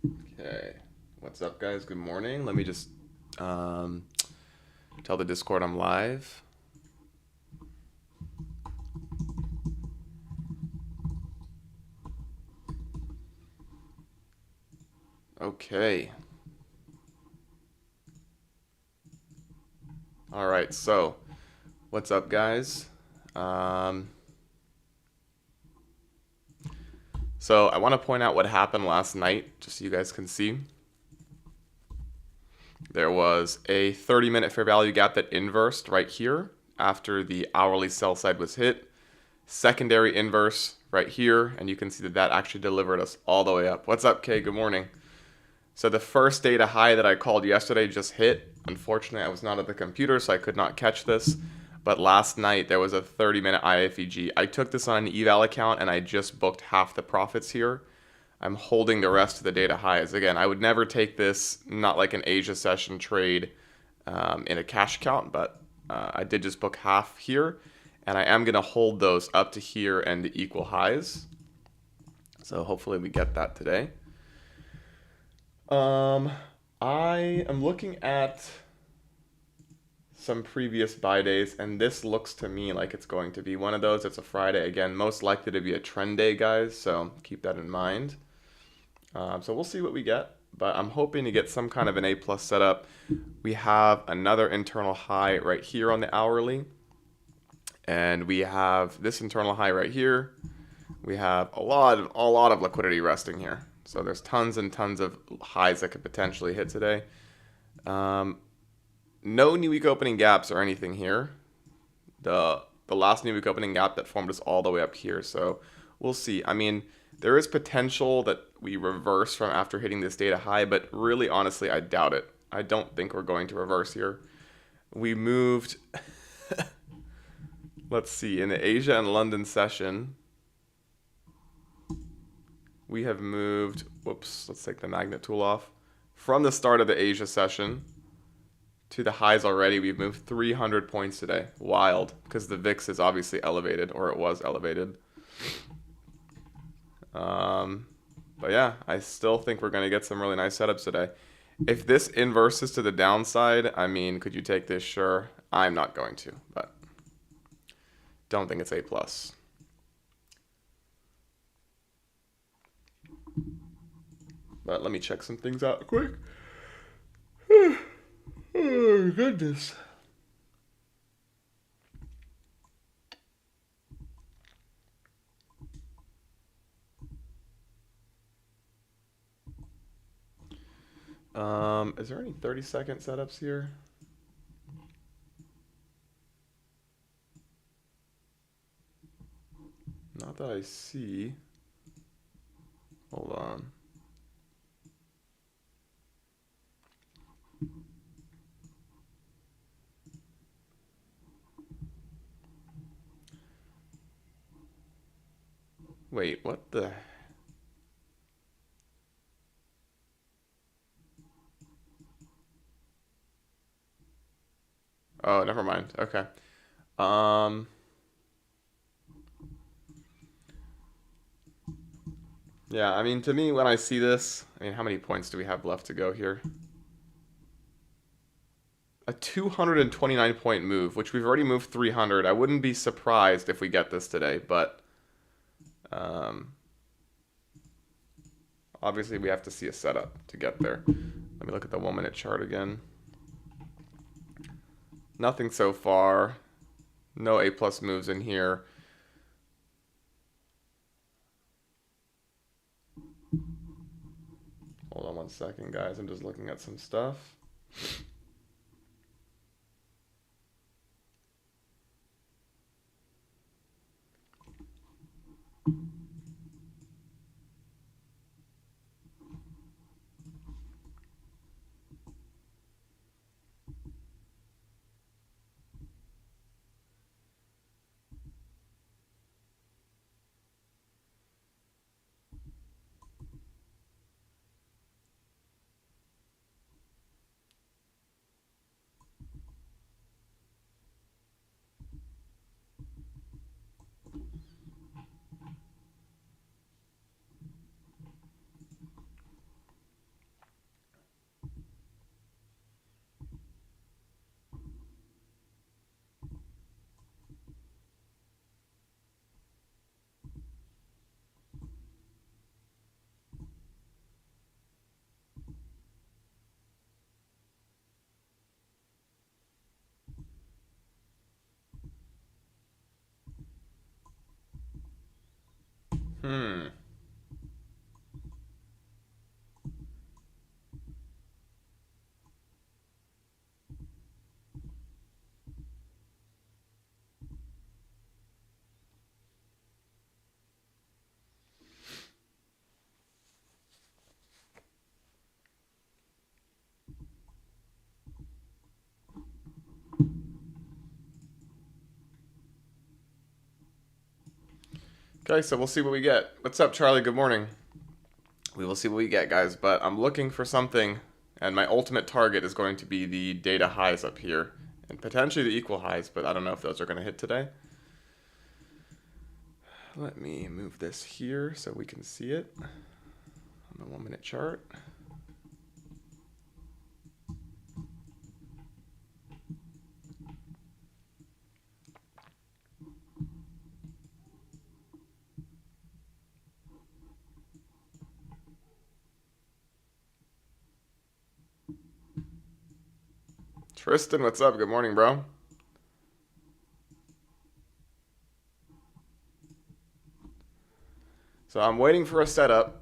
Okay. What's up, guys? Good morning. Let me just tell the Discord I'm live. Okay. All right. So, what's up, guys? Um, so, I want to point out what happened last night, just so you guys can see. There was a 30-minute fair value gap that inversed right here after the hourly sell side was hit. Secondary inverse right here, and you can see that that actually delivered us all the way up. What's up, Kay? Good morning. So the first data high that I called yesterday just hit. Unfortunately, I was not at the computer, so I could not catch this. But last night, there was a 30-minute IFEG. I took this on an eval account, and I just booked half the profits here. I'm holding the rest of the data highs. Again, I would never take this, not like an Asia session trade in a cash account, but I did just book half here. And I am going to hold those up to here and the equal highs. So hopefully we get that today. Um, I am looking at some previous buy days, and this looks to me like it's going to be one of those. It's a Friday again, most likely to be a trend day, guys. So keep that in mind. So we'll see what we get, but I'm hoping to get some kind of an A plus setup. We have another internal high right here on the hourly, and we have this internal high right here. We have a lot of liquidity resting here. So there's tons and tons of highs that could potentially hit today. Um, no new week opening gaps or anything here. The last new week opening gap that formed us all the way up here. So we'll see. I mean, there is potential that we reverse from after hitting this data high, but really honestly, I doubt it. I don't think we're going to reverse here. We moved, let's see, in the Asia and London session, we have moved, whoops, let's take the magnet tool off. From the start of the Asia session to the highs already, we've moved 300 points today. Wild, because the VIX is obviously elevated, or it was elevated. But yeah, I still think we're going to get some really nice setups today. If this inverses to the downside, I mean, could you take this? Sure. I'm not going to, but don't think it's A+. But let me check some things out quick. Oh, goodness. Is there any 30-second setups here? Not that I see. Hold on. Wait, what the? Oh, never mind. Okay. Um, yeah, I mean, to me, when I see this, I mean, how many points do we have left to go here? A 229 point move, which we've already moved 300. I wouldn't be surprised if we get this today, but um, obviously we have to see a setup to get there. Let me look at the 1 minute chart again. Nothing so far. No A plus moves in here. Hold on 1 second, guys. I'm just looking at some stuff. Hmm. Okay, so we'll see what we get. What's up, Charlie? Good morning. We will see what we get, guys. But I'm looking for something, and my ultimate target is going to be the data highs up here, and potentially the equal highs, but I don't know if those are going to hit today. Let me move this here so we can see it on the 1 minute chart. Tristan, what's up? Good morning, bro. So I'm waiting for a setup.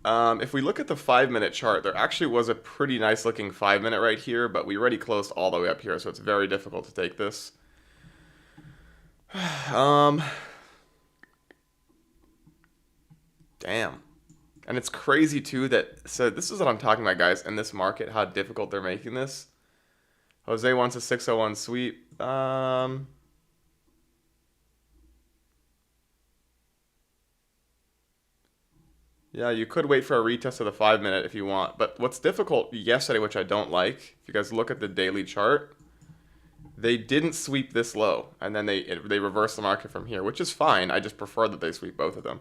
If we look at the 5 minute chart, there actually was a pretty nice looking 5 minute right here, but we already closed all the way up here, so it's very difficult to take this. Damn. And it's crazy too that, so this is what I'm talking about, guys, in this market, how difficult they're making this. Jose wants a 601 sweep. Yeah, you could wait for a retest of the 5 minute if you want. But what's difficult yesterday, which I don't like, if you guys look at the daily chart, they didn't sweep this low, and then they reversed the market from here, which is fine. I just prefer that they sweep both of them.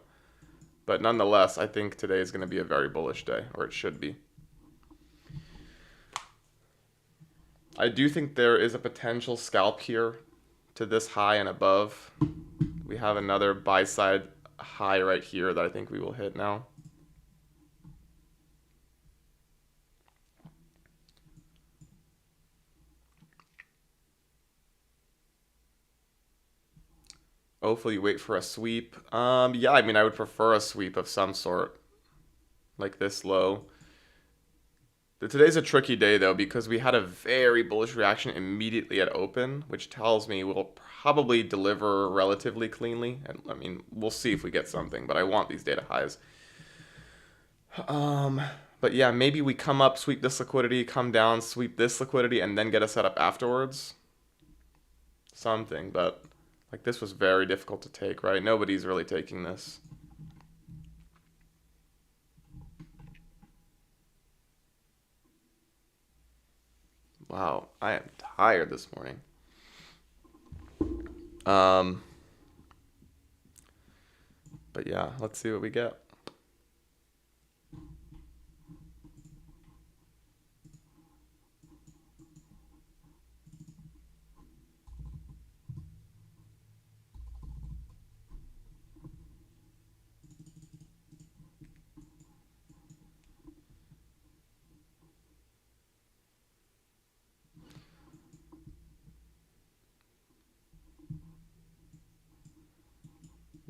But nonetheless, I think today is going to be a very bullish day, or it should be. I do think there is a potential scalp here to this high and above. We have another buy side high right here that I think we will hit now. Hopefully you wait for a sweep. Yeah, I mean, I would prefer a sweep of some sort, like this low. Today's a tricky day though because we had a very bullish reaction immediately at open, which tells me we'll probably deliver relatively cleanly. And I mean, we'll see if we get something, but I want these data highs. But yeah, maybe we come up, sweep this liquidity, come down, sweep this liquidity, and then get a setup afterwards. Something, but like this was very difficult to take, right? Nobody's really taking this. Wow, I am tired this morning. But yeah, let's see what we get.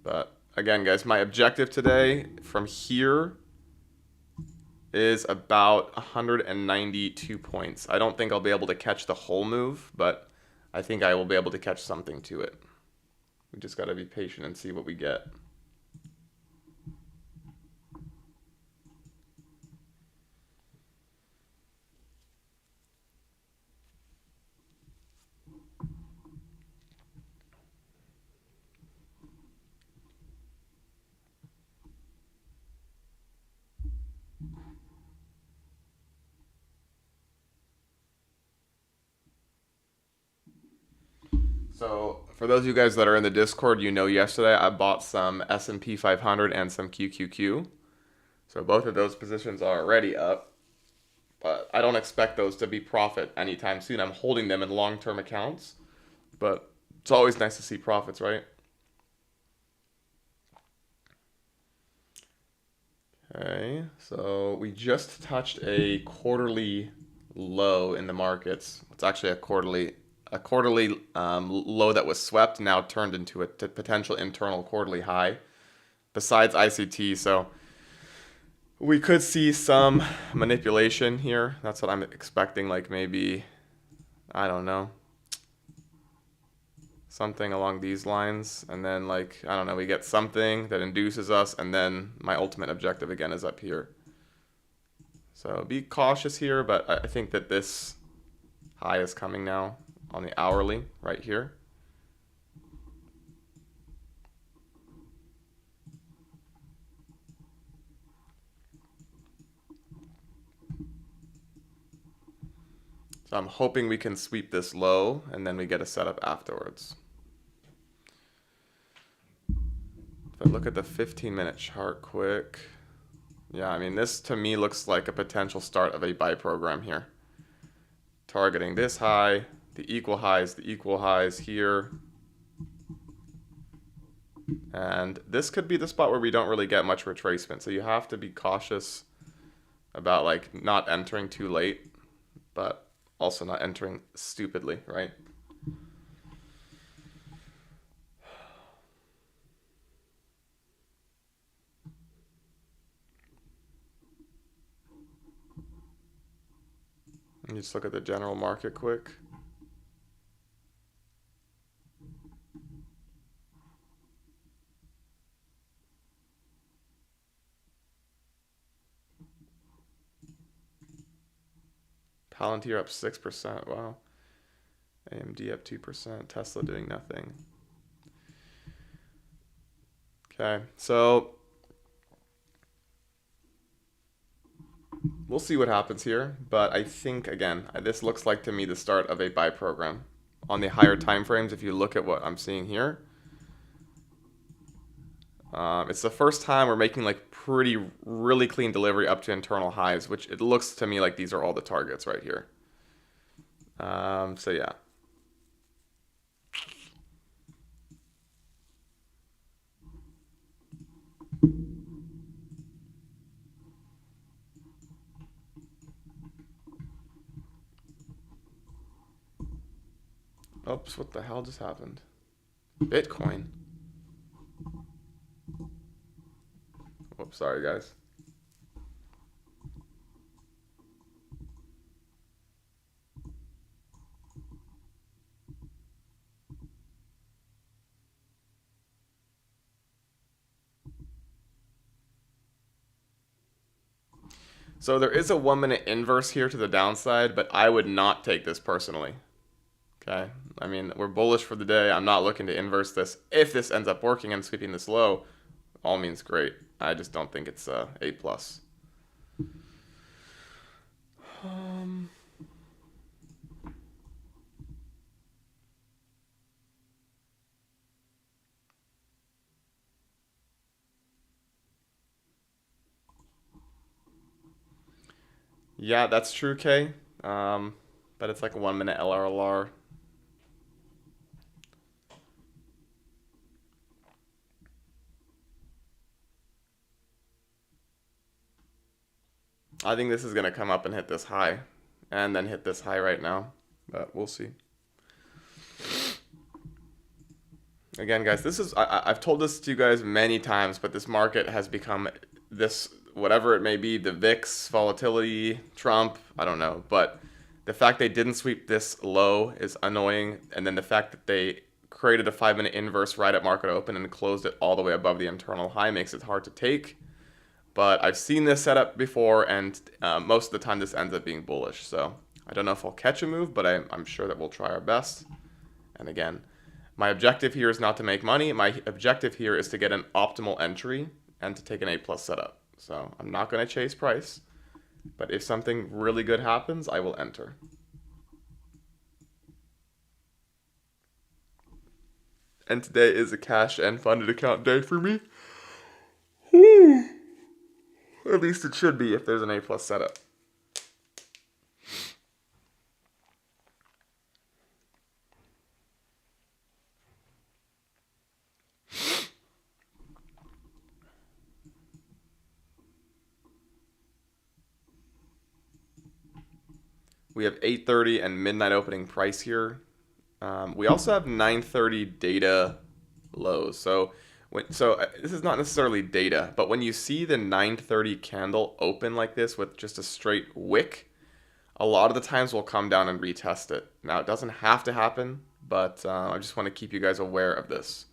But again, guys, my objective today from here is about 192 points. I don't think I'll be able to catch the whole move, but I think I will be able to catch something to it. We just got to be patient and see what we get. So for those of you guys that are in the Discord, you know yesterday I bought some S&P 500 and some QQQ. So both of those positions are already up, but I don't expect those to be profit anytime soon. I'm holding them in long-term accounts, but it's always nice to see profits, right? Okay, so we just touched a quarterly low in the markets. It's actually a quarterly low that was swept, now turned into a potential internal quarterly high. besides ICT. So we could see some manipulation here. That's what I'm expecting. Like maybe, I don't know, something along these lines. And then like, I don't know, we get something that induces us. And then my ultimate objective again is up here. So be cautious here, but I think that this high is coming now on the hourly right here. So I'm hoping we can sweep this low and then we get a setup afterwards. If I look at the 15-minute chart quick, yeah, I mean, this to me looks like a potential start of a buy program here. Targeting this high, the equal highs here. And this could be the spot where we don't really get much retracement. So you have to be cautious about like not entering too late, but also not entering stupidly, right? Let me just look at the general market quick. Palantir up 6%. Wow. AMD up 2%. Tesla doing nothing. Okay, so we'll see what happens here, but I think, again, this looks like to me the start of a buy program. On the higher time frames, if you look at what I'm seeing here, it's the first time we're making like really clean delivery up to internal highs, which it looks to me like these are all the targets right here. So yeah. Oops, what the hell just happened? Bitcoin. Whoops, sorry guys. So there is a 1 minute inverse here to the downside, but I would not take this personally. Okay, I mean, we're bullish for the day. I'm not looking to inverse this. If this ends up working and sweeping this low, all means great. I just don't think it's A+. Yeah, that's true, Kay. But it's like a 1 minute LRLR. I think this is going to come up and hit this high and then hit this high right now, but we'll see. Again, guys, this is, I've told this to you guys many times, but this market has become this, whatever it may be, the VIX, volatility, Trump, I don't know, but the fact they didn't sweep this low is annoying, and then the fact that they created a 5 minute inverse right at market open and closed it all the way above the internal high makes it hard to take. But I've seen this setup before, and most of the time this ends up being bullish. So I don't know if I'll catch a move, but I'm sure that we'll try our best. And again, my objective here is not to make money. My objective here is to get an optimal entry and to take an A+ setup. So I'm not going to chase price, but if something really good happens, I will enter. And today is a cash and funded account day for me. At least it should be if there's an A+ setup. We have 8:30 and midnight opening price here. We also have 9:30 data lows. So This is not necessarily data, but when you see the 930 candle open like this with just a straight wick, a lot of the times we'll come down and retest it. Now, it doesn't have to happen, but I just want to keep you guys aware of this.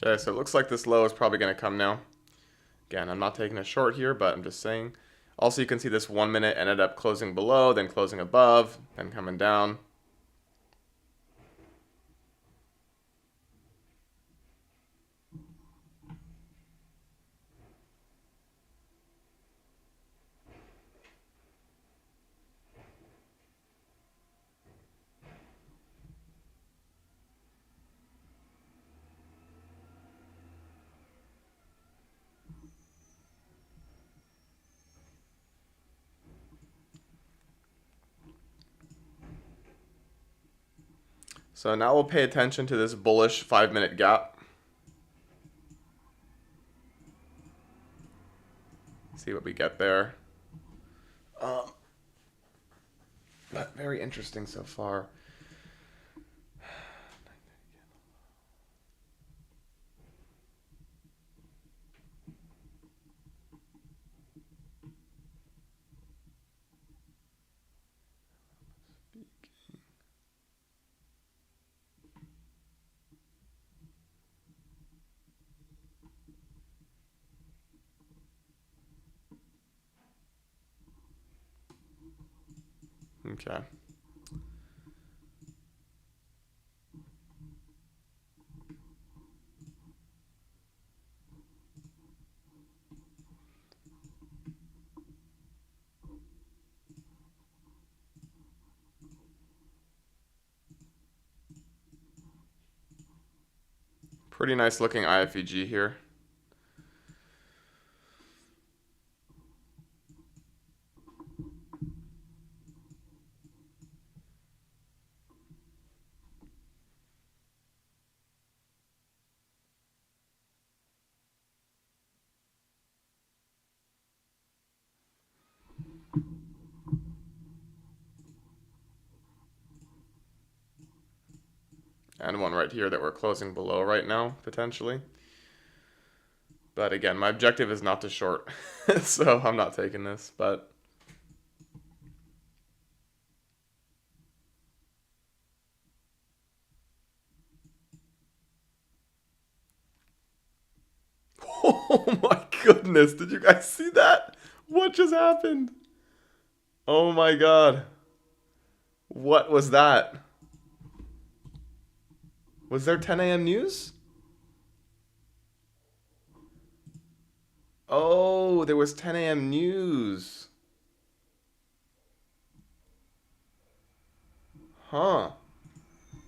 Okay, so it looks like this low is probably going to come now. Again, I'm not taking a short here, but I'm just saying. Also, you can see this 1 minute ended up closing below, then closing above, then coming down. So now we'll pay attention to this bullish 5 minute gap. See what we get there. But very interesting so far. Okay. Pretty nice looking IFEG here. And one right here that we're closing below right now, potentially. But again, my objective is not to short, so I'm not taking this, but... Oh my goodness, did you guys see that? What just happened? Oh my god. What was that? Was there 10 a.m. news? Oh, there was 10 a.m. news. Huh.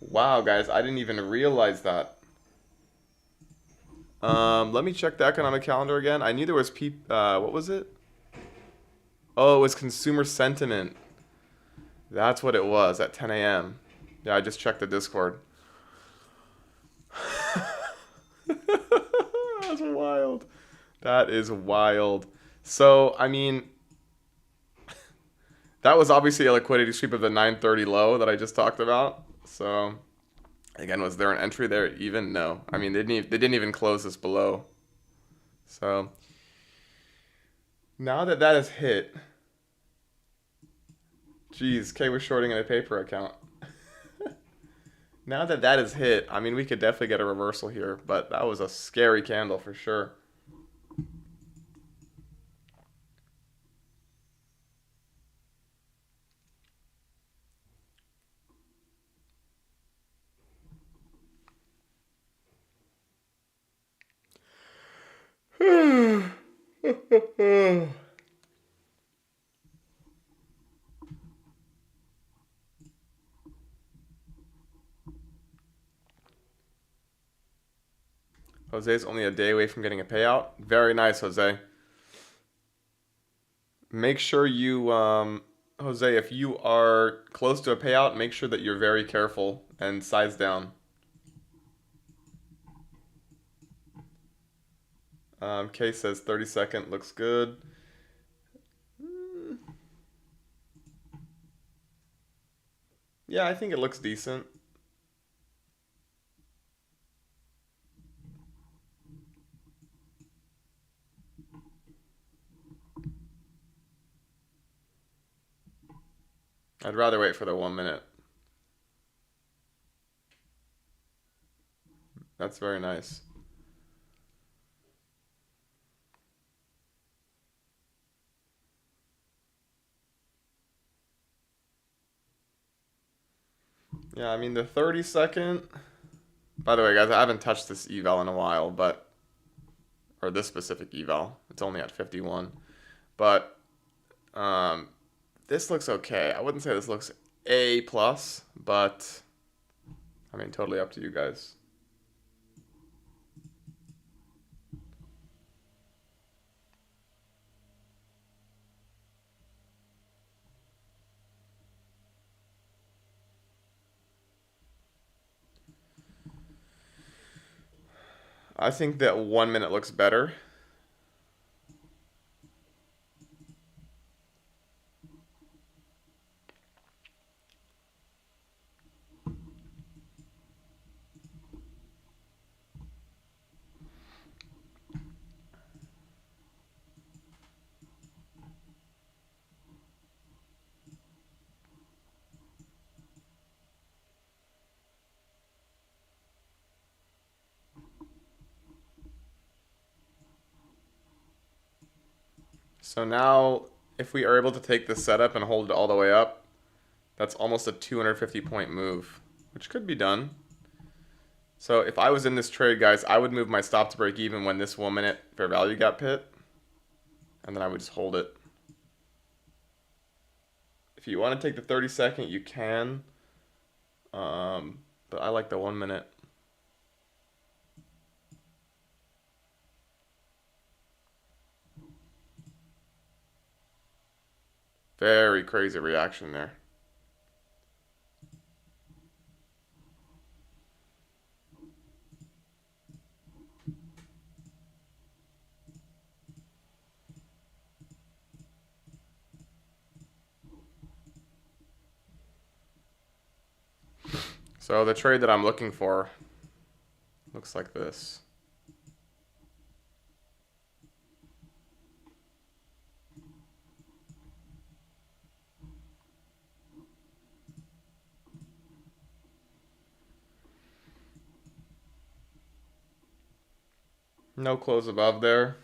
Wow, guys, I didn't even realize that. Let me check the economic calendar again. I knew there was what was it? Oh, it was consumer sentiment. That's what it was at 10 a.m. Yeah, I just checked the Discord. That's wild. That is wild. So, I mean, that was obviously a liquidity sweep of the 930 low that I just talked about. So, again, was there an entry there even? No. I mean, they didn't even close this below. So, Now that that is hit, geez, K was shorting in a paper account. Now that that is hit, I mean, we could definitely get a reversal here, but that was a scary candle for sure. Jose's only a day away from getting a payout. Very nice, Jose. Make sure you, Jose, if you are close to a payout, make sure that you're very careful and size down. K says 30-second looks good. Yeah, I think it looks decent. I'd rather wait for the 1 minute. That's very nice. Yeah, I mean the 30-second. By the way, guys, I haven't touched this eval in a while, but or this specific eval. It's only at 51. But um this looks okay. I wouldn't say this looks A plus, but I mean totally up to you guys. I think that 1 minute looks better. So now, if we are able to take this setup and hold it all the way up, that's almost a 250 point move, which could be done. So if I was in this trade, guys, I would move my stop to break even when this 1 minute fair value gap hit, and then I would just hold it. If you want to take the 30-second, you can, but I like the 1 minute. Very crazy reaction there. So the trade that I'm looking for looks like this. No close above there.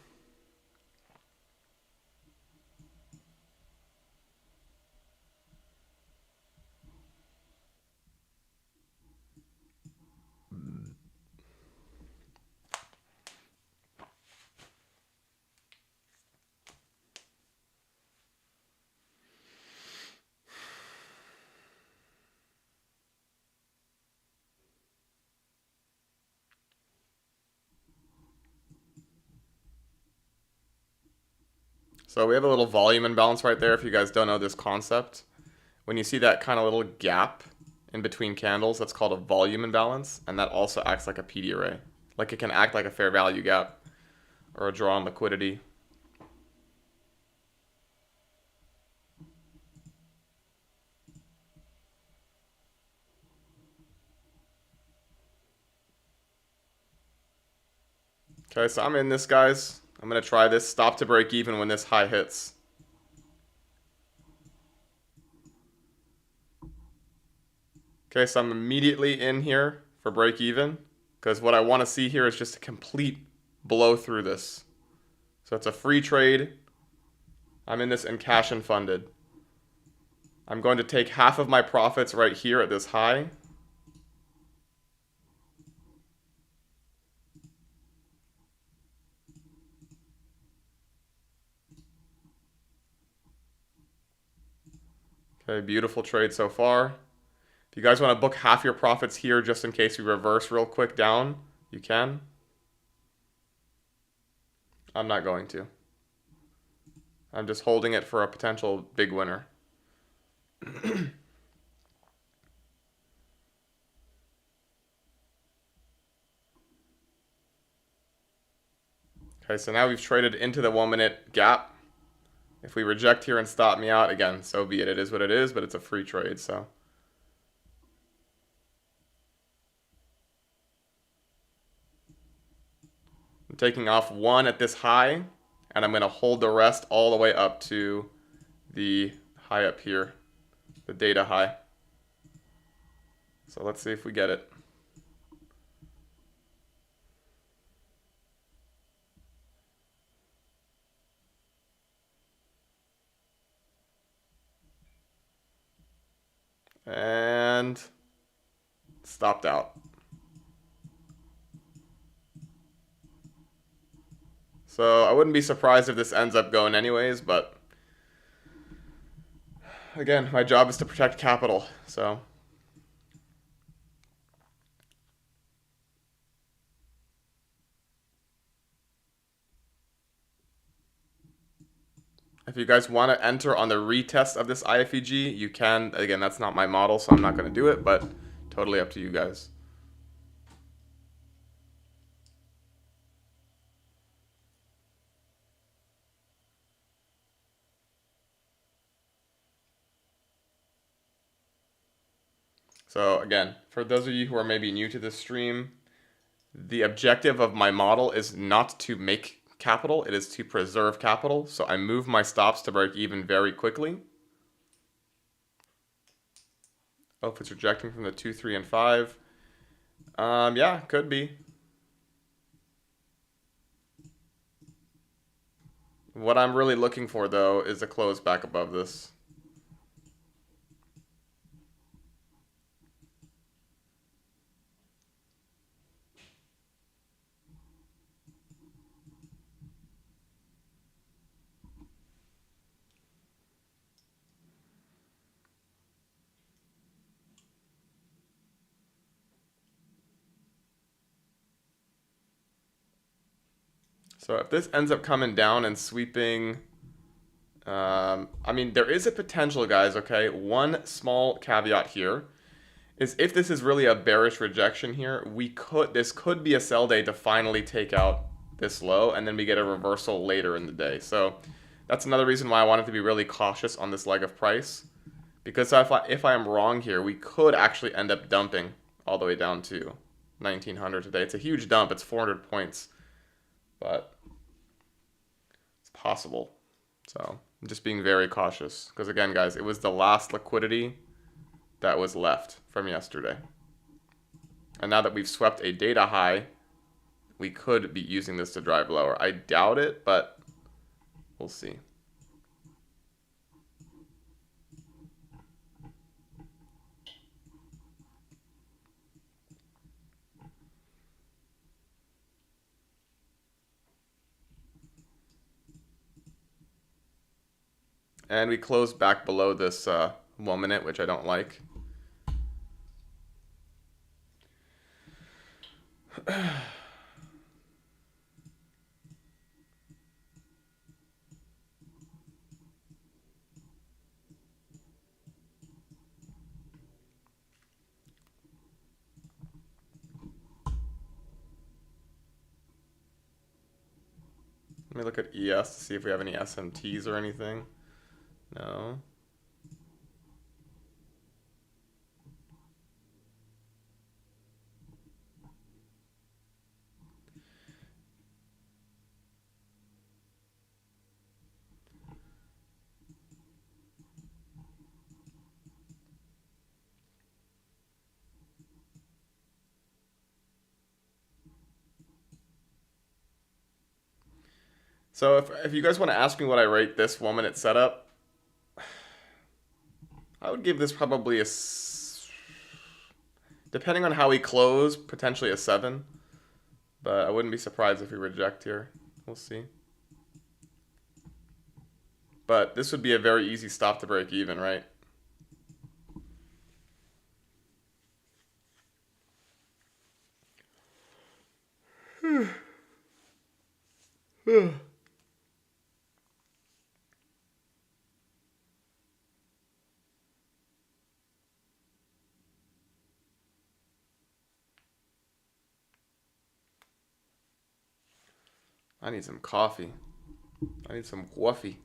So we have a little volume imbalance right there if you guys don't know this concept. When you see that kind of little gap in between candles, that's called a volume imbalance, and that also acts like a PD array. Like it can act like a fair value gap or a draw on liquidity. Okay, so I'm in this, guys. I'm going to try this stop to break even when this high hits. Okay, so I'm immediately in here for break even because what I want to see here is just a complete blow through this. So it's a free trade. I'm in this in cash and funded. I'm going to take half of my profits right here at this high. Okay, beautiful trade so far. If you guys want to book half your profits here just in case we reverse real quick down, you can. I'm not going to. I'm just holding it for a potential big winner. Okay, so now we've traded into the 1 minute gap. If we reject here and stop me out, again, so be it. It is what it is, but it's a free trade, so. I'm taking off 1 at this high, and I'm going to hold the rest all the way up to the high up here, the data high. So let's see if we get it. And stopped out. So I wouldn't be surprised if this ends up going anyways, but again, my job is to protect capital, so. If you guys want to enter on the retest of this IFEG, you can. Again, that's not my model, so I'm not going to do it, but totally up to you guys. So again, for those of you who are maybe new to this stream, the objective of my model is not to make capital, it is to preserve capital. So I move my stops to break even very quickly. Oh, if it's rejecting from the 2, 3, and 5. Yeah, could be. What I'm really looking for, though, is a close back above this. So if this ends up coming down and sweeping, I mean, there is a potential, guys, okay? One small caveat here is if this is really a bearish rejection here, this could be a sell day to finally take out this low, and then we get a reversal later in the day. So that's another reason why I wanted to be really cautious on this leg of price. Because if I am wrong here, we could actually end up dumping all the way down to 1900 today. It's a huge dump. It's 400 points. But it's possible. So I'm just being very cautious. Because again, guys, it was the last liquidity that was left from yesterday. And now that we've swept a data high, we could be using this to drive lower. I doubt it, but we'll see. And we closed back below this 1 minute, which I don't like. Let me look at ES to see if we have any SMTs or anything. No. So if you guys want to ask me what I rate this 1 minute setup, I would give this probably depending on how we close, potentially a 7. But I wouldn't be surprised if we reject here. We'll see. But this would be a very easy stop to break even, right? I need some coffee. I need some coffee.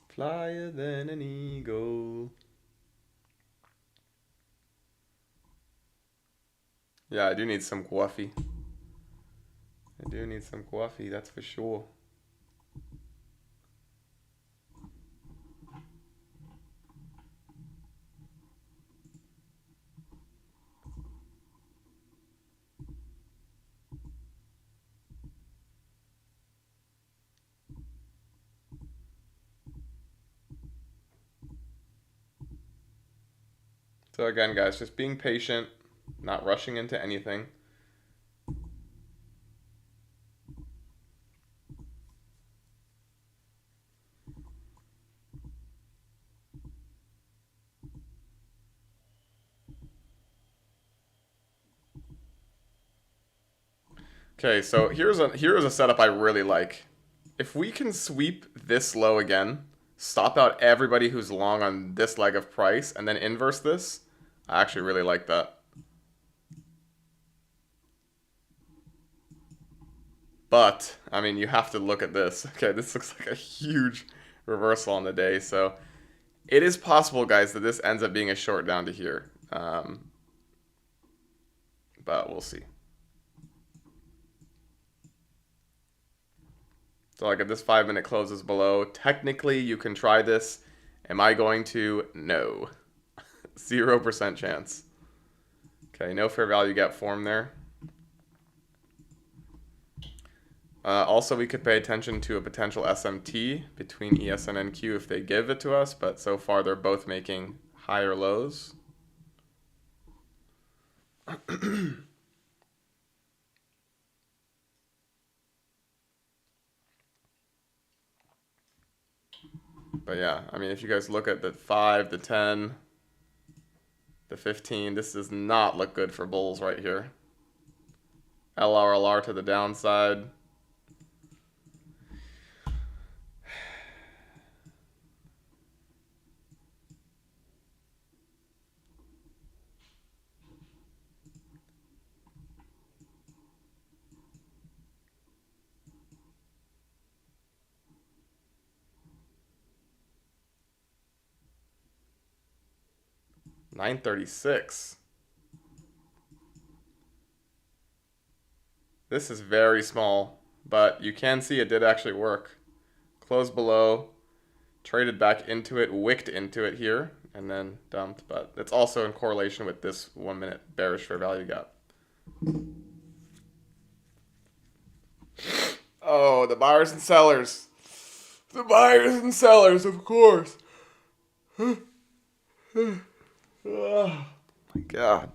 Flyer than an eagle. Yeah, I do need some coffee. I do need some coffee, that's for sure. So again, guys, just being patient, not rushing into anything. Okay, so here's a setup I really like. If we can sweep this low again, stop out everybody who's long on this leg of price, and then inverse this, I actually really like that. But, I mean, you have to look at this. Okay, this looks like a huge reversal on the day, so it is possible, guys, that this ends up being a short down to here. But we'll see. So like if this 5 minute closes below, technically you can try this. Am I going to? No. 0% chance. Okay, no fair value gap form there. Also, we could pay attention to a potential SMT between ES and NQ if they give it to us, but so far they're both making higher lows. But yeah, I mean, if you guys look at the 5, the 10, the 15, this does not look good for bulls right here. LRLR to the downside. $9.36. This is very small, but you can see it did actually work. Closed below, traded back into it, wicked into it here, and then dumped. But it's also in correlation with this 1 minute bearish fair value gap. Oh, the buyers and sellers. The buyers and sellers, of course. Oh my God.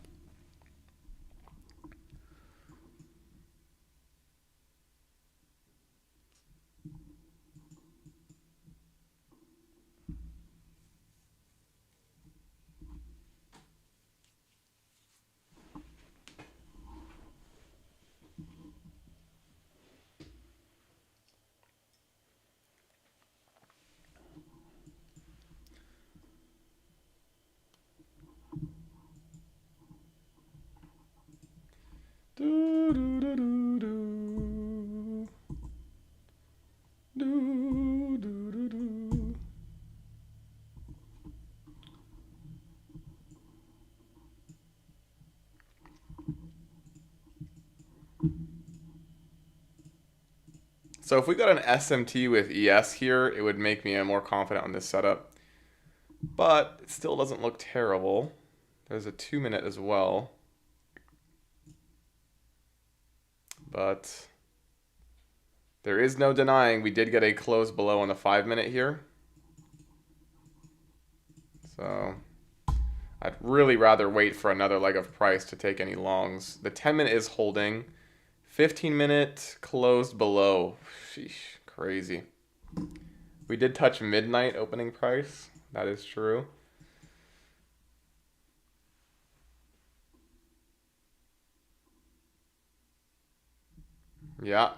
So if we got an SMT with ES here, it would make me more confident on this setup. But it still doesn't look terrible. There's a 2-minute as well. But there is no denying we did get a close below on the 5-minute here. So I'd really rather wait for another leg of price to take any longs. The 10-minute is holding. 15-minute closed below. Sheesh, crazy. We did touch midnight opening price. That is true. Yeah,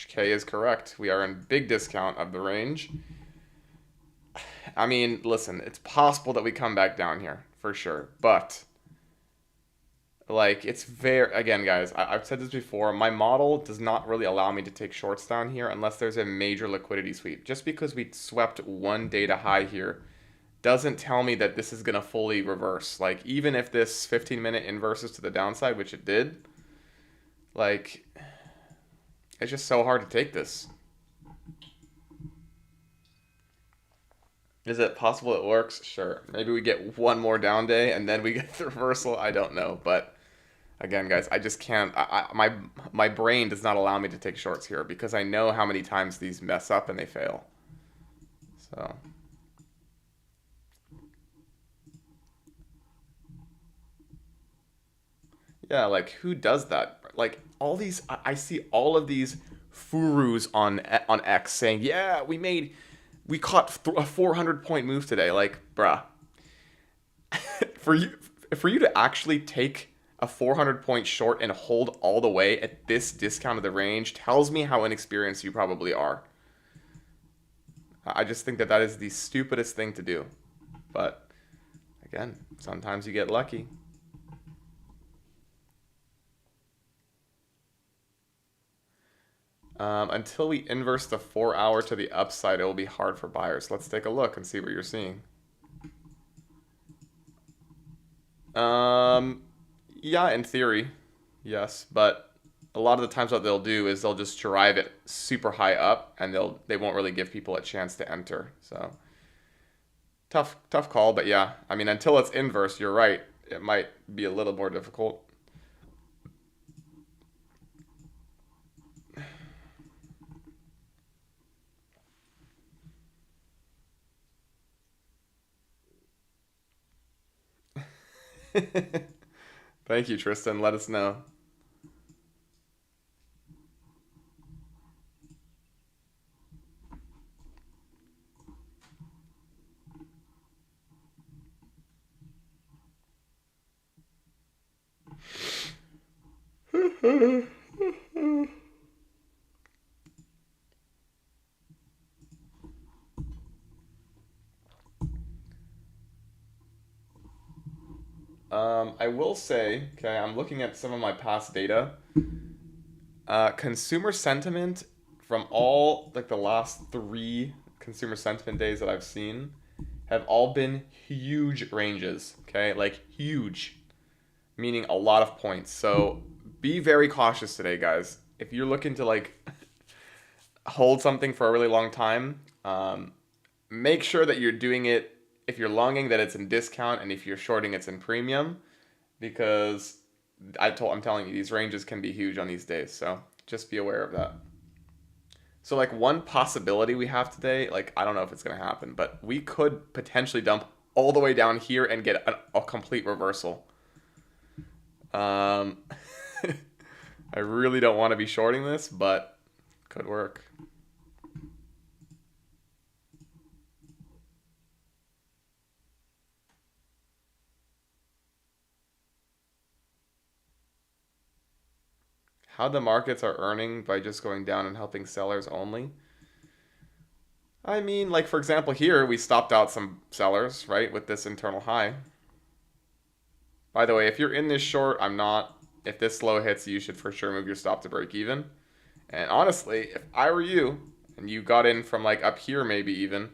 K is correct. We are in big discount of the range. I mean, listen, it's possible that we come back down here, for sure. But, like, it's very... Again, guys, I've said this before. My model does not really allow me to take shorts down here unless there's a major liquidity sweep. Just because we swept one data high here doesn't tell me that this is going to fully reverse. Like, even if this 15-minute inverses to the downside, which it did, like, it's just so hard to take this. Is it possible it works? Sure. Maybe we get one more down day and then we get the reversal. I don't know. But again, guys, I just can't. My brain does not allow me to take shorts here because I know how many times these mess up and they fail. So. Yeah, like who does that? Like all these, I see all of these furus on X saying, "Yeah, we caught a 400-point move today." Like, bruh, for you to actually take a 400-point short and hold all the way at this discount of the range tells me how inexperienced you probably are. I just think that that is the stupidest thing to do. But again, sometimes you get lucky. Until we inverse the 4-hour to the upside, it will be hard for buyers. Let's take a look and see what you're seeing. Yeah, in theory, yes, but a lot of the times what they'll do is they'll just drive it super high up, and they won't really give people a chance to enter. So tough call, but yeah, I mean until it's inverse, you're right. It might be a little more difficult. Thank you, Tristan. Let us know. I will say, okay, I'm looking at some of my past data. Consumer sentiment from all like the last 3 consumer sentiment days that I've seen have all been huge ranges. Okay, like huge, meaning a lot of points. So be very cautious today, guys. If you're looking to like hold something for a really long time, make sure that you're doing it. If you're longing, that it's in discount, and if you're shorting, it's in premium, because I'm telling you, these ranges can be huge on these days. So just be aware of that. So like one possibility we have today, like I don't know if it's gonna happen, but we could potentially dump all the way down here and get a complete reversal. I really don't want to be shorting this, but could work. How the markets are earning by just going down and helping sellers only? I mean, like for example, here we stopped out some sellers, right, with this internal high. By the way, if you're in this short, I'm not. If this low hits, you should for sure move your stop to break even. And honestly, if I were you and you got in from like up here maybe even,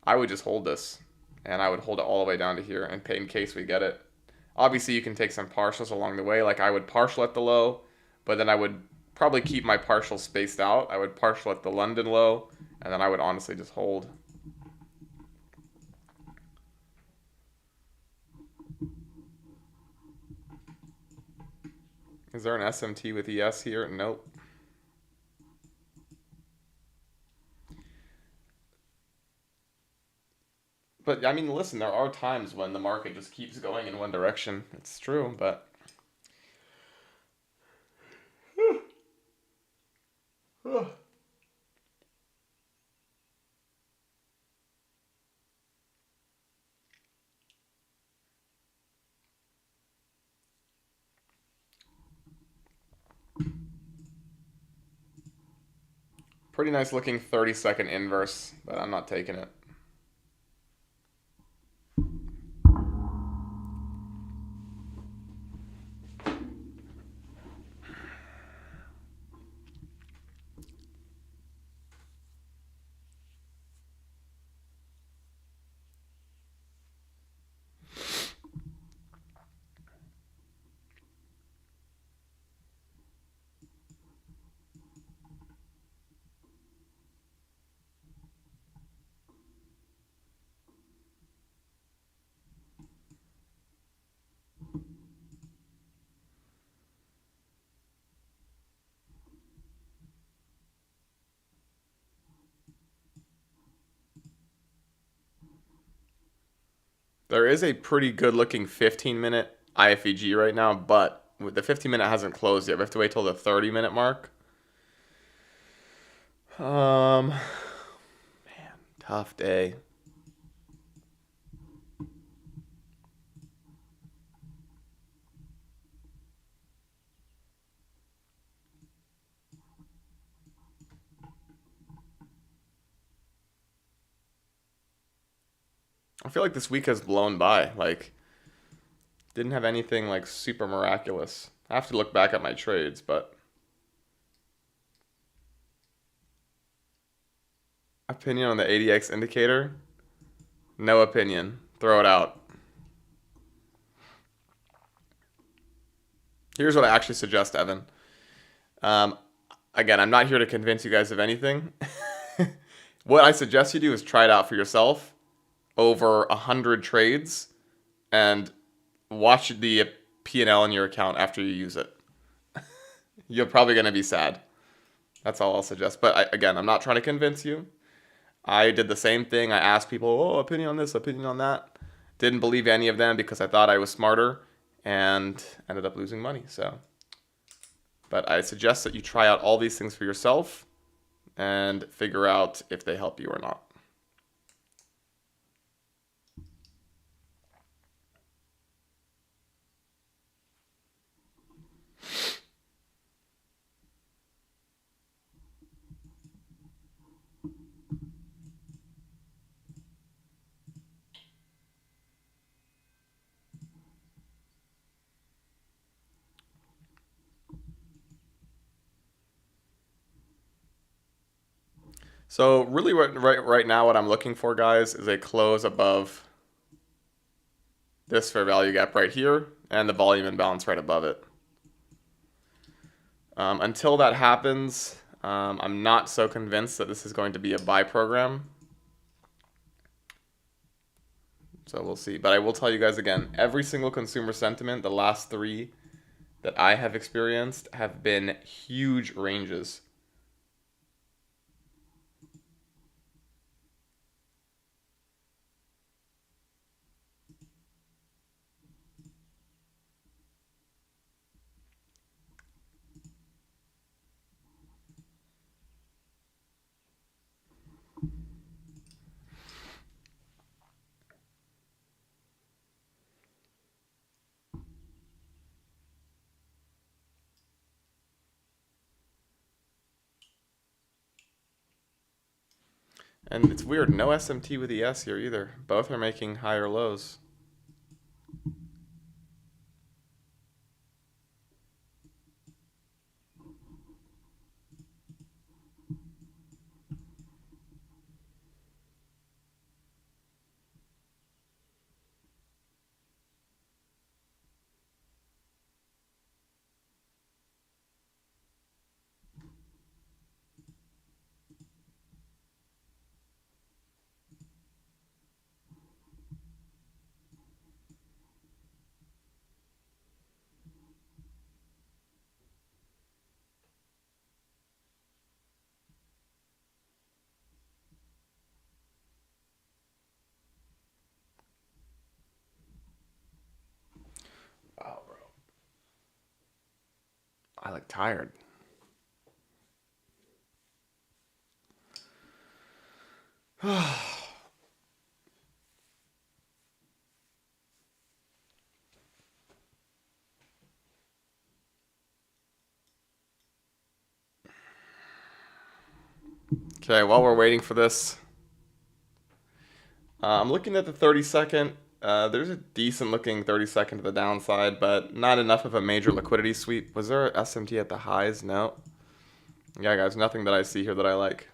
I would just hold this. And I would hold it all the way down to here and pay in case we get it. Obviously, you can take some partials along the way. Like I would partial at the low, but then I would probably keep my partial spaced out. I would partial at the London low, and then I would honestly just hold. Is there an SMT with ES here? Nope. But I mean, listen, there are times when the market just keeps going in one direction. It's true, but pretty nice looking 30-second inverse, but I'm not taking it. There is a pretty good looking 15-minute IFEG right now, but the 15-minute hasn't closed yet. We have to wait till the 30-minute mark. Man, tough day. I feel like this week has blown by. Like, didn't have anything like super miraculous. I have to look back at my trades, but opinion on the ADX indicator? No opinion. Throw it out. Here's what I actually suggest, Evan. Um, Again, I'm not here to convince you guys of anything. What I suggest you do is try it out for yourself over 100 trades and watch the P&L in your account after you use it. You're probably going to be sad. That's all I'll suggest. But again, I'm not trying to convince you. I did the same thing. I asked people, oh, opinion on this, opinion on that. Didn't believe any of them because I thought I was smarter and ended up losing money. So, but I suggest that you try out all these things for yourself and figure out if they help you or not. So really right now what I'm looking for, guys, is a close above this fair value gap right here and the volume imbalance right above it. Until that happens, I'm not so convinced that this is going to be a buy program. So we'll see. But I will tell you guys again, every single consumer sentiment, the last three that I have experienced have been huge ranges. And it's weird, no SMT with ES here either. Both are making higher lows. look tired. Okay, while we're waiting for this, I'm looking at the 30-second. There's a decent looking 30-second to the downside, but not enough of a major liquidity sweep. Was there a SMT at the highs? No. Yeah, guys, nothing that I see here that I like.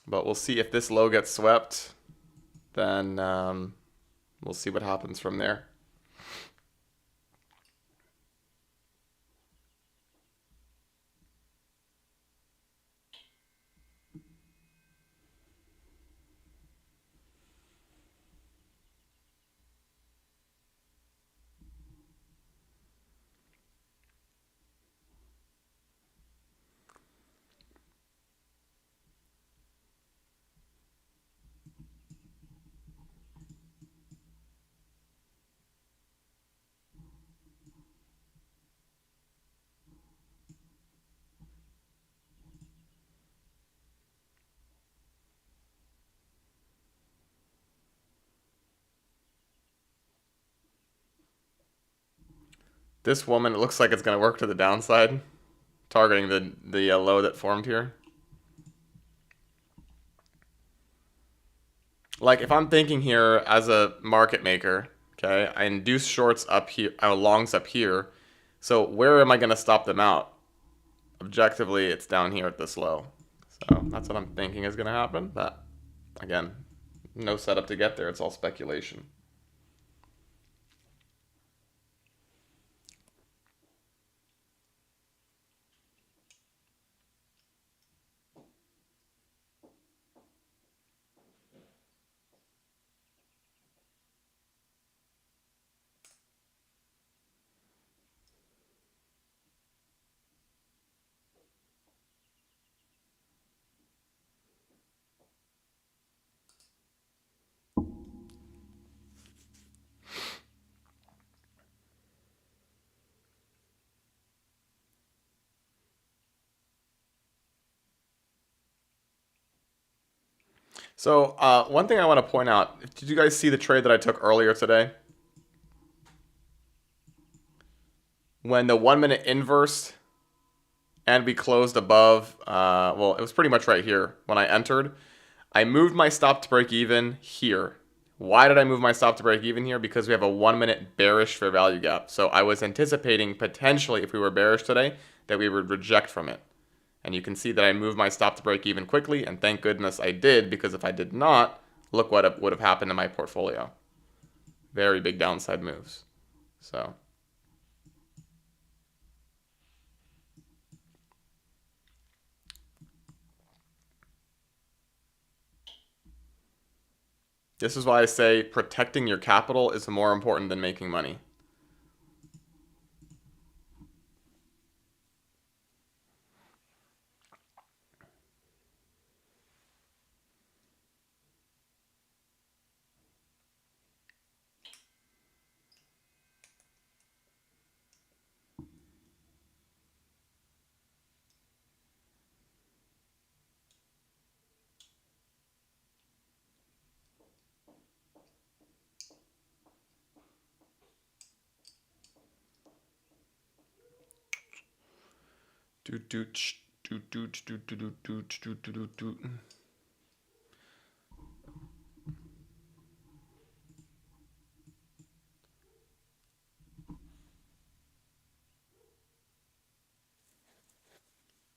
But we'll see if this low gets swept. Then we'll see what happens from there. This woman, it looks like it's going to work to the downside, targeting the low that formed here. Like, if I'm thinking here as a market maker, okay, I induce shorts up here, longs up here. So where am I going to stop them out? Objectively, it's down here at this low. So that's what I'm thinking is going to happen. But again, no setup to get there. It's all speculation. So one thing I want to point out, did you guys see the trade that I took earlier today? When the 1 minute inversed and we closed above, well, it was pretty much right here when I entered. I moved my stop to break even here. Why did I move my stop to break even here? Because we have a 1 minute bearish fair value gap. So I was anticipating potentially if we were bearish today that we would reject from it. And you can see that I moved my stop to break even quickly, and thank goodness I did, because if I did not, look what would have happened to my portfolio. Very big downside moves. So this is why I say protecting your capital is more important than making money.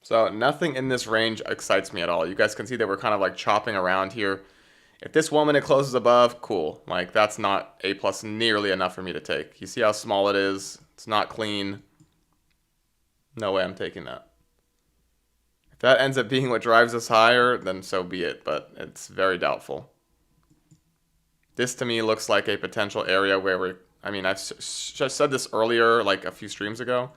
So nothing in this range excites me at all. You guys can see that we're kind of like chopping around here. If this 1 minute closes above, cool. Like, that's not A plus nearly enough for me to take. You see how small it is? It's not clean. No way I'm taking that. If that ends up being what drives us higher, then so be it, but it's very doubtful. This to me looks like a potential area where we're, I mean, I've just said this earlier, like a few streams ago,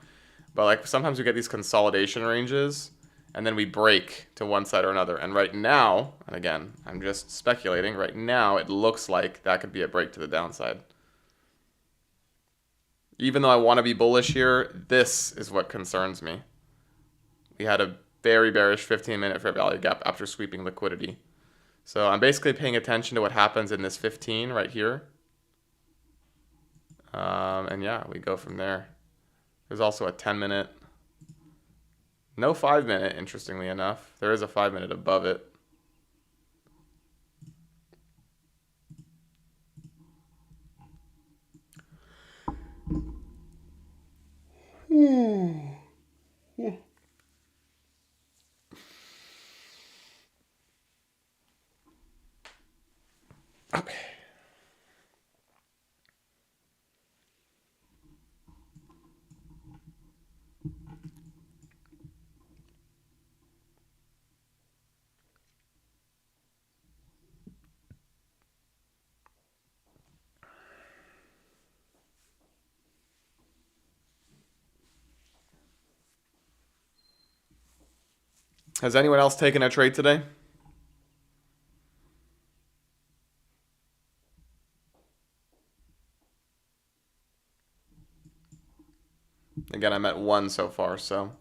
but like sometimes we get these consolidation ranges and then we break to one side or another. And right now, and again, I'm just speculating, right now it looks like that could be a break to the downside. Even though I want to be bullish here, this is what concerns me. We had a very bearish 15-minute fair value gap after sweeping liquidity. So I'm basically paying attention to what happens in this 15 right here. And yeah, we go from there. There's also a 10-minute. No 5-minute, interestingly enough. There is a 5-minute above it. Okay. Has anyone else taken a trade today? Again, I'm at 1 so far, so.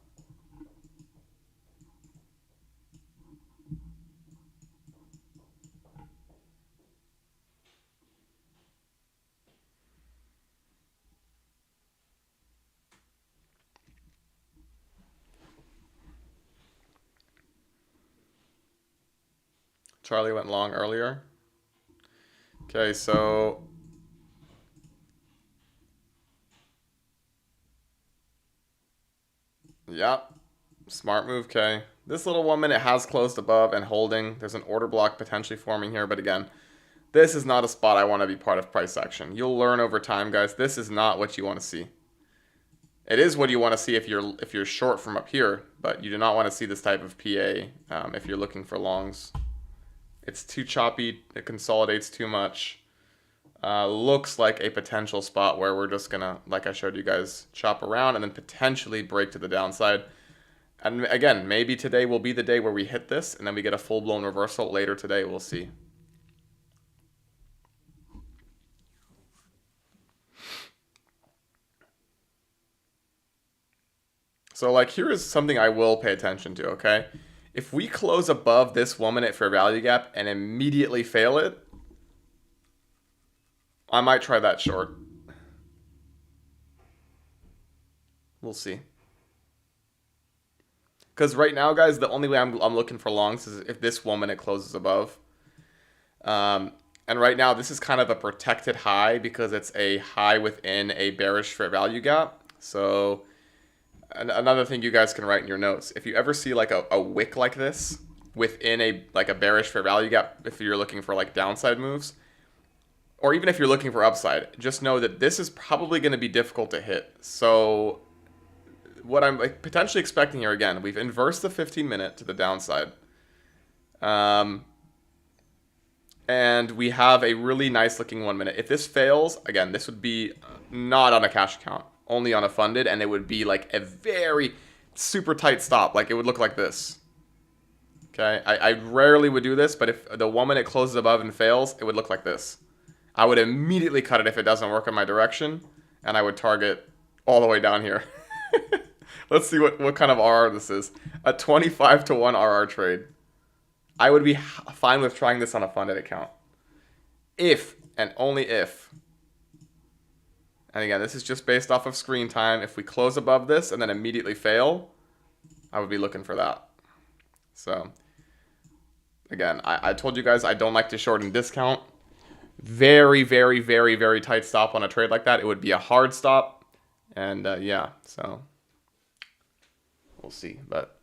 Charlie went long earlier. Okay, so yep. Smart move, K. This little 1 minute has closed above and holding. There's an order block potentially forming here, but again, this is not a spot I want to be part of price action. You'll learn over time, guys. This is not what you want to see. It is what you want to see if you're short from up here, but you do not want to see this type of PA if you're looking for longs. It's too choppy. It consolidates too much. Looks like a potential spot where we're just going to, like I showed you guys, chop around and then potentially break to the downside. And again, maybe today will be the day where we hit this and then we get a full-blown reversal later today. We'll see. So like here is something I will pay attention to, okay? If we close above this 1 minute fair value gap and immediately fail it, I might try that short. We'll see. Because right now, guys, the only way I'm looking for longs is if this 1 minute closes above. And right now, this is kind of a protected high because it's a high within a bearish fair value gap. So another thing you guys can write in your notes, if you ever see like a wick like this within a bearish fair value gap, if you're looking for like downside moves, or even if you're looking for upside, just know that this is probably going to be difficult to hit. So what I'm potentially expecting here, again, we've inversed the 15-minute to the downside. And we have a really nice looking 1 minute. If this fails, again, this would be not on a cash account, only on a funded, and it would be like a very super tight stop. Like it would look like this. Okay, I rarely would do this, but if the 1 minute closes above and fails, it would look like this. I would immediately cut it if it doesn't work in my direction, and I would target all the way down here. Let's see what kind of RR this is. A 25 to 1 RR trade. I would be fine with trying this on a funded account. If, and only if, and again, this is just based off of screen time. If we close above this and then immediately fail, I would be looking for that. So, again, I told you guys I don't like to short and discount. Very, very, very, very tight stop on a trade like that. It would be a hard stop. And yeah, so we'll see. But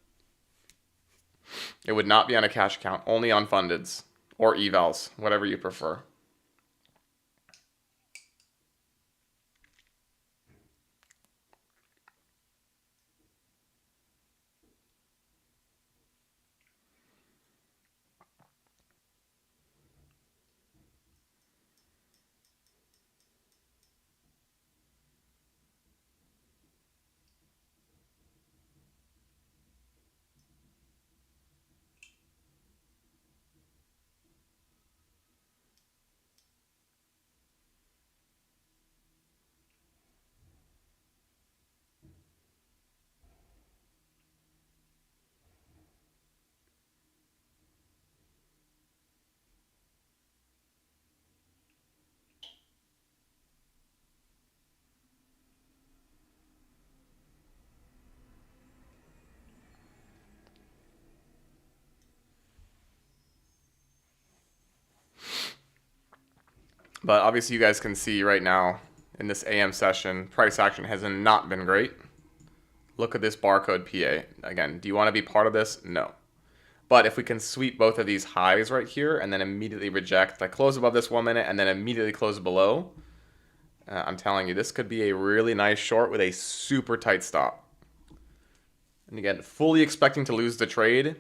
it would not be on a cash account, only on fundeds or evals, whatever you prefer. But obviously you guys can see right now in this AM session, price action has not been great. Look at this barcode PA. Again, do you want to be part of this? No. But if we can sweep both of these highs right here and then immediately reject, like close above this 1 minute and then immediately close below, I'm telling you, this could be a really nice short with a super tight stop. And again, fully expecting to lose the trade.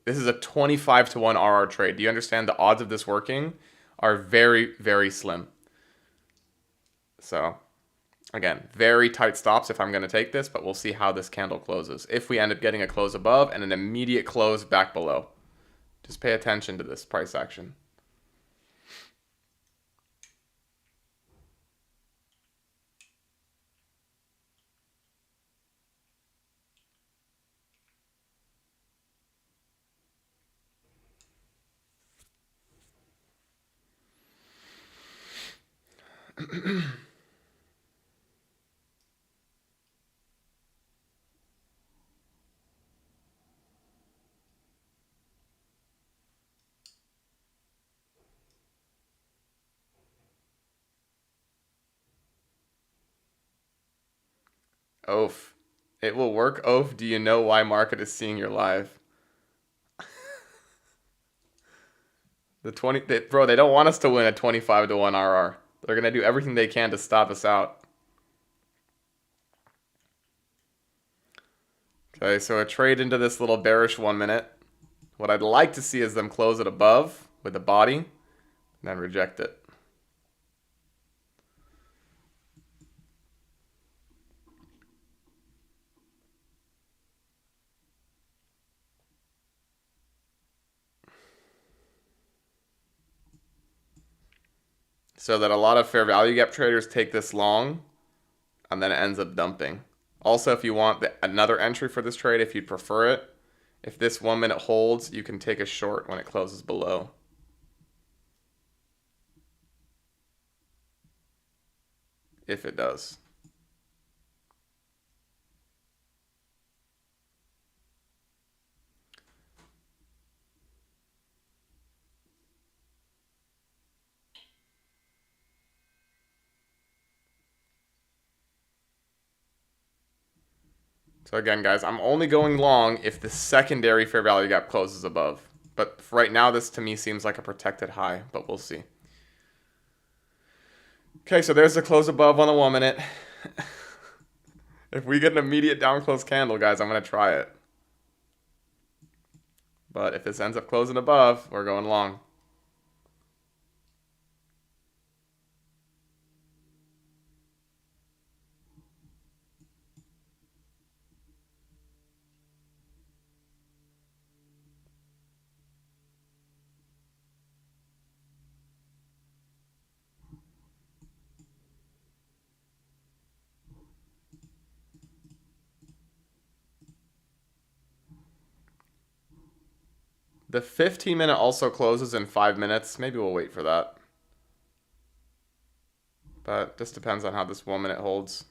This is a 25 to 1 RR trade. Do you understand the odds of this working are very, very slim? So again, very tight stops if I'm going to take this, but we'll see how this candle closes. If we end up getting a close above and an immediate close back below, just pay attention to this price action. Oaf. It will work, Oaf. Do you know why market is seeing your live? Bro, they don't want us to win a 25 to 1 RR. They're going to do everything they can to stop us out. Okay, so a trade into this little bearish 1 minute. What I'd like to see is them close it above with the body, and then reject it. So that a lot of fair value gap traders take this long, and then it ends up dumping. Also, if you want another entry for this trade, if you'd prefer it, if this 1 minute holds, you can take a short when it closes below. If it does. So again, guys, I'm only going long if the secondary fair value gap closes above. But right now, this to me seems like a protected high, but we'll see. Okay, so there's the close above on the 1 minute. If we get an immediate down close candle, guys, I'm going to try it. But if this ends up closing above, we're going long. The 15-minute also closes in 5 minutes. Maybe we'll wait for that. But this depends on how this 1 minute holds.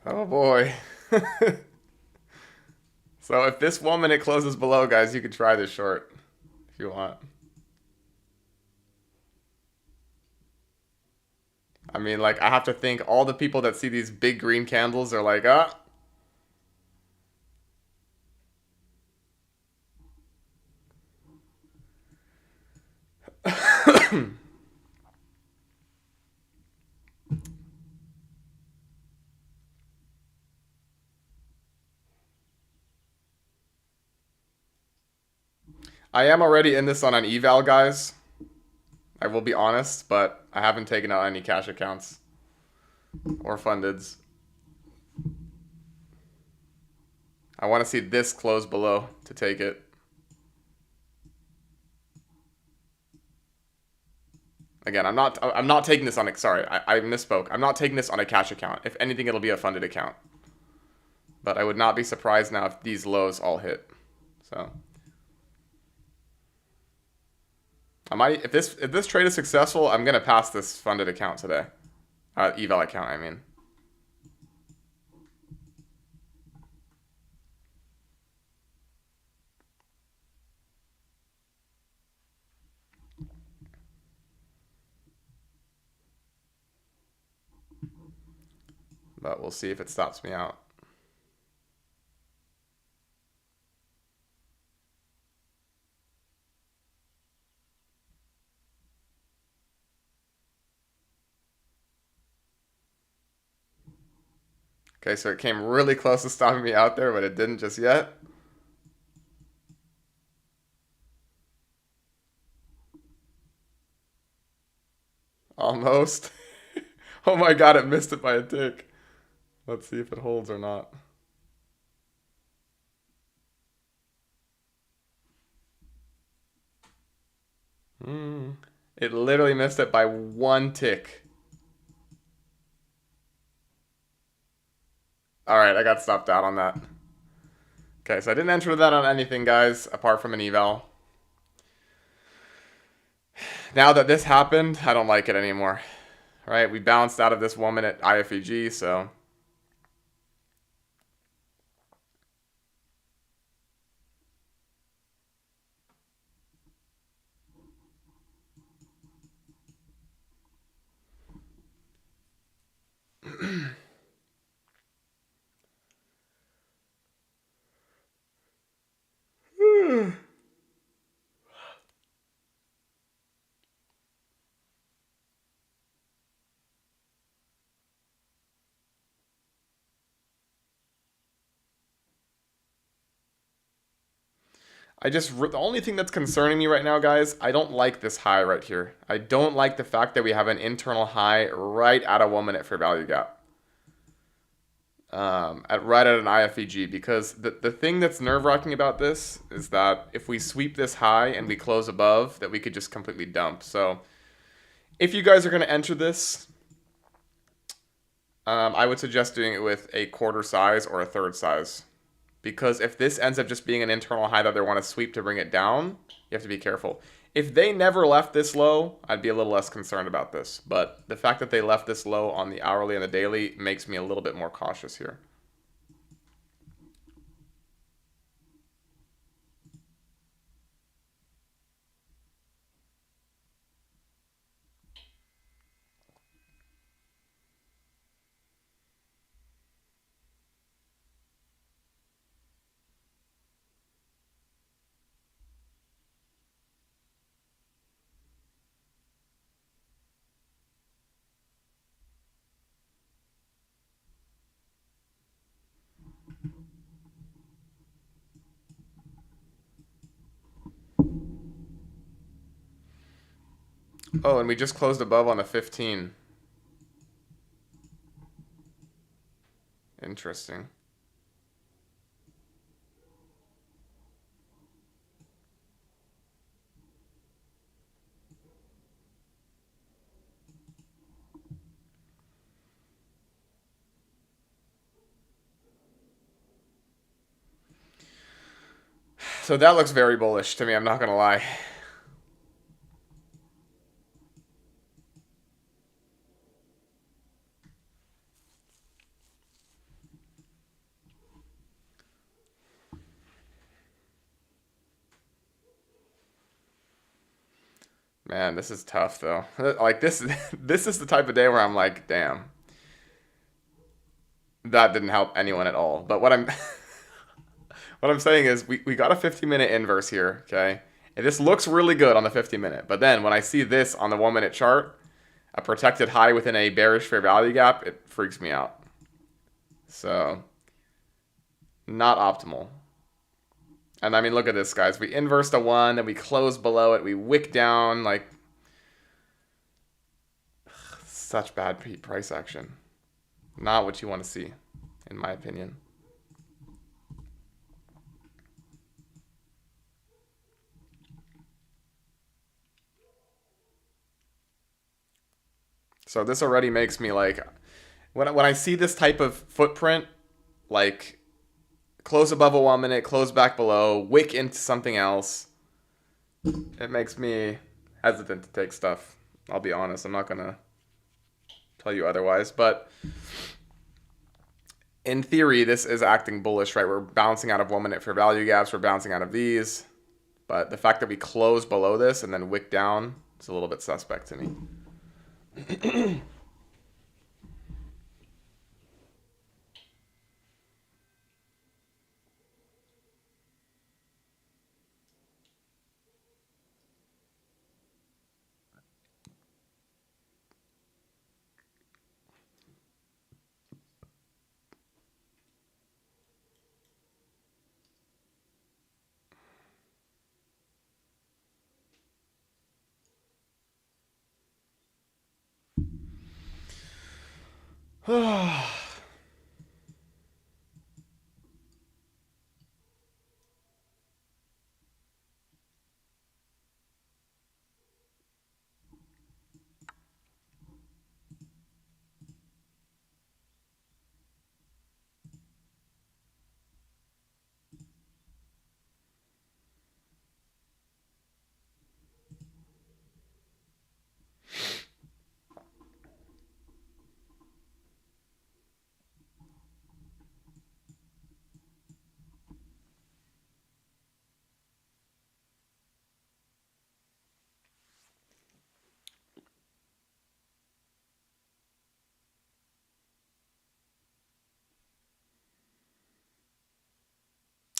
Oh boy. So if this 1 minute closes below, guys, you could try this short if you want. I mean, like, I have to think all the people that see these big green candles are like, ah. I am already in this on an eval, guys. I will be honest, but I haven't taken out any cash accounts or fundeds. I want to see this close below to take it. Again, I'm not taking this on a, sorry, I misspoke. I'm not taking this on a cash account. If anything, it'll be a funded account. But I would not be surprised now if these lows all hit. So I might, if this trade is successful, I'm gonna pass this funded account today. Eval account, I mean. But we'll see if it stops me out. Okay, so it came really close to stopping me out there, but it didn't just yet. Almost. Oh my god, it missed it by a tick. Let's see if it holds or not. It literally missed it by one tick. Alright, I got stopped out on that. Okay, so I didn't enter that on anything, guys, apart from an eval. Now that this happened, I don't like it anymore. Right, we bounced out of this 1 minute IFEG, so... the only thing that's concerning me right now, guys, I don't like this high right here. I don't like the fact that we have an internal high right at a 1 minute fair value gap. Right at an IFEG, because the thing that's nerve-wracking about this is that if we sweep this high and we close above, that we could just completely dump. So if you guys are going to enter this, I would suggest doing it with a quarter size or a third size. Because if this ends up just being an internal high that they want to sweep to bring it down, you have to be careful. If they never left this low, I'd be a little less concerned about this. But the fact that they left this low on the hourly and the daily makes me a little bit more cautious here. Oh, and we just closed above on the 15. Interesting. So that looks very bullish to me, I'm not going to lie. Man, this is tough though. Like this, this is the type of day where I'm like, damn, that didn't help anyone at all. But what I'm, what I'm saying is, we got a 50-minute inverse here, okay? And this looks really good on the 50-minute. But then when I see this on the 1-minute chart, a protected high within a bearish fair value gap, it freaks me out. So, not optimal. And I mean, look at this, guys. We inversed a 1, then we closed below it. We wick down, like, such bad price action. Not what you want to see, in my opinion. So this already makes me like, when I see this type of footprint, like close above a 1-minute, close back below, wick into something else, it makes me hesitant to take stuff. I'll be honest. I'm not going to tell you otherwise. But in theory, this is acting bullish, right? We're bouncing out of 1-minute fair value gaps. We're bouncing out of these. But the fact that we close below this and then wick down is a little bit suspect to me.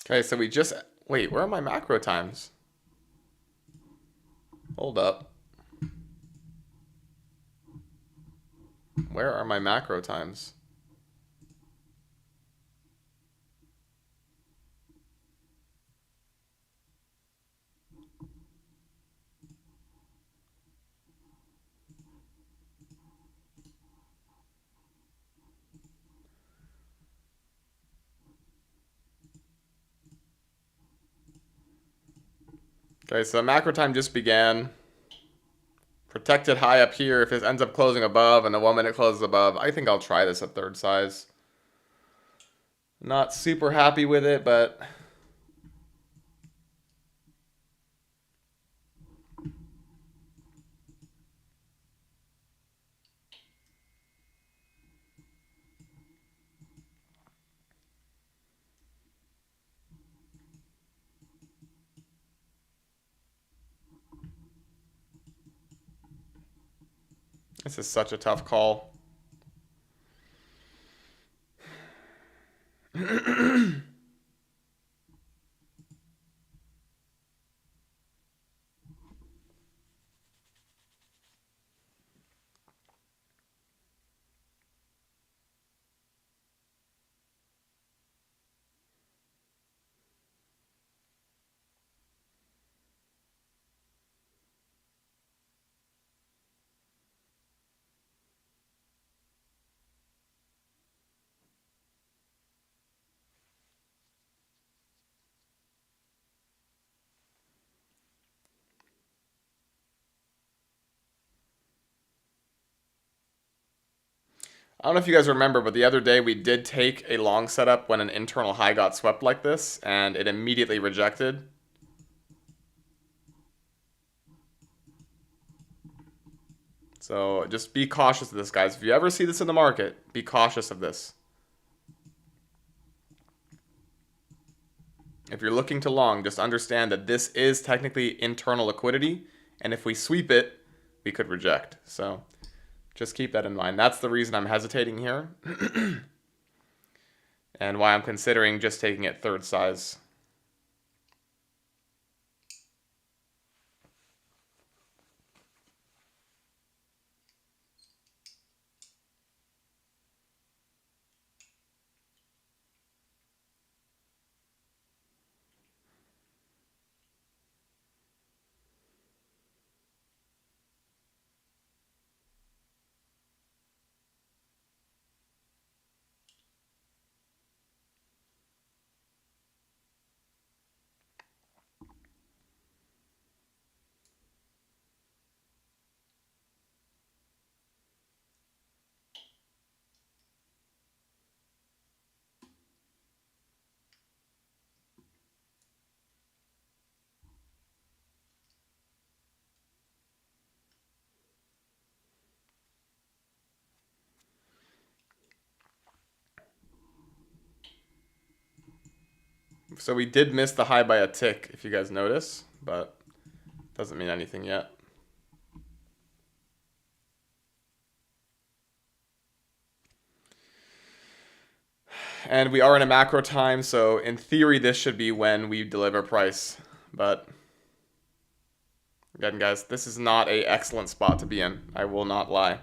Okay, so we just... Wait, where are my macro times? Hold up. Where are my macro times? Okay, so macro time just began. Protected high up here. If it ends up closing above and the 1-minute closes above, I think I'll try this at third size. Not super happy with it, but... This is such a tough call. I don't know if you guys remember, but the other day we did take a long setup when an internal high got swept like this, and it immediately rejected. So just be cautious of this, guys. If you ever see this in the market, be cautious of this. If you're looking to long, just understand that this is technically internal liquidity, And if we sweep it, we could reject. So just keep that in mind. That's the reason I'm hesitating here. And why I'm considering just taking it third size. So we did miss the high by a tick, if you guys notice, but doesn't mean anything yet. And we are in a macro time, so in theory this should be when we deliver price. But again, guys, this is not an excellent spot to be in. I will not lie.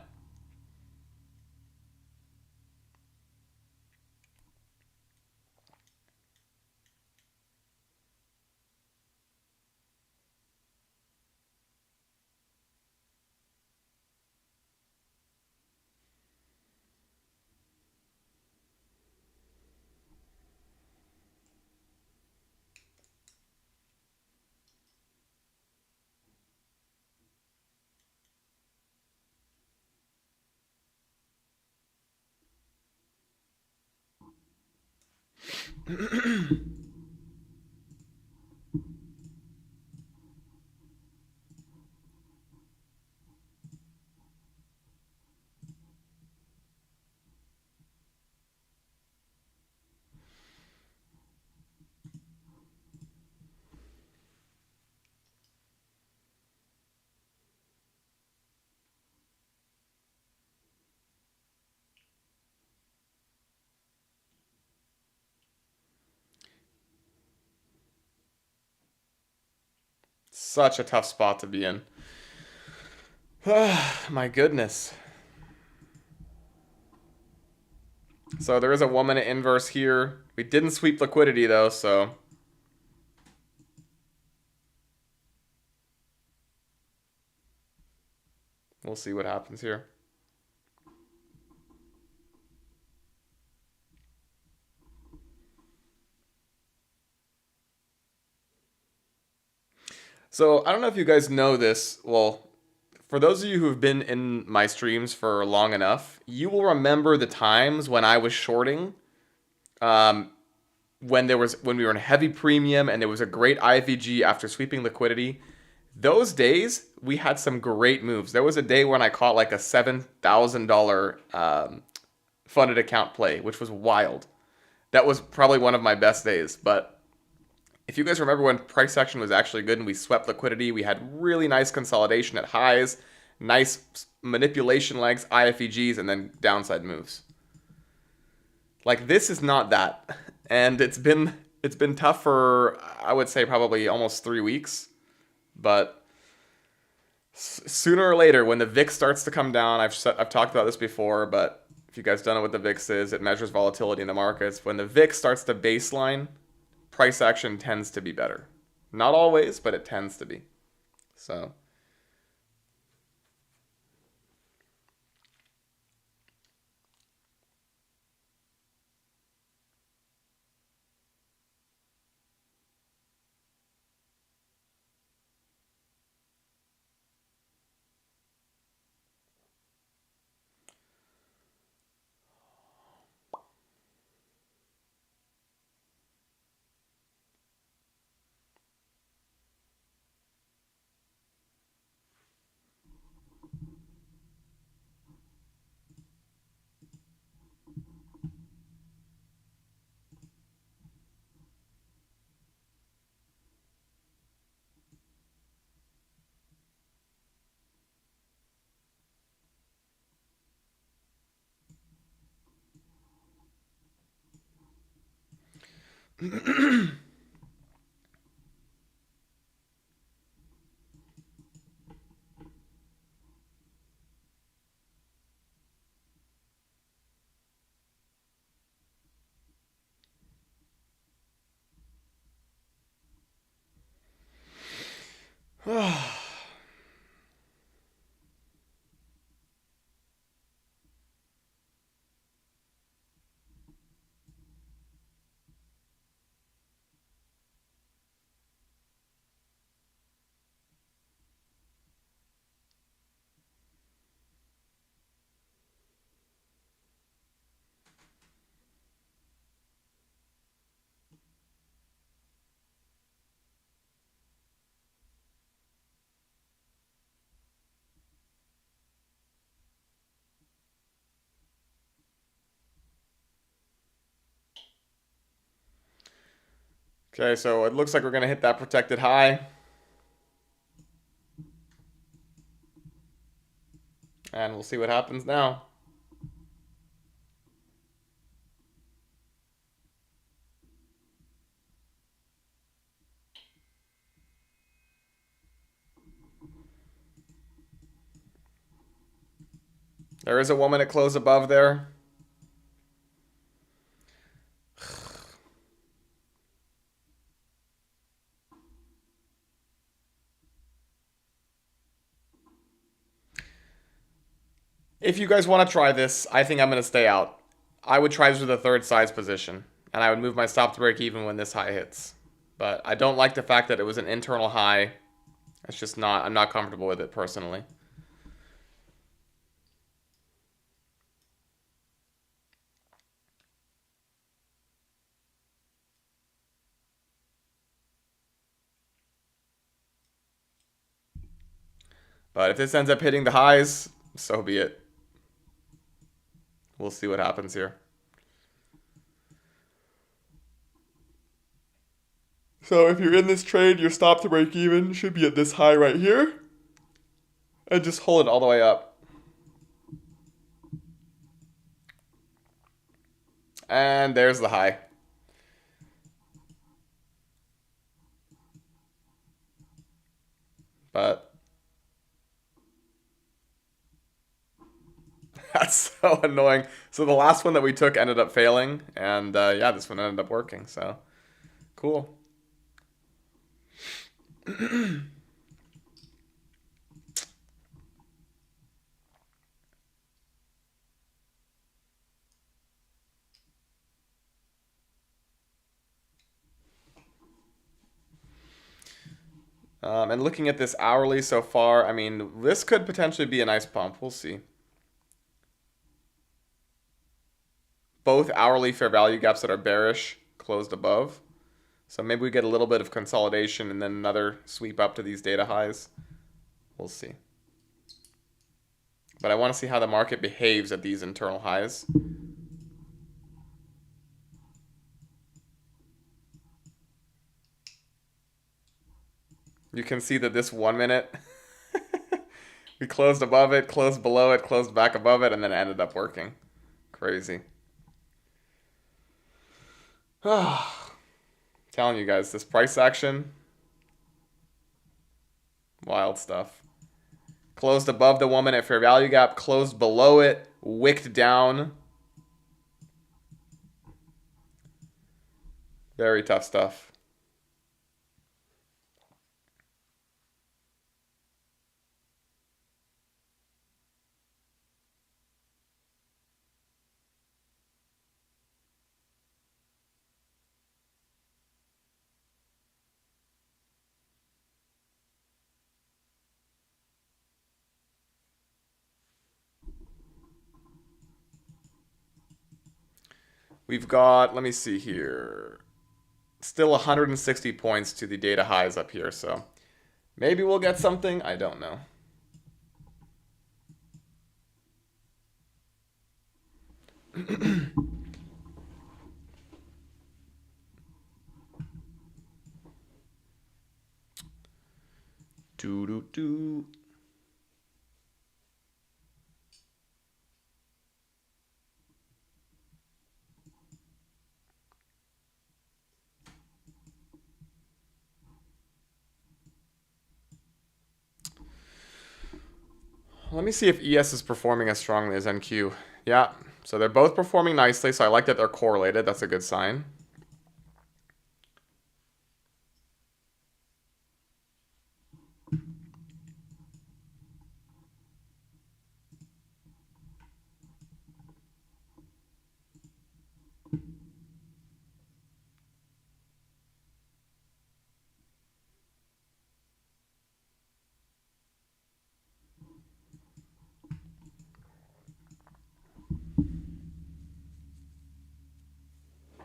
Such a tough spot to be in. My goodness. So there is a 1 minute inverse here. We didn't sweep liquidity though, so we'll see what happens here. So I don't know if you guys know this. Well, for those of you who have been in my streams for long enough, you will remember the times when I was shorting, when we were in heavy premium and there was a great IFEG after sweeping liquidity. Those days we had some great moves. There was a day when I caught like a $7,000 funded account play, which was wild. That was probably one of my best days. But if you guys remember when price action was actually good and we swept liquidity, we had really nice consolidation at highs, nice manipulation legs, IFEGs, and then downside moves. Like this is not that. And it's been tough for, I would say, probably almost 3 weeks. But sooner or later, when the VIX starts to come down, I've talked about this before, but if you guys don't know what the VIX is, it measures volatility in the markets. When the VIX starts to baseline, price action tends to be better. Not always, but it tends to be. So Okay, so it looks like we're going to hit that protected high. And we'll see what happens now. There is a woman at close above there. If you guys want to try this, I think I'm going to stay out. I would try this with a third size position, and I would move my stop to break even when this high hits. But I don't like the fact that it was an internal high. It's just not, I'm not comfortable with it personally. But if this ends up hitting the highs, so be it. We'll see what happens here. So if you're in this trade, your stop to break even should be at this high right here. And just hold it all the way up. And there's the high. But that's so annoying. So the last one that we took ended up failing. And yeah, this one ended up working. So cool. And looking at this hourly so far, I mean, this could potentially be a nice pump. We'll see. Both hourly fair value gaps that are bearish closed above. So maybe we get a little bit of consolidation and then another sweep up to these data highs. We'll see. But I want to see how the market behaves at these internal highs. You can see that this 1 minute, we closed above it, closed below it, closed back above it, and then it ended up working. Crazy. Telling you guys, this price action, wild stuff. Closed above the 1 minute fair value gap, closed below it, wicked down. Very tough stuff. We've got, let me see here, still 160 points to the data highs up here, so maybe we'll get something. I don't know. Do. Let me see if ES is performing as strongly as NQ. Yeah, so they're both performing nicely, so I like that they're correlated. That's a good sign.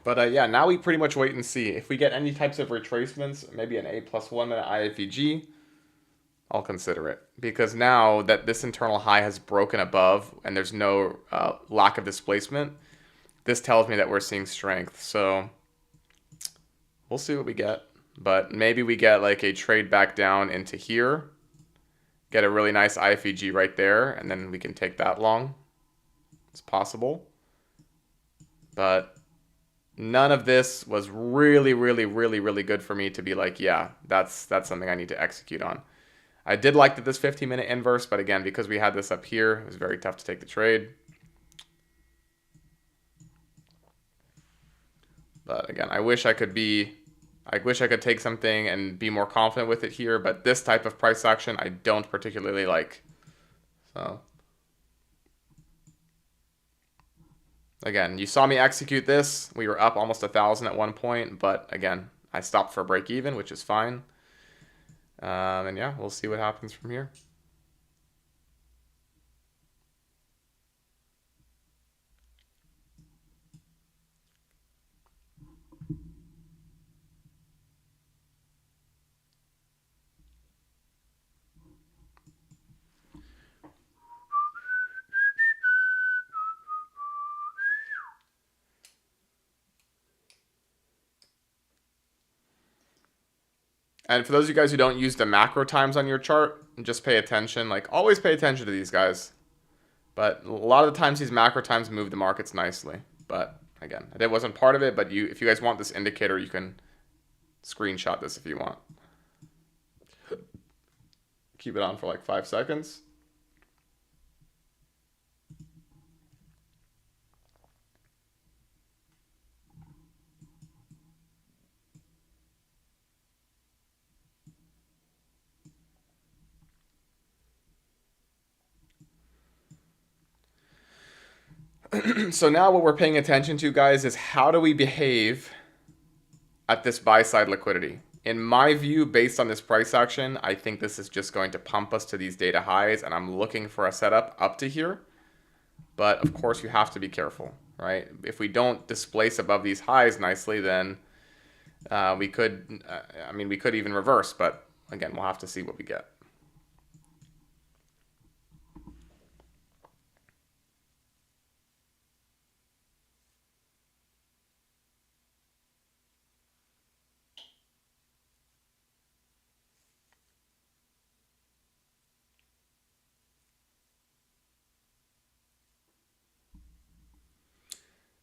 But yeah, now we pretty much wait and see. If we get any types of retracements, maybe an A+1 minute IFEG, I'll consider it. Because now that this internal high has broken above and there's no lack of displacement, this tells me that we're seeing strength. So we'll see what we get. But maybe we get like a trade back down into here, get a really nice IFEG right there, and then we can take that long. It's possible. But none of this was really, really, really, really good for me to be like, yeah, that's something I need to execute on. I did like that this 15-minute inverse, but again, because we had this up here, it was very tough to take the trade. But again, I wish I could take something and be more confident with it here, but this type of price action I don't particularly like. So again, you saw me execute this. We were up almost 1,000 at one point, but again, I stopped for break even, which is fine. And yeah, we'll see what happens from here. And for those of you guys who don't use the macro times on your chart, just pay attention. Like, always pay attention to these guys. But a lot of the times, these macro times move the markets nicely. But again, that wasn't part of it. But if you guys want this indicator, you can screenshot this if you want. Keep it on for like 5 seconds. So now what we're paying attention to, guys, is how do we behave at this buy side liquidity? In my view, based on this price action, I think this is just going to pump us to these data highs, and I'm looking for a setup up to here. But of course, you have to be careful, right? If we don't displace above these highs nicely, then we could, we could even reverse. But again, we'll have to see what we get.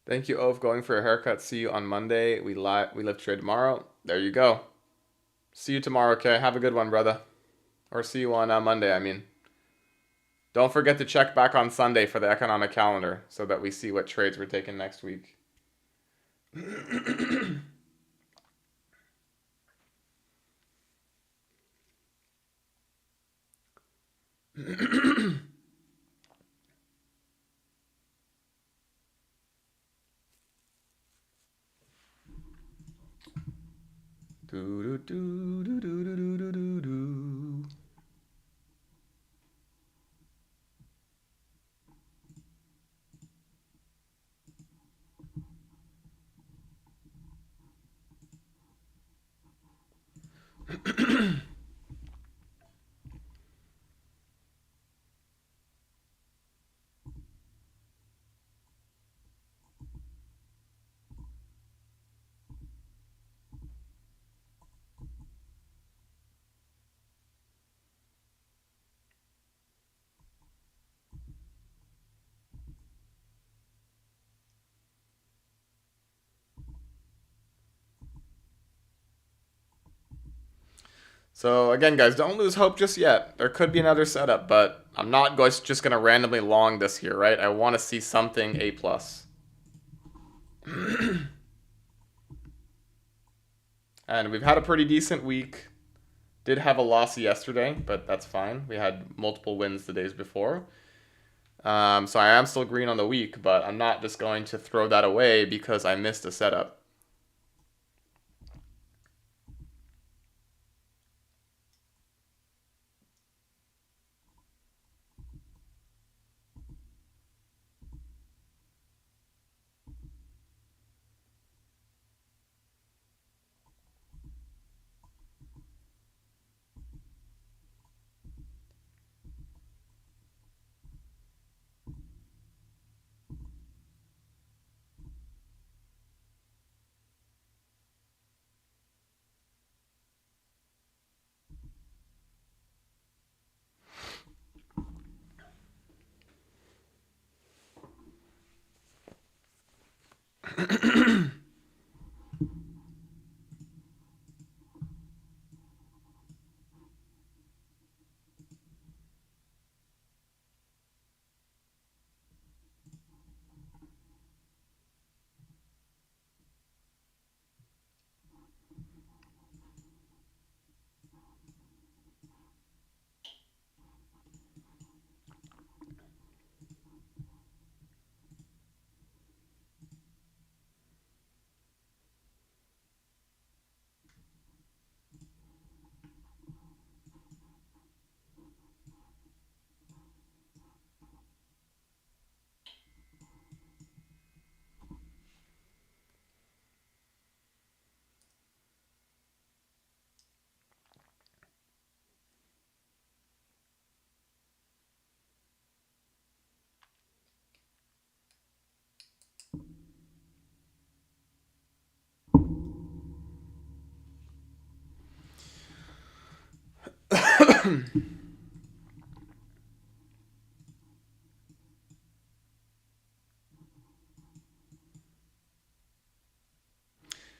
Thank you, Ove, going for a haircut. See you on Monday. We live trade tomorrow. There you go. See you tomorrow, okay? Have a good one, brother. Or see you on Monday, I mean. Don't forget to check back on Sunday for the economic calendar so that we see what trades we're taking next week. Do, do, do, do, do, do, do, do, do. So again, guys, don't lose hope just yet. There could be another setup, but I'm not just gonna randomly long this here, right? I want to see something A plus. And we've had a pretty decent week. Did have a loss yesterday, but that's fine. We had multiple wins the days before. So I am still green on the week, but I'm not just going to throw that away because I missed a setup.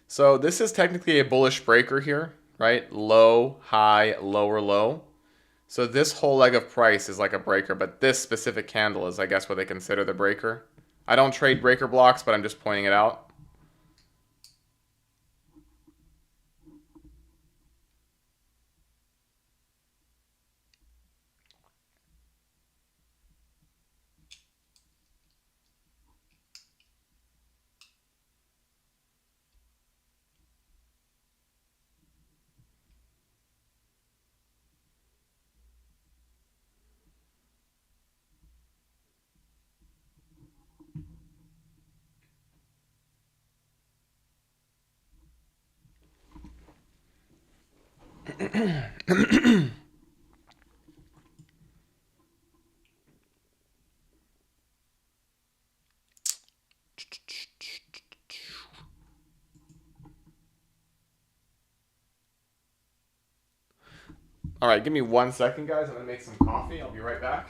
So this is technically a bullish breaker here, right? Low, high, lower, low. So this whole leg of price is like a breaker, but this specific candle is, I guess, what they consider the breaker. I don't trade breaker blocks, but I'm just pointing it out. All right, give me 1 second, guys. I'm gonna make some coffee. I'll be right back.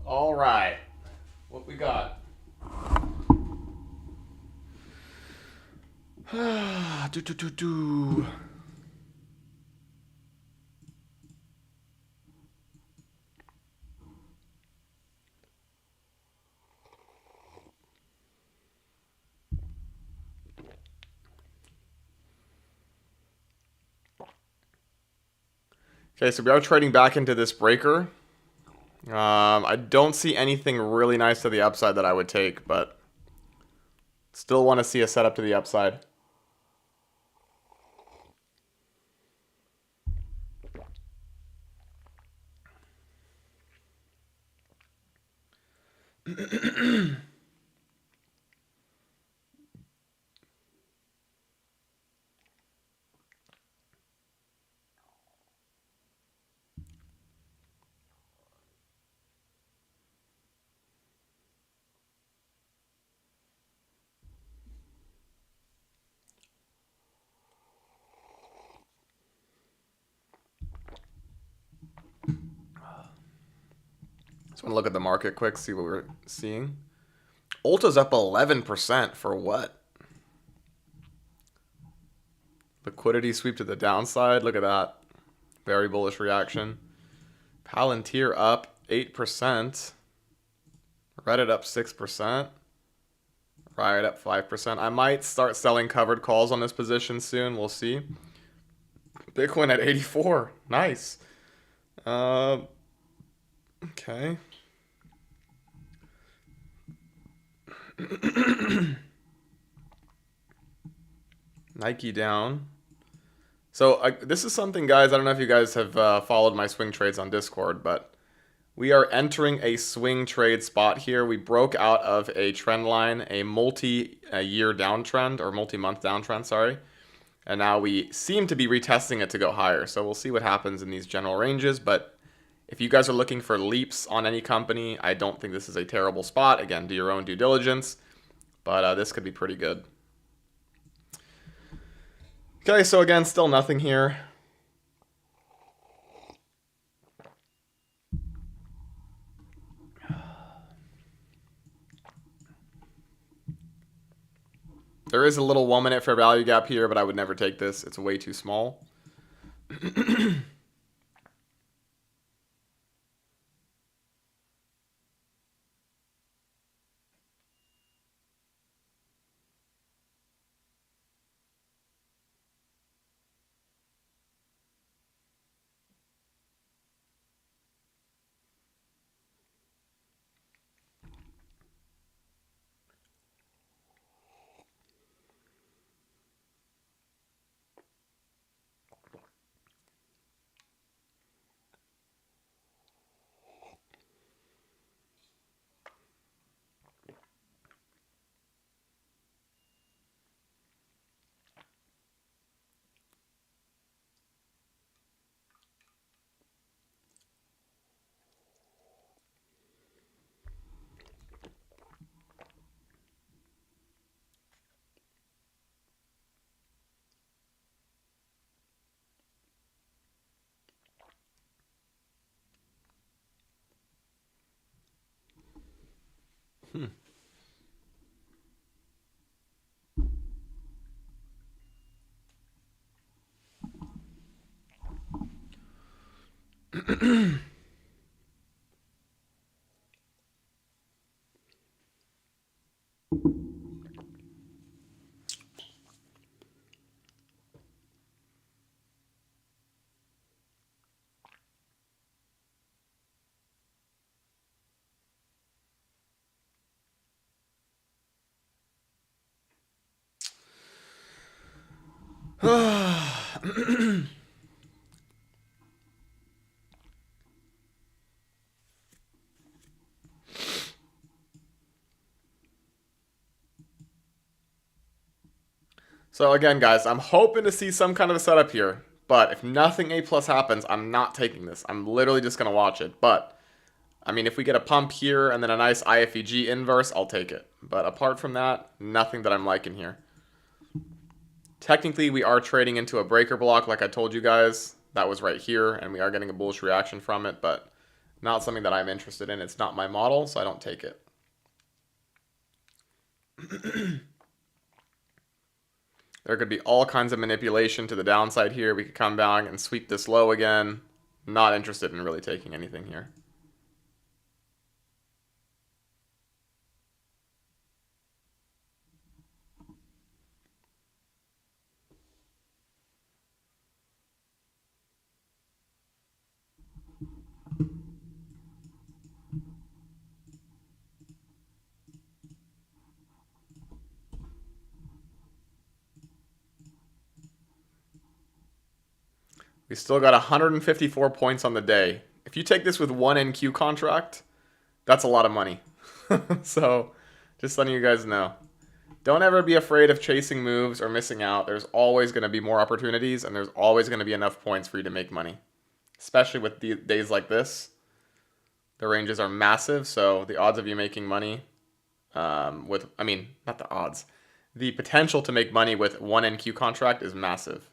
All right. What we got? do do do do. Okay, so we are trading back into this breaker. I don't see anything really nice to the upside that I would take, but still want to see a setup to the upside. Just want to look at the market quick, see what we're seeing. Ulta's up 11% for what? Liquidity sweep to the downside. Look at that. Very bullish reaction. Palantir up 8%. Reddit up 6%. Riot up 5%. I might start selling covered calls on this position soon. We'll see. Bitcoin at 84. Nice. Okay. Nike down. So this is something, guys, I don't know if you guys have followed my swing trades on Discord, but we are entering a swing trade spot here. We broke out of a trend line, a multi-year downtrend, or multi-month downtrend, sorry. And now we seem to be retesting it to go higher. So we'll see what happens in these general ranges. But if you guys are looking for leaps on any company, I don't think this is a terrible spot. Again, do your own due diligence. But this could be pretty good. Okay, so again, still nothing here. There is a little 1 minute fair value gap here, but I would never take this. It's way too small. So again, guys, I'm hoping to see some kind of a setup here. But if nothing A plus happens, I'm not taking this. I'm literally just going to watch it. But, I mean, if we get a pump here and then a nice IFEG inverse, I'll take it. But apart from that, nothing that I'm liking here. Technically, we are trading into a breaker block like I told you guys. That was right here, and we are getting a bullish reaction from it. But Not something that I'm interested in. It's not my model, so I don't take it. There could be all kinds of manipulation to the downside here. We could come back and sweep this low again. Not interested in really taking anything here. We still got 154 points on the day. If you take this with one NQ contract, that's a lot of money. So, just letting you guys know. Don't ever be afraid of chasing moves or missing out. There's always going to be more opportunities, and there's always going to be enough points for you to make money. Especially with days like this. The ranges are massive, so the odds of you making money not the odds. The potential to make money with one NQ contract is massive.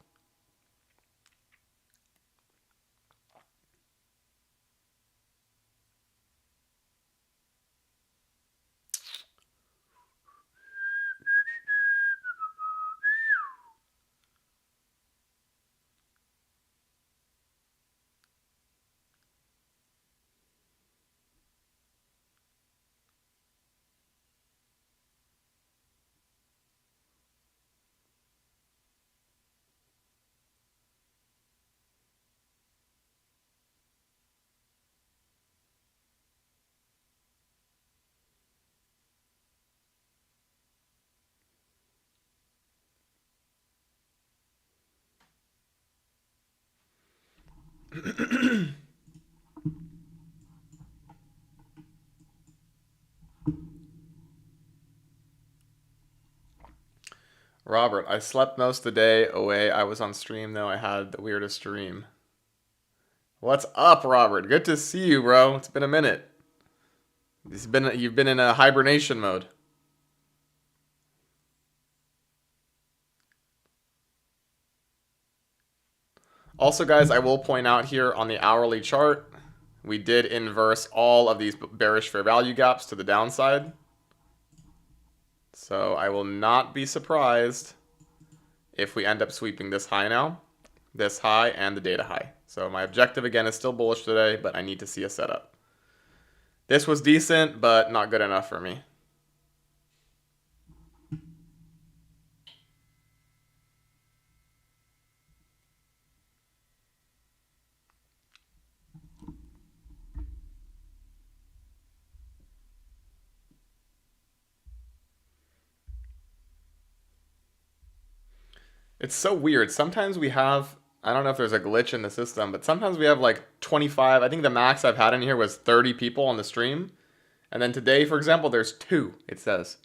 Robert, I slept most of the day away. I was on stream though. I had the weirdest dream. What's up, Robert? Good to see you, bro. It's been a minute. You've been in a hibernation mode. Also, guys, I will point out here on the hourly chart, we did inverse all of these bearish fair value gaps to the downside. So I will not be surprised if we end up sweeping this high now, this high, and the data high. So my objective again is still bullish today, but I need to see a setup. This was decent, but not good enough for me. It's so weird. Sometimes we have, I don't know if there's a glitch in the system, but sometimes we have like 25. I think the max I've had in here was 30 people on the stream. And then today, for example, there's 2, it says.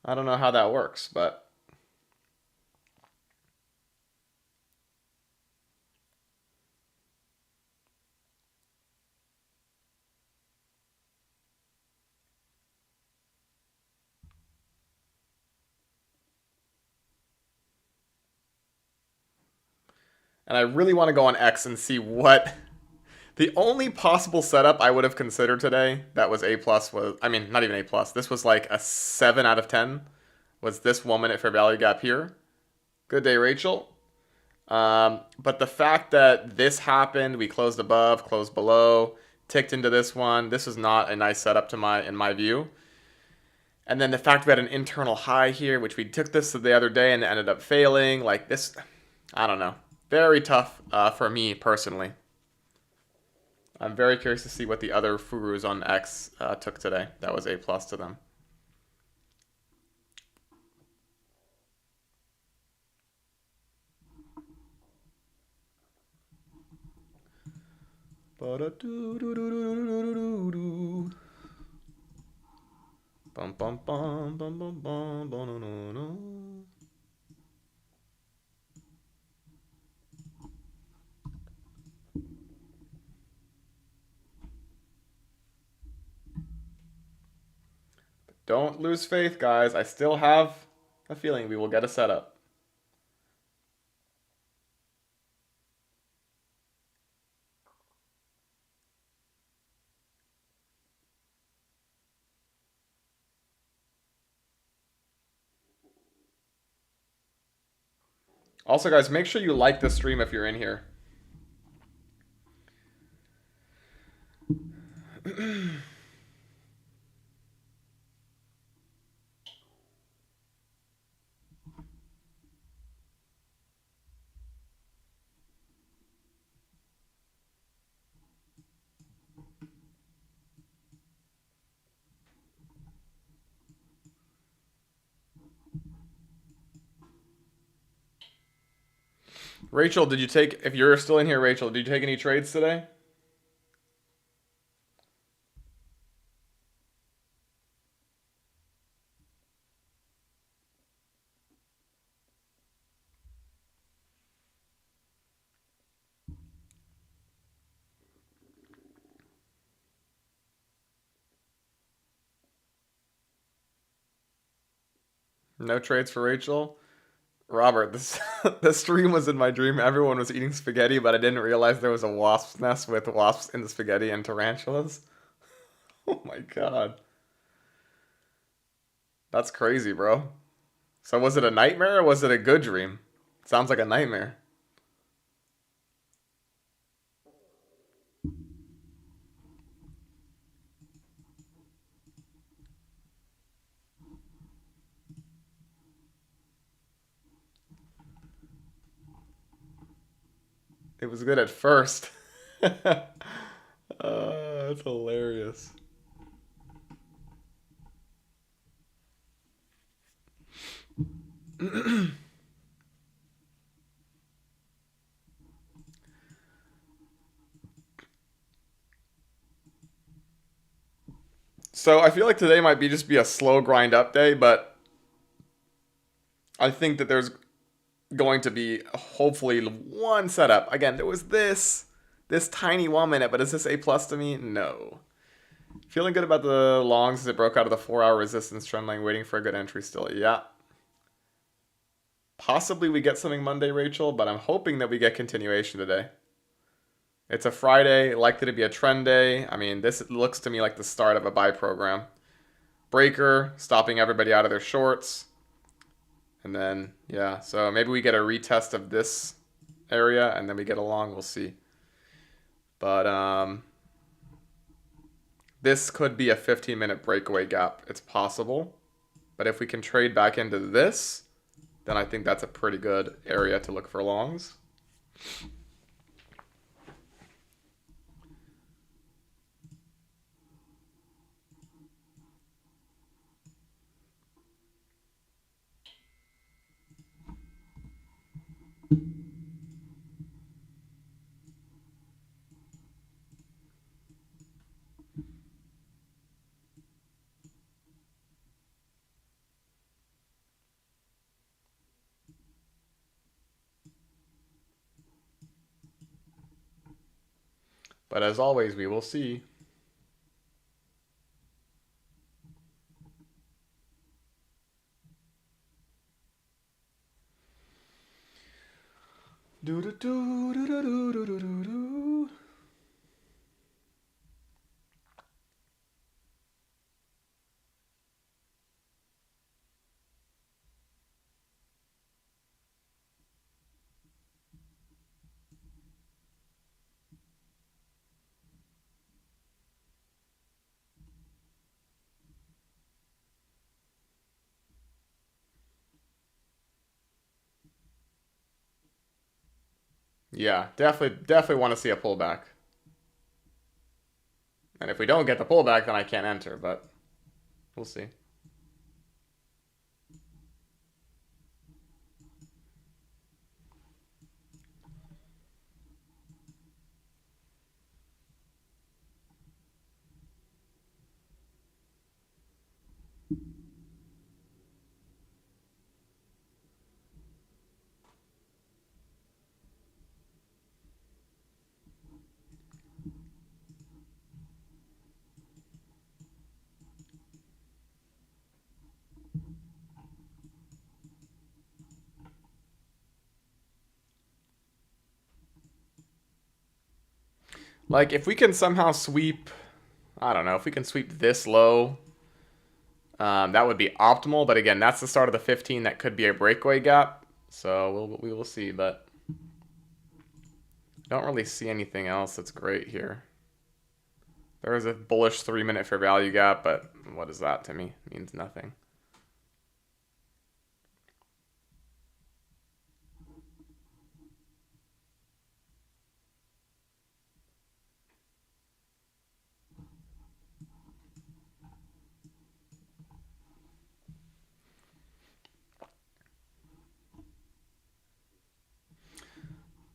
I don't know how that works, but and I really want to go on X and see what the only possible setup I would have considered today that was A plus was, I mean, not even A plus. This was like a 7 out of 10. Was this 1 minute fair value gap here? Good day, Rachel. But the fact that this happened, we closed above, closed below, ticked into this one. This is not a nice setup in my view. And then the fact we had an internal high here, which we took this the other day and ended up failing. Like this, I don't know. Very tough for me personally. I'm very curious to see what the other Furus on X took today. That was A plus to them. Bum bum bum bum bum bum bum no no no. Don't lose faith, guys. I still have a feeling we will get a setup. Also, guys, make sure you like the stream if you're in here. Rachel, did you take, if you're still in here, Rachel, did you take any trades today? No trades for Rachel? Robert, this this stream was in my dream. Everyone was eating spaghetti, but I didn't realize there was a wasp's nest with wasps in the spaghetti and tarantulas. Oh my god. That's crazy, bro. So was it a nightmare or was it a good dream? Sounds like a nightmare. It was good at first. That's hilarious. So I feel like today might be just be a slow grind up day, but I think that there's going to be hopefully one setup. Again, there was this tiny 1 minute, but is this A plus to me? No. Feeling good about the longs as it broke out of the 4 hour resistance trend line, waiting for a good entry still. Yeah. Possibly we get something Monday, Rachel, but I'm hoping that we get continuation today. It's a Friday, likely to be a trend day. I mean, this looks to me like the start of a buy program. Breaker, stopping everybody out of their shorts. And then, yeah, so maybe we get a retest of this area and then we get a long, we'll see. But this could be a 15-minute breakaway gap. It's possible. But if we can trade back into this, then I think that's a pretty good area to look for longs. But as always, we will see. Do do do do do do do do do. Yeah, definitely want to see a pullback. And if we don't get the pullback, then I can't enter, but we'll see. Like, if we can somehow sweep, I don't know, if we can sweep this low, that would be optimal. But again, that's the start of the 15. That could be a breakaway gap. So we will see, but I don't really see anything else that's great here. There is a bullish 3-minute fair value gap, but what is that to me? It means nothing.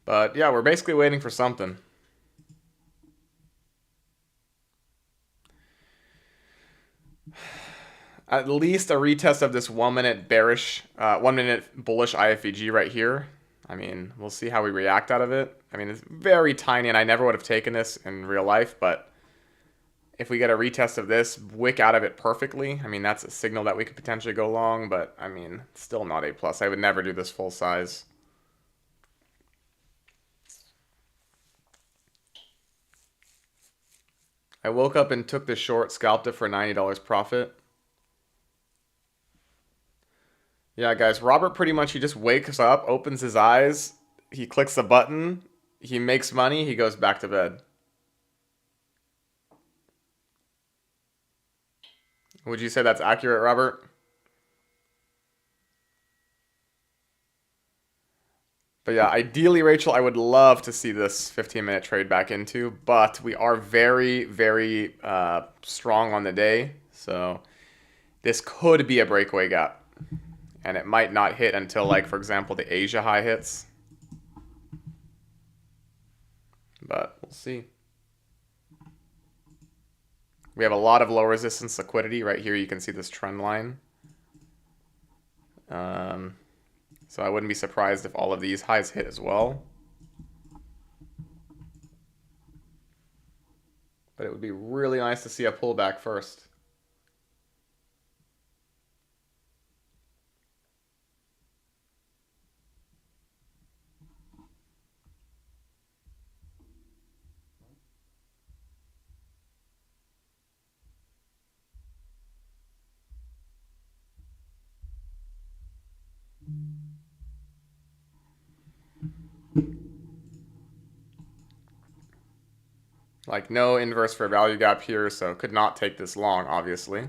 But yeah, we're basically waiting for something. At least a retest of this 1-minute bearish, 1-minute bullish IFVG right here. I mean, we'll see how we react out of it. I mean, it's very tiny, and I never would have taken this in real life, but if we get a retest of this, wick out of it perfectly, I mean, that's a signal that we could potentially go long, but I mean, still not A+. I would never do this full size. I woke up and took the short, scalped it for $90 profit. Yeah, guys, Robert pretty much, he just wakes up, opens his eyes, he clicks the button, he makes money, he goes back to bed. Would you say that's accurate, Robert? But yeah, ideally, Rachel, I would love to see this 15-minute trade back into, but we are very, very strong on the day. So this could be a breakaway gap. And it might not hit until, like, for example, the Asia high hits. But we'll see. We have a lot of low resistance liquidity. Right here, you can see this trend line. So I wouldn't be surprised if all of these highs hit as well. But it would be really nice to see a pullback first. Like no inverse fair value gap here, so could not take this long, obviously.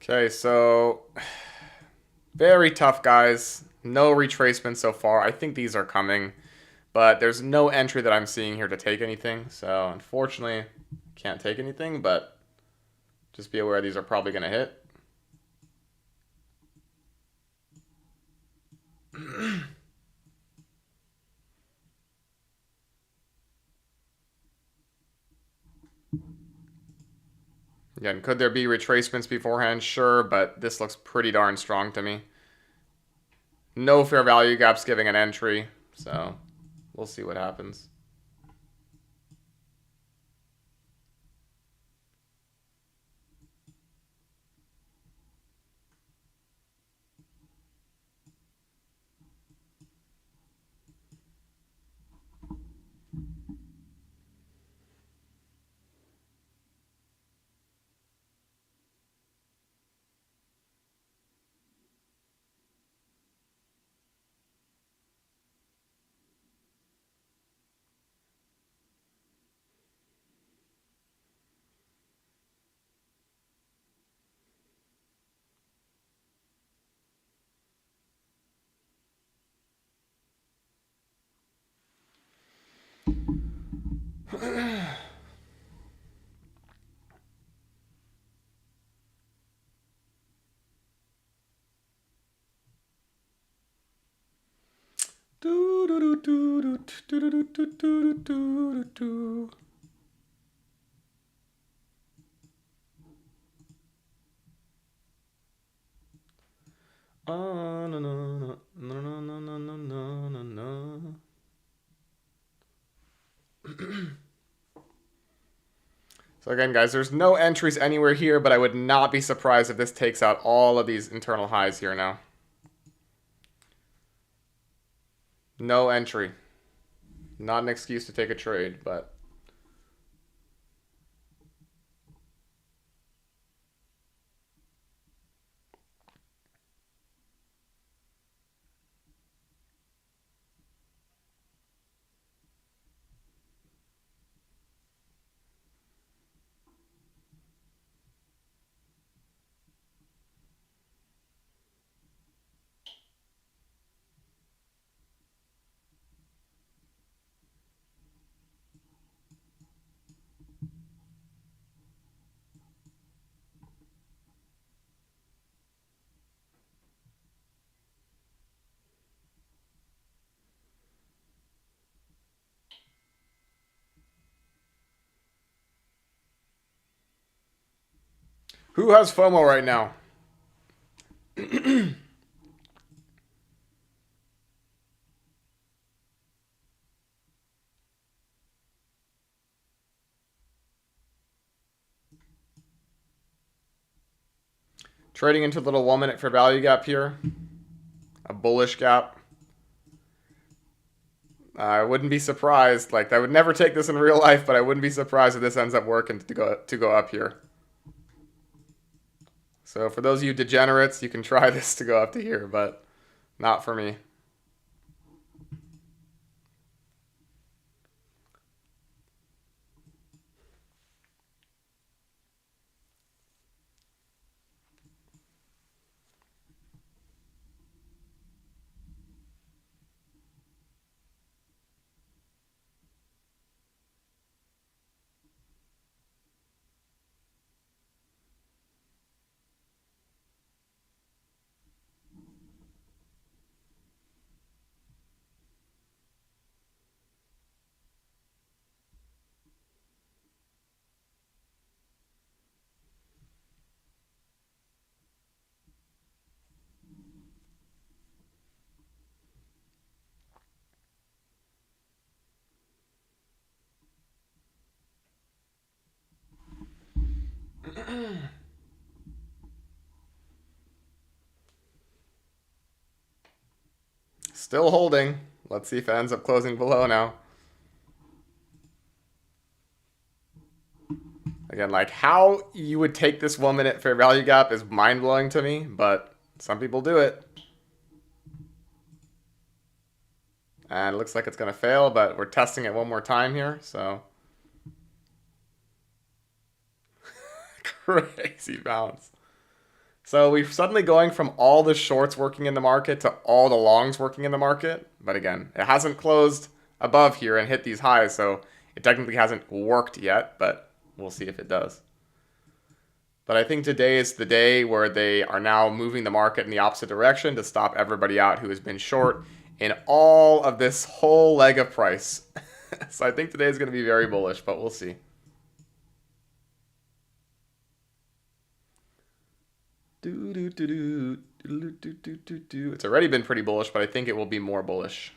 Okay, so very tough, guys. No retracement so far. I think these are coming, but there's no entry that I'm seeing here to take anything. So unfortunately, can't take anything, but just be aware these are probably going to hit. Again, could there be retracements beforehand? Sure, but this looks pretty darn strong to me. No fair value gaps giving an entry, so we'll see what happens. No, no, no, no, no, no, no, no, no, no. So again, guys, there's no entries anywhere here, but I would not be surprised if this takes out all of these internal highs here now. No entry. Not an excuse to take a trade, but... Who has FOMO right now? Trading into a little 1 minute fair value gap here. A bullish gap. I wouldn't be surprised. Like, I would never take this in real life, but I wouldn't be surprised if this ends up working to go up here. So for those of you degenerates, you can try this to go up to here, but not for me. Still holding. Let's see if it ends up closing below now. Again, like, how you would take this 1 minute fair value gap is mind-blowing to me, but some people do it. And it looks like it's going to fail, but we're testing it one more time here, so. Crazy bounce. So we're suddenly going from all the shorts working in the market to all the longs working in the market. But again, it hasn't closed above here and hit these highs, so it technically hasn't worked yet, but we'll see if it does. But I think today is the day where they are now moving the market in the opposite direction to stop everybody out who has been short in all of this whole leg of price. So I think today is going to be very bullish, but we'll see. It's already been pretty bullish, but I think it will be more bullish.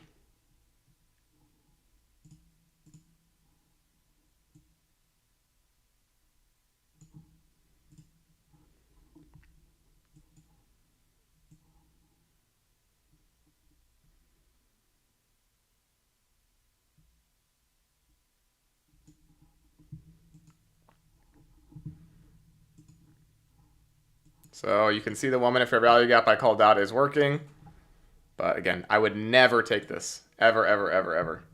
So you can see the 1 minute fair value gap I called out is working. But again, I would never take this. Ever, ever, ever, ever.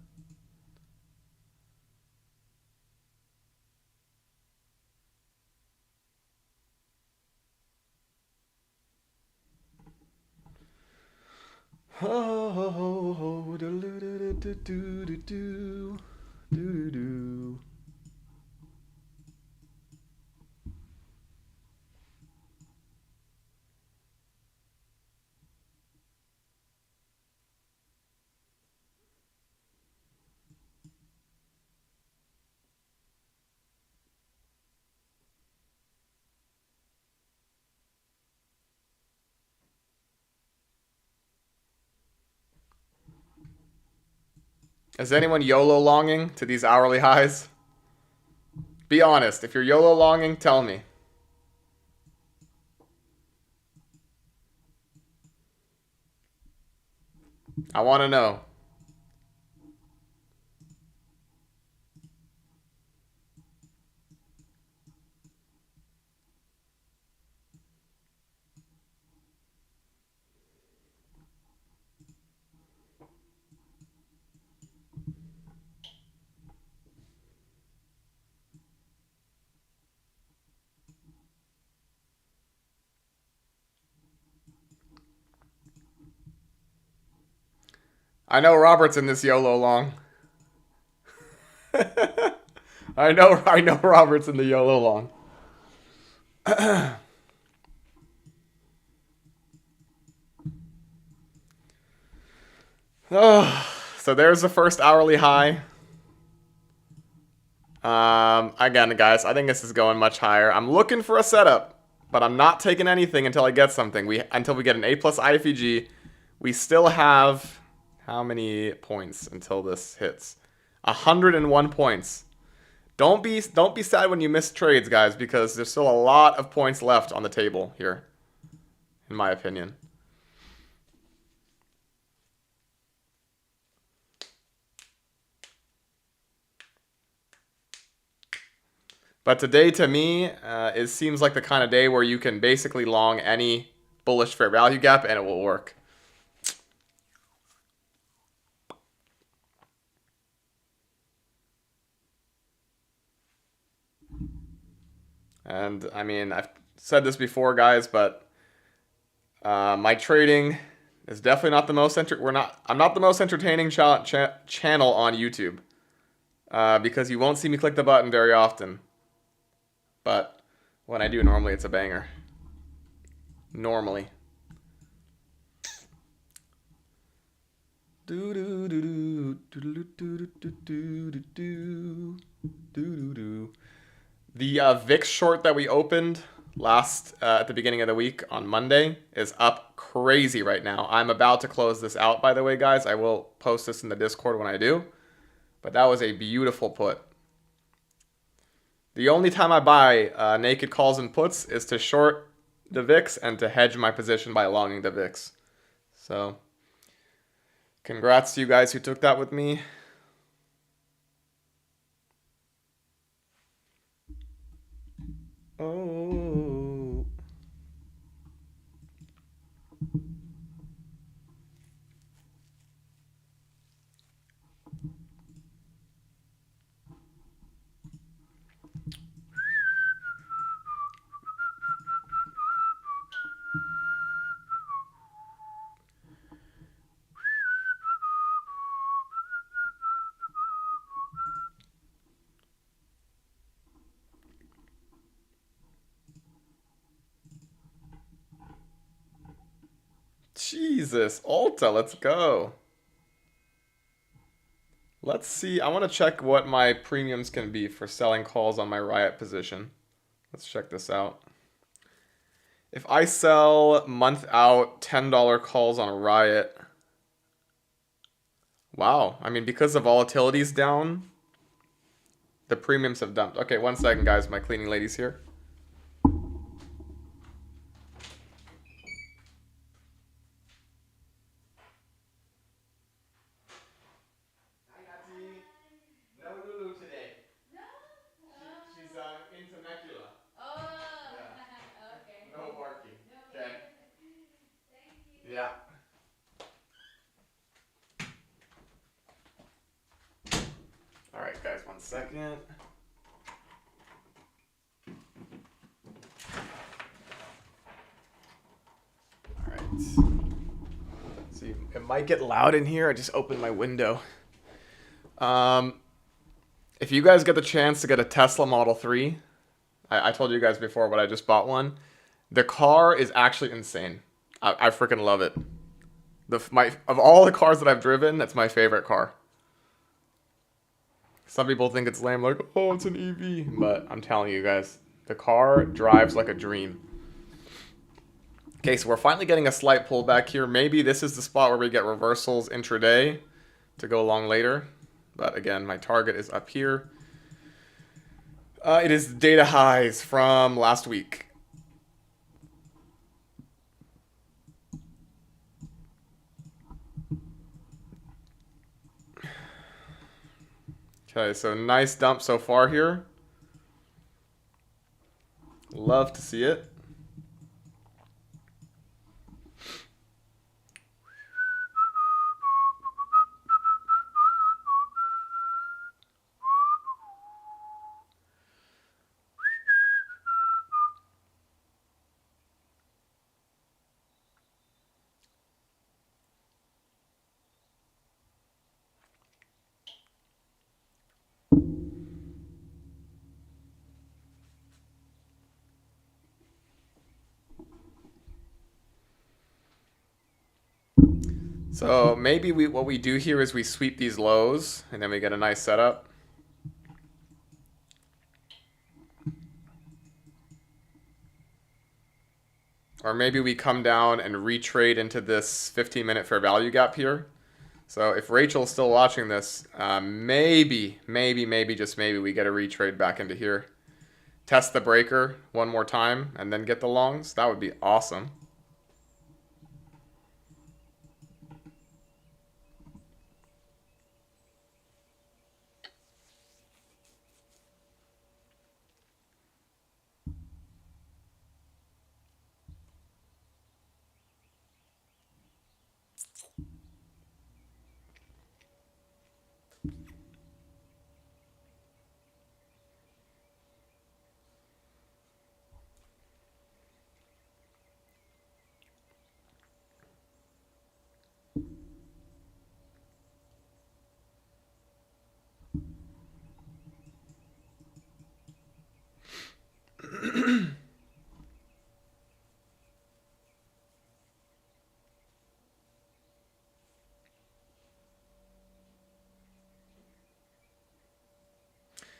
Is anyone YOLO longing to these hourly highs? Be honest. If you're YOLO longing, tell me. I want to know. I know Robert's in this YOLO long. I know Robert's in the YOLO long. Oh, so there's the first hourly high. Again, guys, I think this is going much higher. I'm looking for a setup, but I'm not taking anything until I get something. Until we get an A+ IFEG, we still have how many points until this hits? 101 points. Don't be sad when you miss trades, guys, because there's still a lot of points left on the table here, in my opinion. But today, to me, it seems like the kind of day where you can basically long any bullish fair value gap and it will work. And I mean, I've said this before, guys, but my trading is definitely not the most I'm not the most entertaining channel on YouTube because you won't see me click the button very often. But when I do, normally it's a banger. Normally. The VIX short that we opened at the beginning of the week on Monday is up crazy right now. I'm about to close this out, by the way, guys. I will post this in the Discord when I do. But that was a beautiful put. The only time I buy naked calls and puts is to short the VIX and to hedge my position by longing the VIX. So, congrats to you guys who took that with me. Oh. Jesus, Ulta, let's go. Let's see. I want to check what my premiums can be for selling calls on my Riot position. Let's check this out. If I sell month out $10 calls on a Riot, wow. I mean, because the volatility's down, the premiums have dumped. Okay, 1 second, guys. My cleaning lady's here. No Lulu today. No? She's in Temecula. Oh, Yeah. okay. No barking. No. Okay. Thank you. Yeah. All right, guys. 1 second. All right. See, it might get loud in here. I just opened my window. If you guys get the chance to get a Tesla Model 3, I told you guys before, but I just bought one. The car is actually insane. I freaking love it. Of all the cars that I've driven, that's my favorite car. Some people think it's lame, like, oh, it's an EV. But I'm telling you guys, the car drives like a dream. Okay, so we're finally getting a slight pullback here. Maybe this is the spot where we get reversals intraday to go long later. But again, my target is up here. It is data highs from last week. Okay, so nice dump so far here. Love to see it. So maybe what we do here is we sweep these lows and then we get a nice setup. Or maybe we come down and retrade into this 15-minute fair value gap here. So if Rachel's still watching this, maybe, just maybe we get a retrade back into here. Test the breaker one more time and then get the longs. That would be awesome.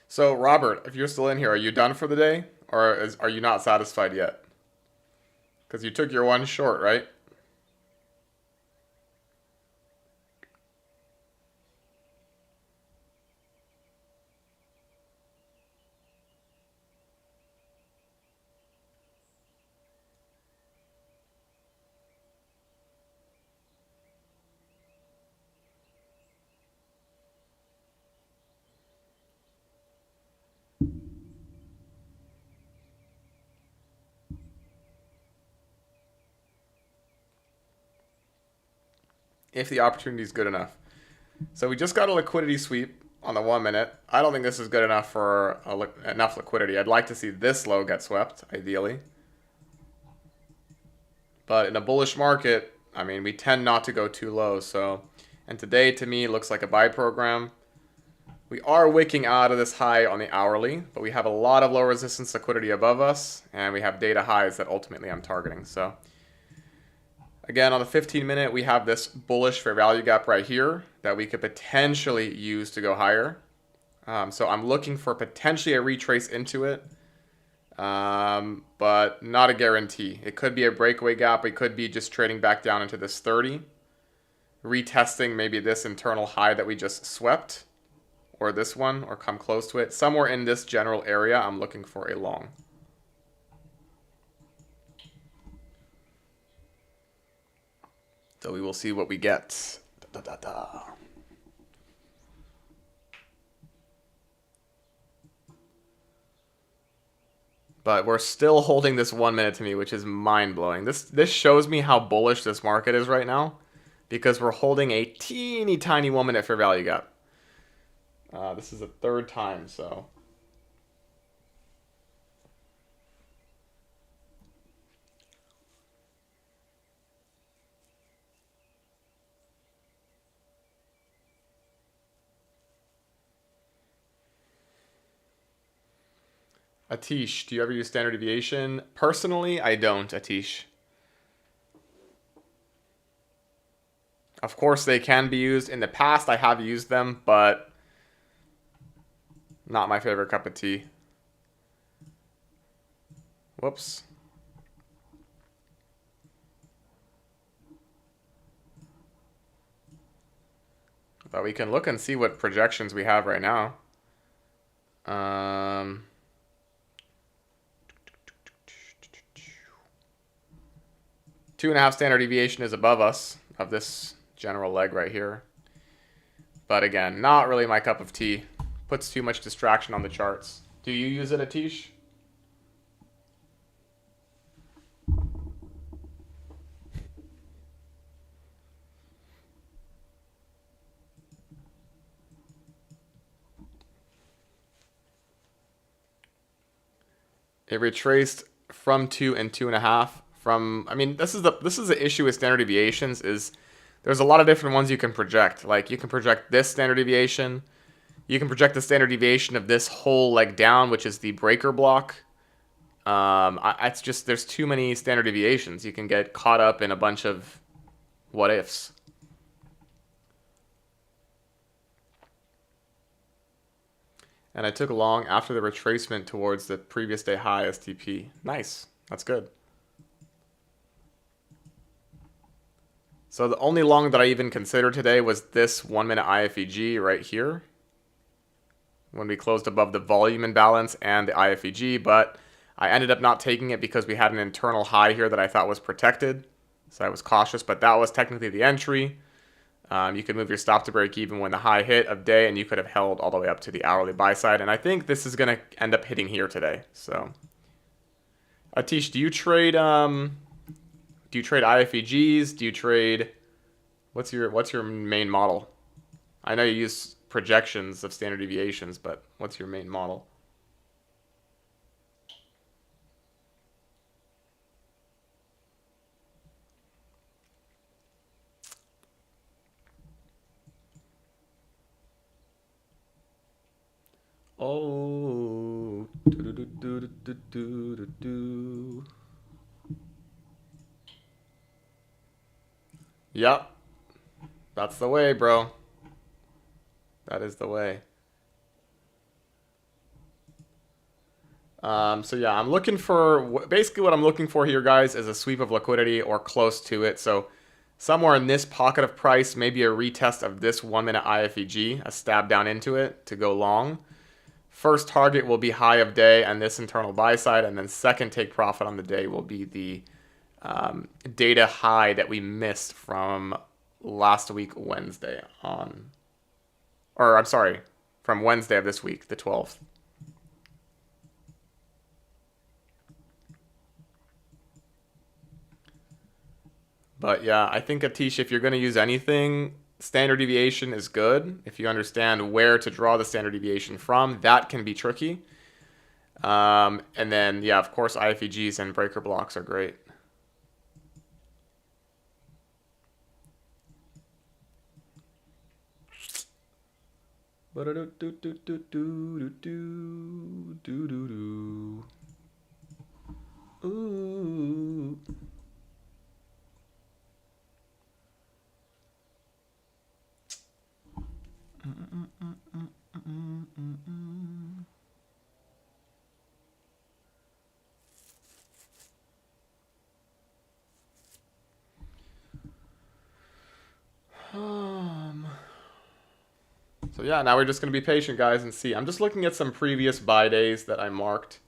So Robert, if you're still in here, are you done for the day? Or are you not satisfied yet? Because you took your one short, right? If the opportunity is good enough. So we just got a liquidity sweep on the 1 minute. I don't think this is good enough for enough liquidity. I'd like to see this low get swept, ideally. But in a bullish market, I mean, we tend not to go too low. So, and today to me looks like a buy program. We are wicking out of this high on the hourly, but we have a lot of low resistance liquidity above us, and we have data highs that ultimately I'm targeting. So Again, on the 15-minute, we have this bullish fair value gap right here that we could potentially use to go higher. So I'm looking for potentially a retrace into it, but not a guarantee. It could be a breakaway gap. It could be just trading back down into this 30, retesting maybe this internal high that we just swept, or this one, or come close to it. Somewhere in this general area, I'm looking for a long. So we will see what we get. Da, da, da, da. But we're still holding this 1 minute to me, which is mind-blowing. This shows me how bullish this market is right now, because we're holding a teeny tiny 1 minute fair value gap. This is the third time, so. Atish, do you ever use standard deviation? Personally, I don't, Atish. Of course, they can be used. In the past, I have used them, but not my favorite cup of tea. Whoops. But we can look and see what projections we have right now. 2.5 standard deviation is above us of this general leg right here. But again, not really my cup of tea. Puts too much distraction on the charts. Do you use it, Atish? It retraced from 2 and 2.5. I mean, this is the issue with standard deviations is there's a lot of different ones you can project. Like you can project this standard deviation. You can project the standard deviation of this whole leg down, which is the breaker block. It's just there's too many standard deviations. You can get caught up in a bunch of what ifs. And I took long after the retracement towards the previous day high STP. Nice. That's good. So the only long that I even considered today was this 1 minute IFEG right here, when we closed above the volume imbalance and the IFEG, but I ended up not taking it because we had an internal high here that I thought was protected. So I was cautious, but that was technically the entry. You could move your stop to break even when the high hit of day, and you could have held all the way up to the hourly buy side. And I think this is going to end up hitting here today. So, Atish, do you trade IFEGs? Do you trade what's your main model? I know you use projections of standard deviations, but what's your main model? Oh, Yep, that's the way, bro. That is the way. So yeah, I'm looking for, basically what I'm looking for here, guys, is a sweep of liquidity or close to it. So somewhere in this pocket of price, maybe a retest of this 1 minute IFEG, a stab down into it to go long. First target will be high of day and this internal buy side, and then second take profit on the day will be the data high that we missed from last week Wednesday on, or I'm sorry, from Wednesday of this week, the 12th. But yeah, I think, Atish, if you're going to use anything, standard deviation is good. If you understand where to draw the standard deviation from, that can be tricky. And then, yeah, of course, IFEGs and breaker blocks are great. Ooh. So yeah, now we're just going to be patient, guys, and see. I'm just looking at some previous buy days that I marked.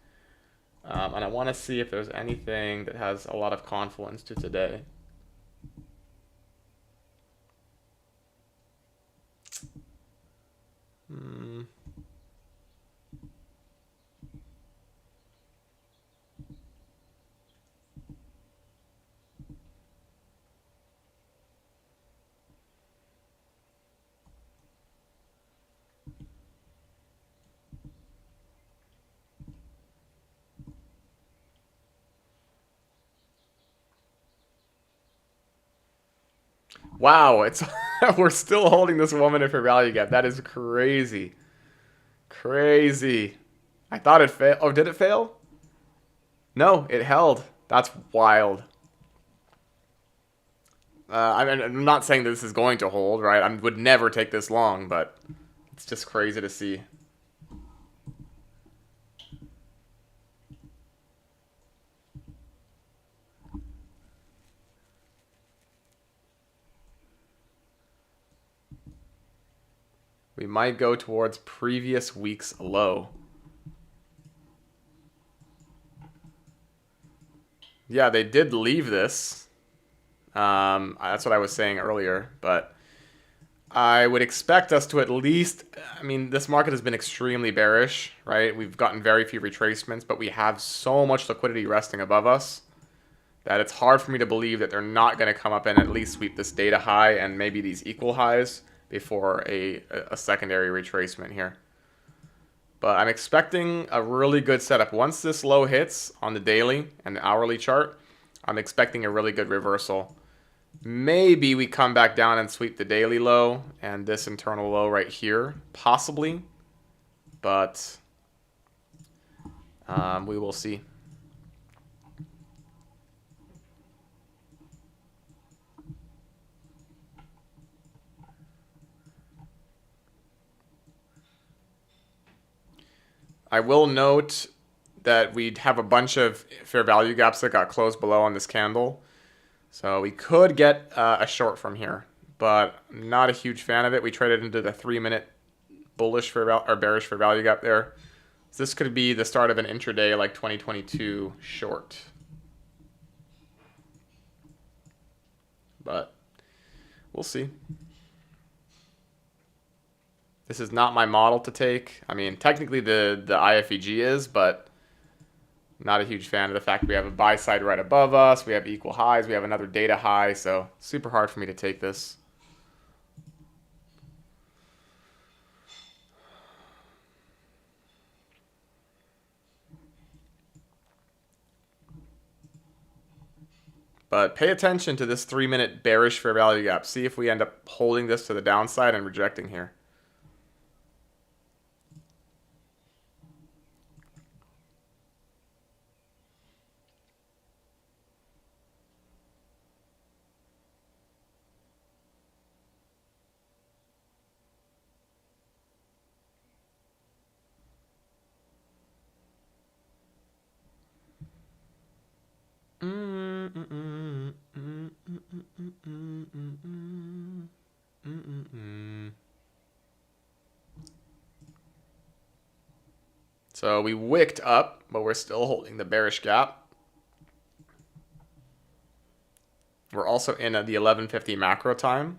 And I want to see if there's anything that has a lot of confluence to today. Wow, it's we're still holding this 1 minute fair value gap. That is crazy. Crazy. I thought it failed. Oh, did it fail? No, it held. That's wild. I'm not saying this is going to hold, right? I would never take this long, but it's just crazy to see. We might go towards previous week's low. Yeah, they did leave this. That's what I was saying earlier, but I would expect us to at least, I mean, this market has been extremely bearish, right? We've gotten very few retracements, but we have so much liquidity resting above us that it's hard for me to believe that they're not going to come up and at least sweep this data high and maybe these equal highs before a secondary retracement here. But I'm expecting a really good setup. Once this low hits on the daily and the hourly chart, I'm expecting a really good reversal. Maybe we come back down and sweep the daily low and this internal low right here, possibly. But we will see. I will note that we have a bunch of fair value gaps that got closed below on this candle. So we could get a short from here, but I'm not a huge fan of it. We traded into the 3 minute bullish or bearish fair value gap there. So this could be the start of an intraday like 2022 short. But we'll see. This is not my model to take. I mean, technically the IFEG is, but not a huge fan of the fact we have a buy side right above us. We have equal highs. We have another data high. So super hard for me to take this. But pay attention to this 3 minute bearish fair value gap. See if we end up holding this to the downside and rejecting here. So we wicked up, but we're still holding the bearish gap. We're also in the 11:50 macro time.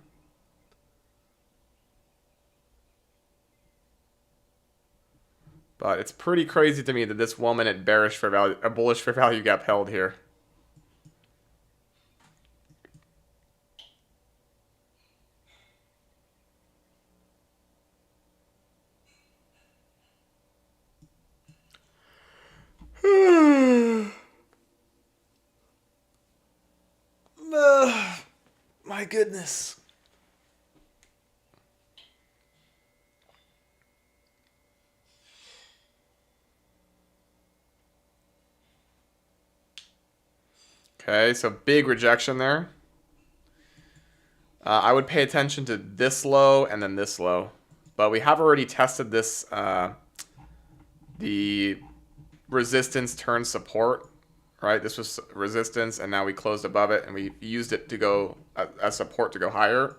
But it's pretty crazy to me that this 1 minute bearish for value, a bullish for value gap held here. My goodness. Okay, so big rejection there. I would pay attention to this low and then this low. But we have already tested this, the resistance turn support, right? This was resistance, and now we closed above it, and we used it to go as support to go higher.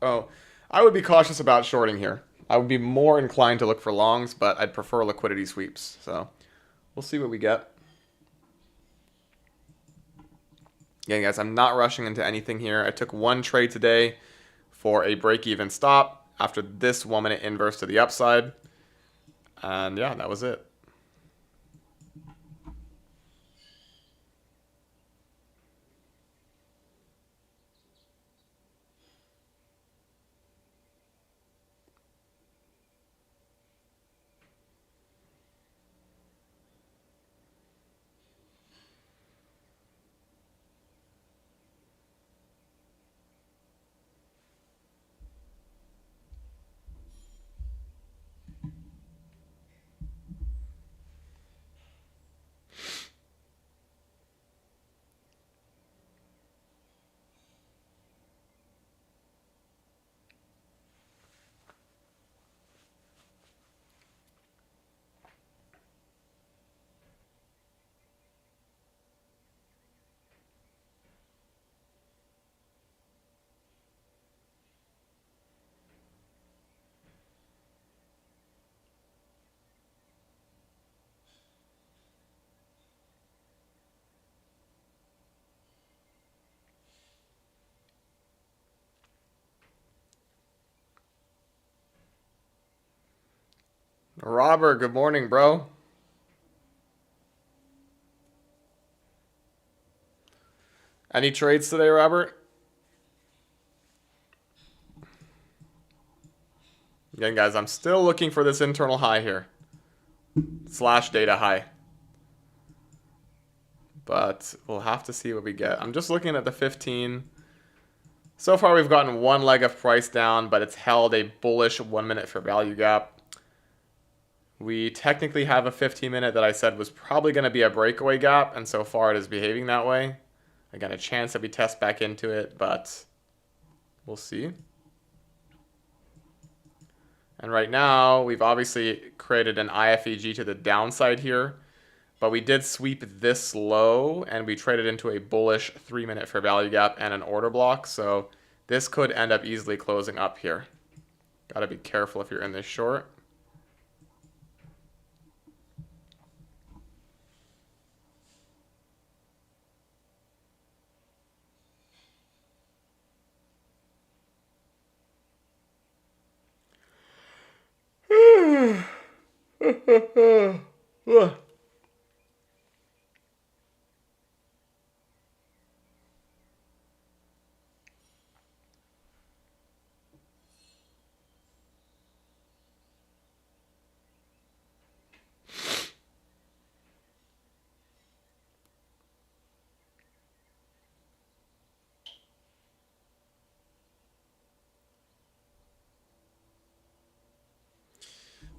So I would be cautious about shorting here. I would be more inclined to look for longs, but I'd prefer liquidity sweeps. So we'll see what we get. Again, guys, I'm not rushing into anything here. I took one trade today for a break-even stop after this 1 minute inverse to the upside. And yeah, that was it. Robert, good morning, bro. Any trades today, Robert? Again, guys, I'm still looking for this internal high here. Slash data high. But we'll have to see what we get. I'm just looking at the 15. So far, we've gotten one leg of price down, but it's held a bullish 1 minute for value gap. We technically have a 15-minute that I said was probably going to be a breakaway gap, and so far it is behaving that way. Again, a chance that we test back into it, but we'll see. And right now, we've obviously created an IFEG to the downside here, but we did sweep this low, and we traded into a bullish 3 minute for value gap and an order block, so this could end up easily closing up here. Got to be careful if you're in this short.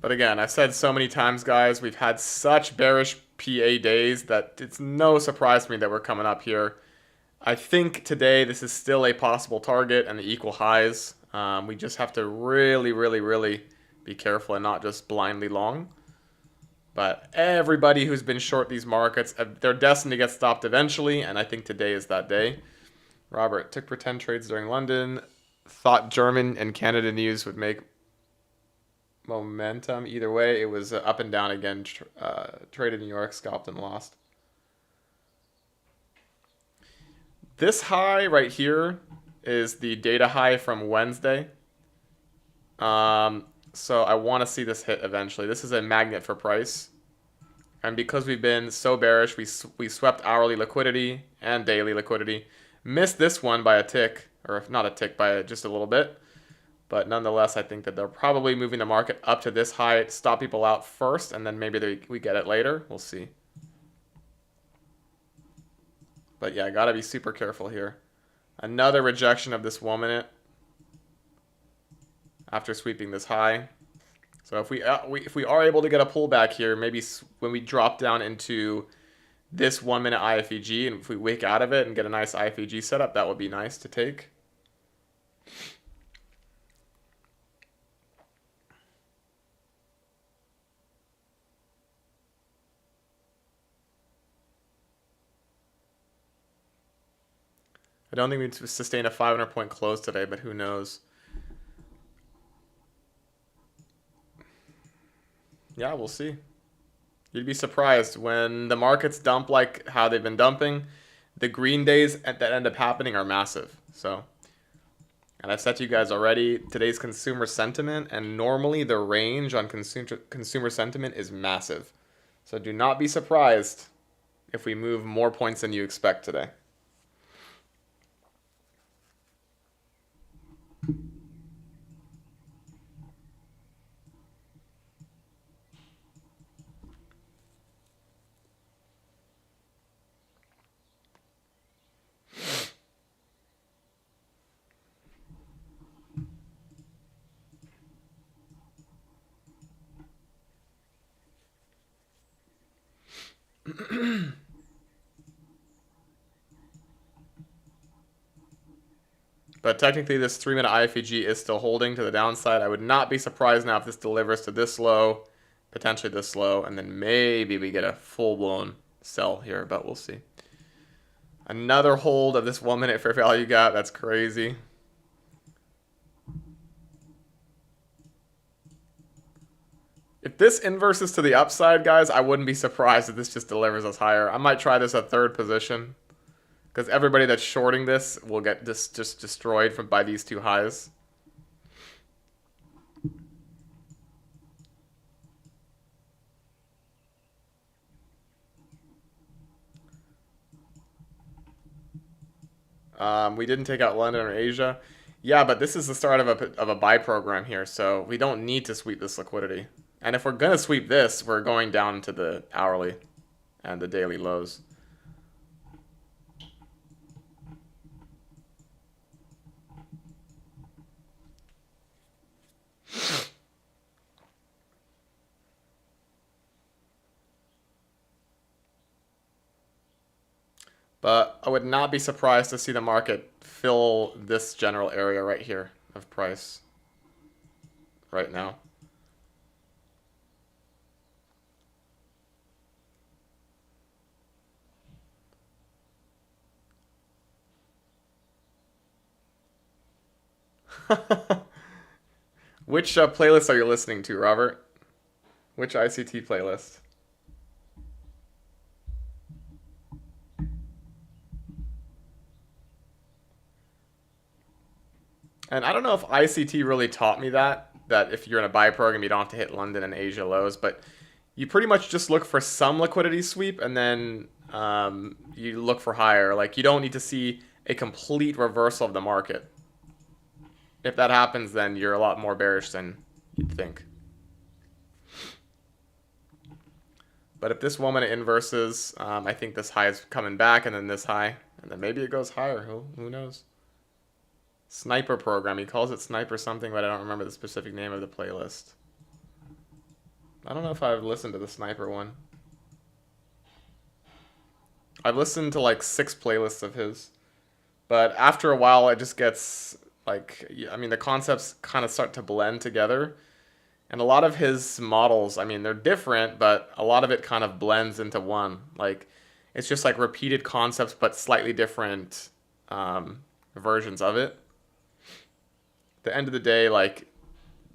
But again, I've said so many times, guys, we've had such bearish PA days that it's no surprise to me that we're coming up here. I think today this is still a possible target and the equal highs. We just have to really, really, really be careful and not just blindly long. But everybody who's been short these markets, they're destined to get stopped eventually, and I think today is that day. Robert, took pretend trades during London. Thought German and Canada news would make momentum. Either way, it was up and down again. Traded New York, scalped and lost. This high right here is the data high from Wednesday. So I want to see this hit eventually. This is a magnet for price. And because we've been so bearish, we swept hourly liquidity and daily liquidity. Missed this one by a tick, or if not a tick, by just a little bit. But nonetheless, I think that they're probably moving the market up to this high, stop people out first, and then maybe we get it later. We'll see. But yeah, gotta be super careful here. Another rejection of this 1 minute after sweeping this high. So if we are able to get a pullback here, maybe when we drop down into this 1 minute IFEG, and if we wick out of it and get a nice IFEG setup, that would be nice to take. I don't think we'd sustain a 500-point close today, but who knows? Yeah, we'll see. You'd be surprised when the markets dump like how they've been dumping. The green days that end up happening are massive. So, and I've said to you guys already, today's consumer sentiment, and normally the range on consumer sentiment is massive. So do not be surprised if we move more points than you expect today. But technically, this 3-minute IFEG is still holding to the downside. I would not be surprised now if this delivers to this low, potentially this low, and then maybe we get a full-blown sell here, but we'll see. Another hold of this 1-minute fair value gap. That's crazy. If this inverses to the upside, guys, I wouldn't be surprised if this just delivers us higher. I might try this at third position. Because everybody that's shorting this will get just destroyed by these two highs. We didn't take out London or Asia. Yeah, but this is the start of a buy program here, so we don't need to sweep this liquidity. And if we're going to sweep this, we're going down to the hourly and the daily lows. But I would not be surprised to see the market fill this general area right here of price right now. Which playlist are you listening to, Robert? Which ICT playlist? And I don't know if ICT really taught me that if you're in a buy program, you don't have to hit London and Asia lows, but you pretty much just look for some liquidity sweep and then you look for higher. Like, you don't need to see a complete reversal of the market. If that happens, then you're a lot more bearish than you'd think. But if this 1-minute inverses, I think this high is coming back, and then this high, and then maybe it goes higher. Who knows? Sniper program. He calls it Sniper something, but I don't remember the specific name of the playlist. I don't know if I've listened to the Sniper one. I've listened to like 6 playlists of his. But after a while, it just gets like, I mean, the concepts kind of start to blend together. And a lot of his models, I mean, they're different, but a lot of it kind of blends into one. Like, it's just like repeated concepts, but slightly different versions of it. At the end of the day, like,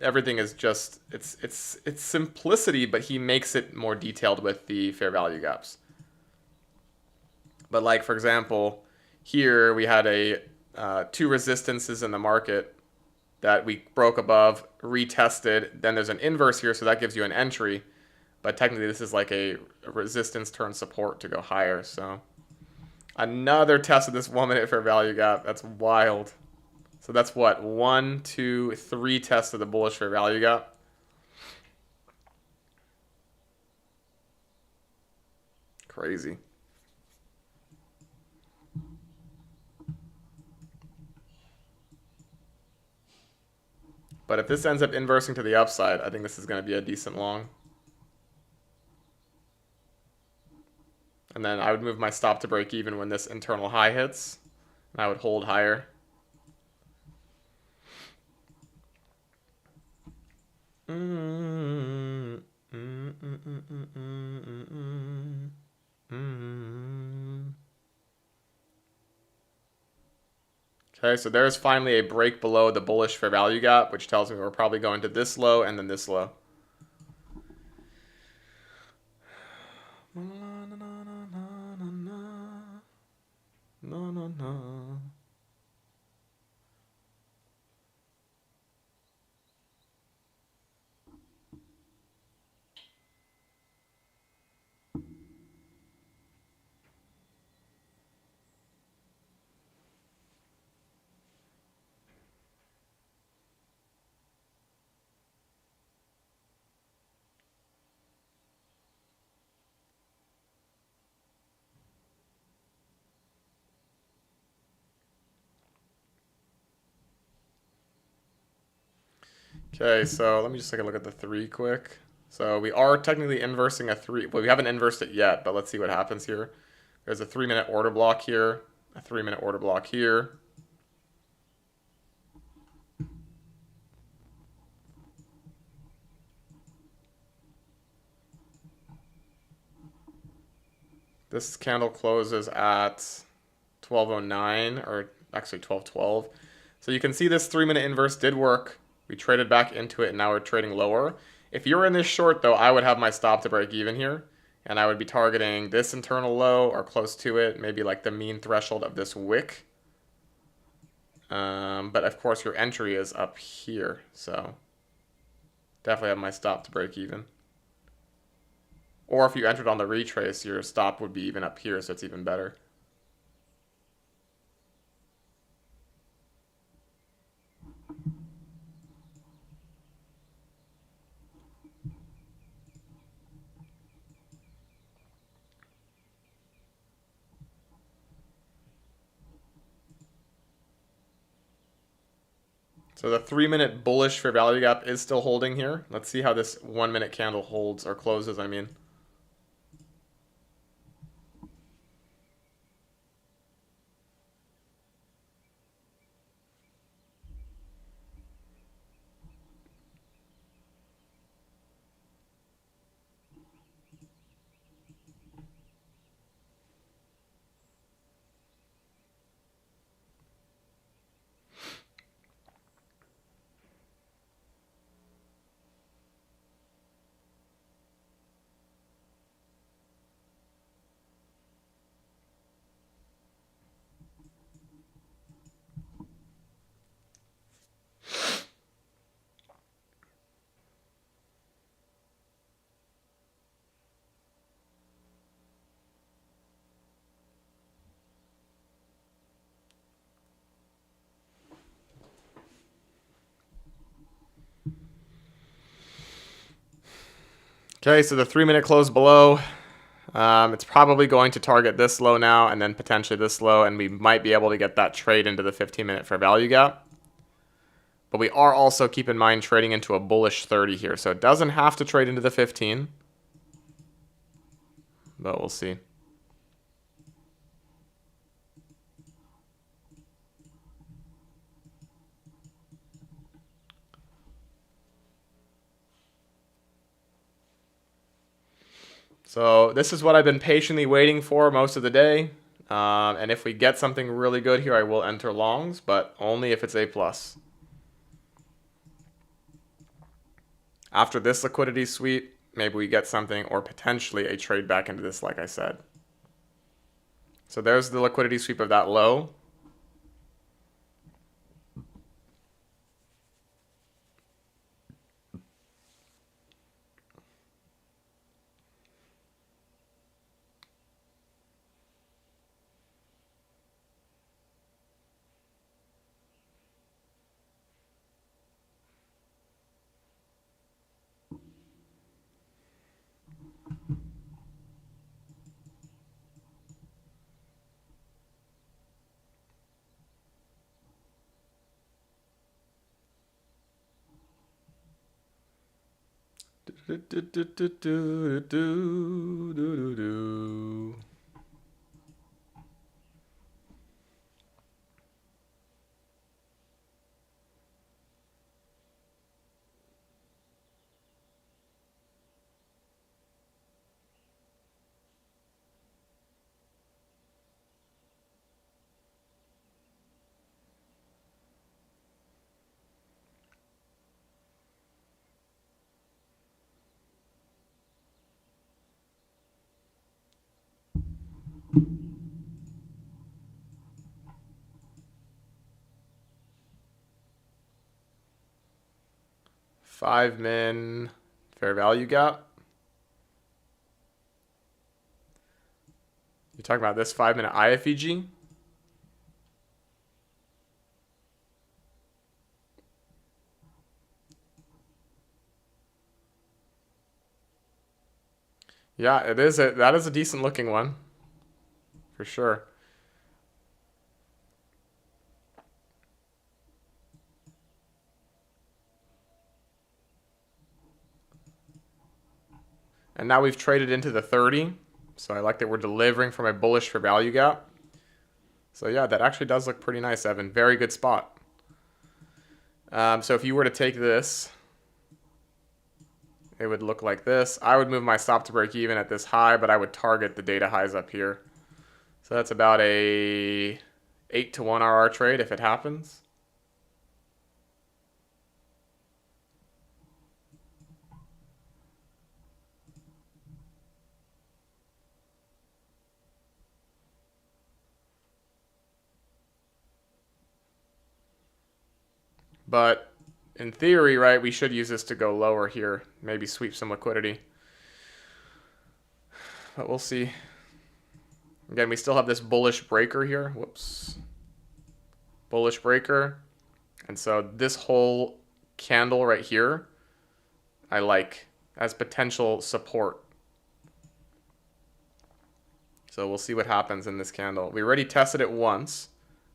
everything is just, it's simplicity, but he makes it more detailed with the fair value gaps. But like, for example, here we had a 2 resistances in the market that we broke above, retested. Then there's an inverse here, so that gives you an entry. But technically, this is like a resistance turn support to go higher. So another test of this 1-minute fair value gap. That's wild. So that's what? 1, 2, 3 tests of the bullish fair value gap. Crazy. But if this ends up inversing to the upside, I think this is going to be a decent long. And then I would move my stop to break even when this internal high hits. And I would hold higher. Okay, so there's finally a break below the bullish fair value gap, which tells me we're probably going to this low and then this low. na. Okay, so let me just take a look at the 3 quick. So we are technically inversing a 3. Well, we haven't inversed it yet, but let's see what happens here. There's a 3-minute order block here, a 3-minute order block here. This candle closes at 12:09, or actually 12:12. So you can see this 3-minute inverse did work. We traded back into it, and now we're trading lower. If you were in this short, though, I would have my stop to break even here, and I would be targeting this internal low or close to it, maybe like the mean threshold of this wick. But of course, your entry is up here, so definitely have my stop to break even. Or if you entered on the retrace, your stop would be even up here, so it's even better. So the 3-minute bullish fair value gap is still holding here. Let's see how this 1-minute candle holds, or closes, I mean. Okay, so the 3-minute close below. It's probably going to target this low now, and then potentially this low, and we might be able to get that trade into the 15-minute fair value gap. But we are also, keep in mind, trading into a bullish 30 here, so it doesn't have to trade into the 15. But we'll see. So this is what I've been patiently waiting for most of the day. And if we get something really good here, I will enter longs, but only if it's A+. After this liquidity sweep, maybe we get something, or potentially a trade back into this, like I said. So there's the liquidity sweep of that low. 5 min fair value gap. You're talking about this 5-minute IFEG? Yeah, that is a decent looking one. For sure. And now we've traded into the 30. So I like that we're delivering from a bullish for value gap. So yeah, that actually does look pretty nice, Evan. Very good spot. So if you were to take this, it would look like this. I would move my stop to break even at this high, but I would target the data highs up here. So that's about a 8-to-1 RR trade if it happens. But in theory, right, we should use this to go lower here. Maybe sweep some liquidity. But we'll see. Again, we still have this bullish breaker here. Whoops. Bullish breaker. And so this whole candle right here, I like as potential support. So we'll see what happens in this candle. We already tested it once,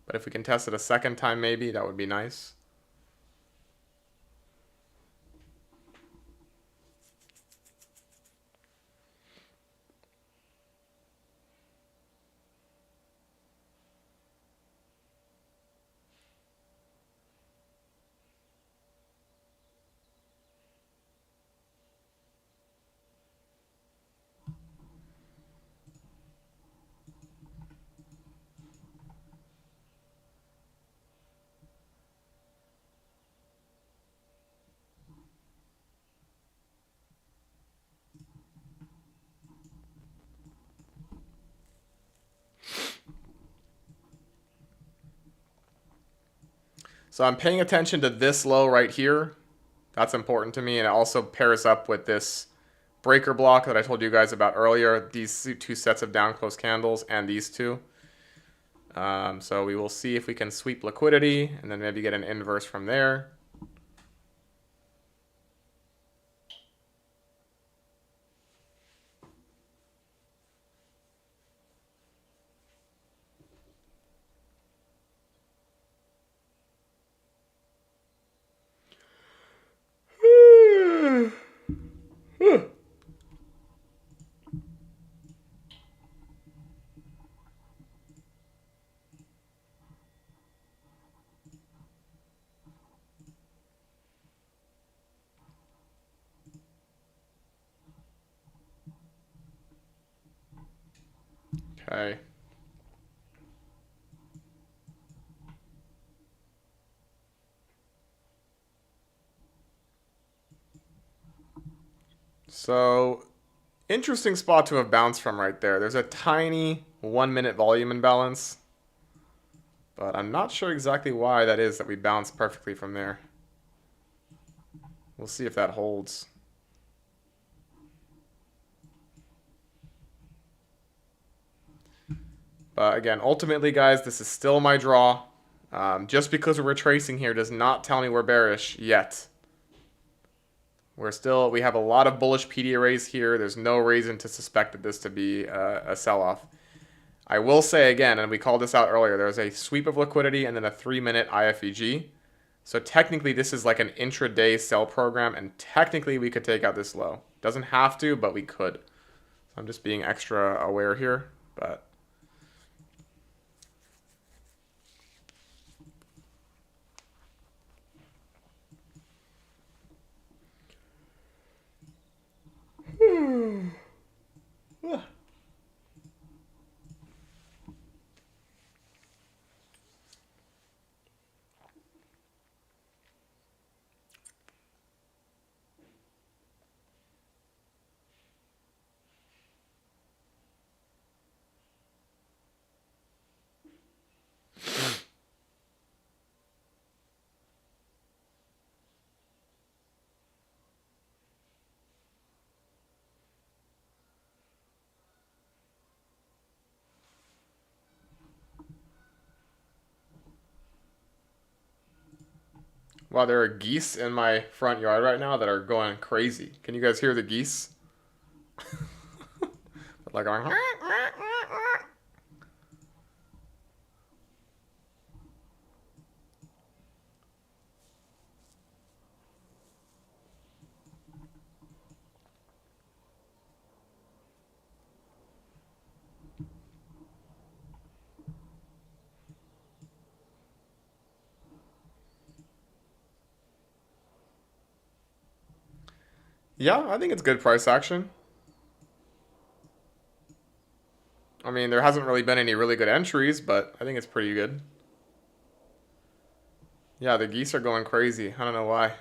but if we can test it a second time maybe, that would be nice. So I'm paying attention to this low right here. That's important to me, and it also pairs up with this breaker block that I told you guys about earlier, these two sets of down close candles and these two. So we will see if we can sweep liquidity and then maybe get an inverse from there. Okay. So interesting spot to have bounced from right there. There's a tiny 1-minute volume imbalance, but I'm not sure exactly why that is that we bounced perfectly from there. We'll see if that holds. But again, ultimately, guys, this is still my draw. Just because we're retracing here does not tell me we're bearish yet. We have a lot of bullish PD arrays here. There's no reason to suspect that this to be a sell-off. I will say again, and we called this out earlier, there's a sweep of liquidity and then a 3-minute IFEG. So technically this is like an intraday sell program, and technically we could take out this low. Doesn't have to, but we could. So I'm just being extra aware here, but Wow, there are geese in my front yard right now that are going crazy. Can you guys hear the geese? Like going. Yeah, I think it's good price action. I mean, there hasn't really been any really good entries, but I think it's pretty good. Yeah, the geese are going crazy. I don't know why.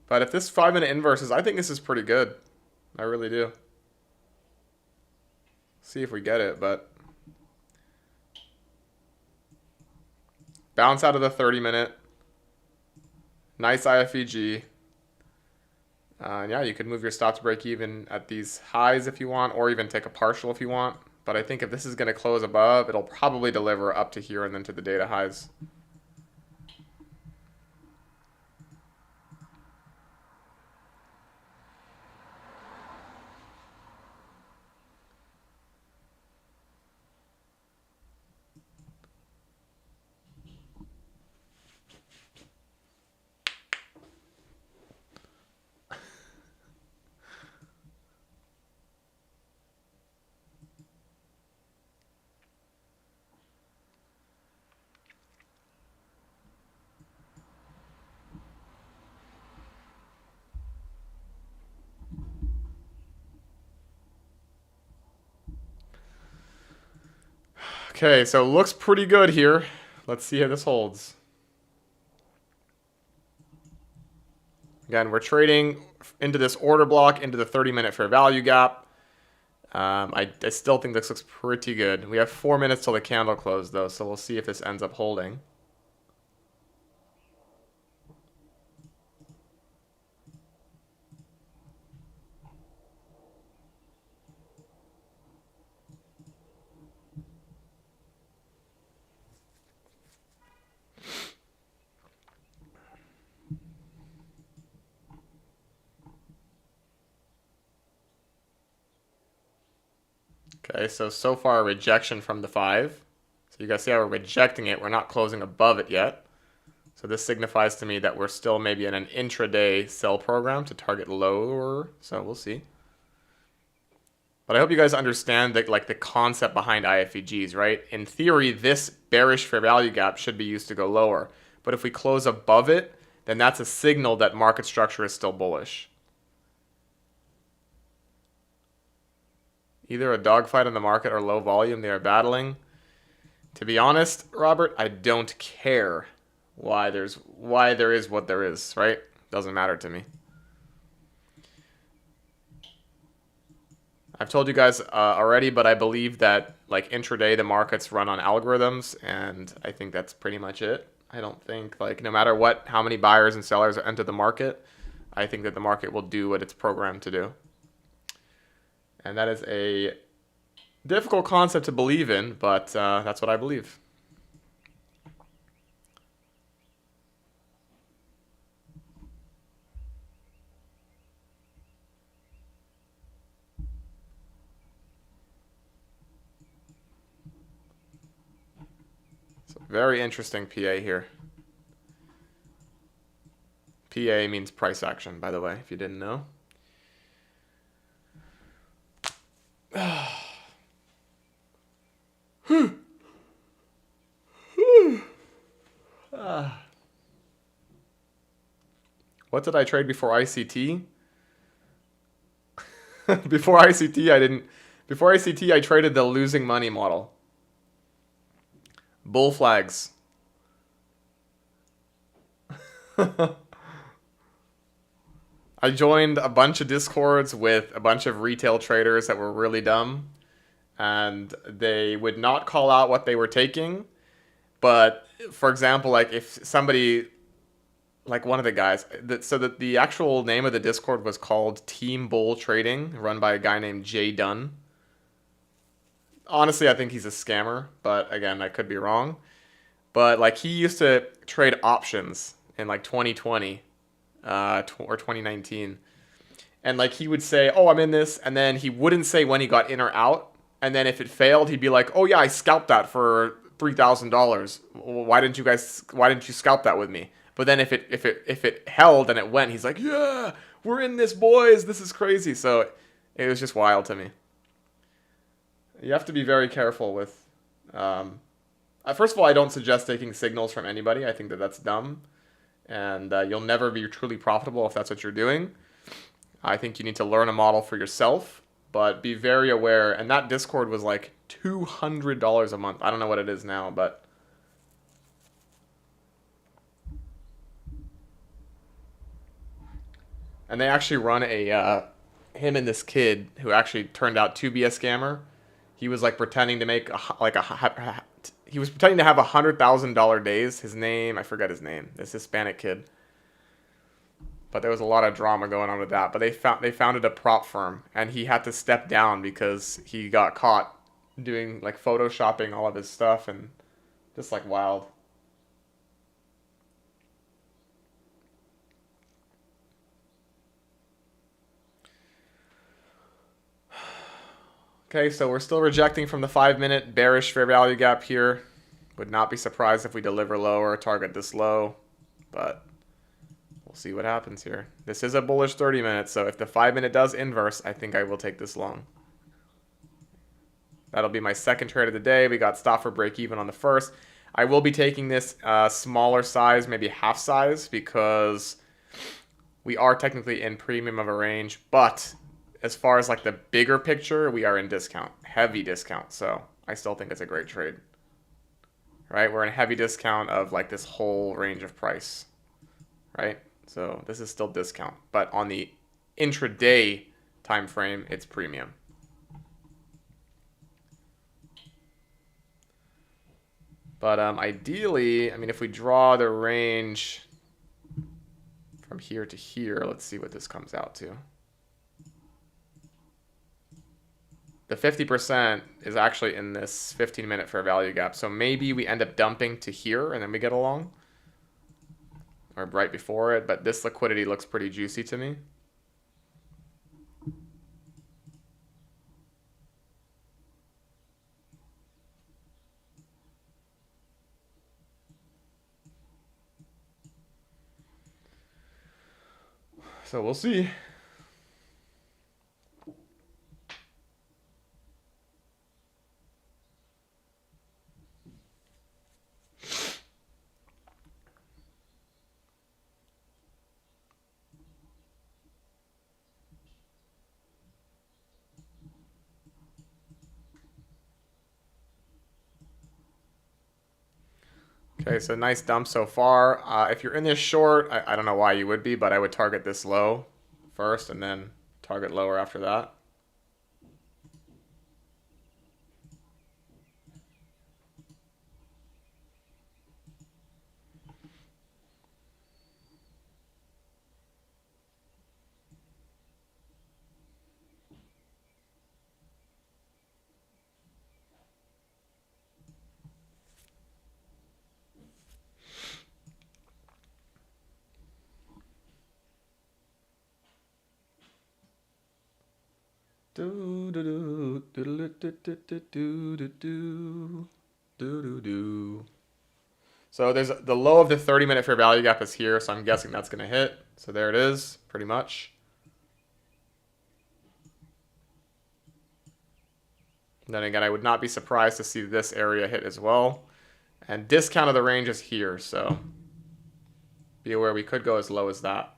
But if this 5-minute inverses, I think this is pretty good. I really do. See if we get it, but bounce out of the 30-minute. Nice IFEG. Yeah, you could move your stop to break even at these highs if you want, or even take a partial if you want. But I think if this is going to close above, it'll probably deliver up to here and then to the data highs. Okay, so looks pretty good here. Let's see how this holds. Again, we're trading into this order block, into the 30-minute fair value gap. I still think this looks pretty good. We have 4 minutes till the candle close, though, so we'll see if this ends up holding. Okay, so far a rejection from the 5. So you guys see how we're rejecting it. We're not closing above it yet. So this signifies to me that we're still maybe in an intraday sell program to target lower. So we'll see. But I hope you guys understand that, like, the concept behind IFEGs, right? In theory, this bearish fair value gap should be used to go lower. But if we close above it, then that's a signal that market structure is still bullish. Either a dogfight in the market or low volume they are battling. To be honest, Robert, I don't care why there is what there is, right? Doesn't matter to me. I've told you guys already, but I believe that, like, intraday the markets run on algorithms, and I think that's pretty much it. I don't think, like, no matter how many buyers and sellers enter the market, I think that the market will do what it's programmed to do. And that is a difficult concept to believe in, but that's what I believe. So very interesting PA here. PA means price action, by the way, if you didn't know. What did I trade before ICT? Before ICT, I didn't. Before ICT, I traded the losing money model. Bull flags. I joined a bunch of discords with a bunch of retail traders that were really dumb, and they would not call out what they were taking. But for example, like, if somebody, like one of the guys, so that the actual name of the Discord was called Team Bull Trading, run by a guy named Jay Dunn. honestly, I think he's a scammer, but again, I could be wrong. But like he used to trade options in like 2020 or 2019, and like he would say, "Oh, I'm in this," and then he wouldn't say when he got in or out. And then if it failed, he'd be like, "Oh yeah, I scalped that for $3,000. Why didn't you guys? Why didn't you scalp that with me?" But then if it held and it went, he's like, "Yeah, we're in this, boys. This is crazy." So it was just wild to me. You have to be very careful with. Um, First of all, I don't suggest taking signals from anybody. I think that that's dumb, and you'll never be truly profitable if that's what you're doing. I think you need to learn a model for yourself, but be very aware. And that Discord was like $200 a month. I don't know what it is now, but and they actually run a him and this kid who actually turned out to be a scammer. He was like pretending to make he was pretending to have $100,000 days. His name, I forget his name. This Hispanic kid. But there was a lot of drama going on with that. But they founded a prop firm, and he had to step down because he got caught doing like photoshopping all of his stuff and just like wild. Okay, so we're still rejecting from the 5 minute bearish fair value gap here. Would not be surprised if we deliver lower, target this low, but we'll see what happens here. This is a bullish 30 minutes, so if the 5 minute does inverse, I think I will take this long. That'll be my second trade of the day. We got stop for break even on the first. I will be taking this smaller size, maybe half size, because we are technically in premium of a range, but as far as like the bigger picture, we are in discount, heavy discount. So I still think it's a great trade, right? We're in heavy discount of like this whole range of price, right? So this is still discount, but on the intraday time frame, it's premium. But ideally, I mean, if we draw the range from here to here, let's see what this comes out to. The 50% is actually in this 15-minute fair value gap. So maybe we end up dumping to here and then we get along. Or right before it, but this liquidity looks pretty juicy to me. So we'll see. Okay, so nice dump so far. If you're in this short, I don't know why you would be, but I would target this low first and then target lower after that. Do do do do do do do do do do do do. So there's the low of the 30-minute fair value gap is here, so I'm guessing that's going to hit. So there it is, pretty much. And then again, I would not be surprised to see this area hit as well. And discount of the range is here, so be aware we could go as low as that.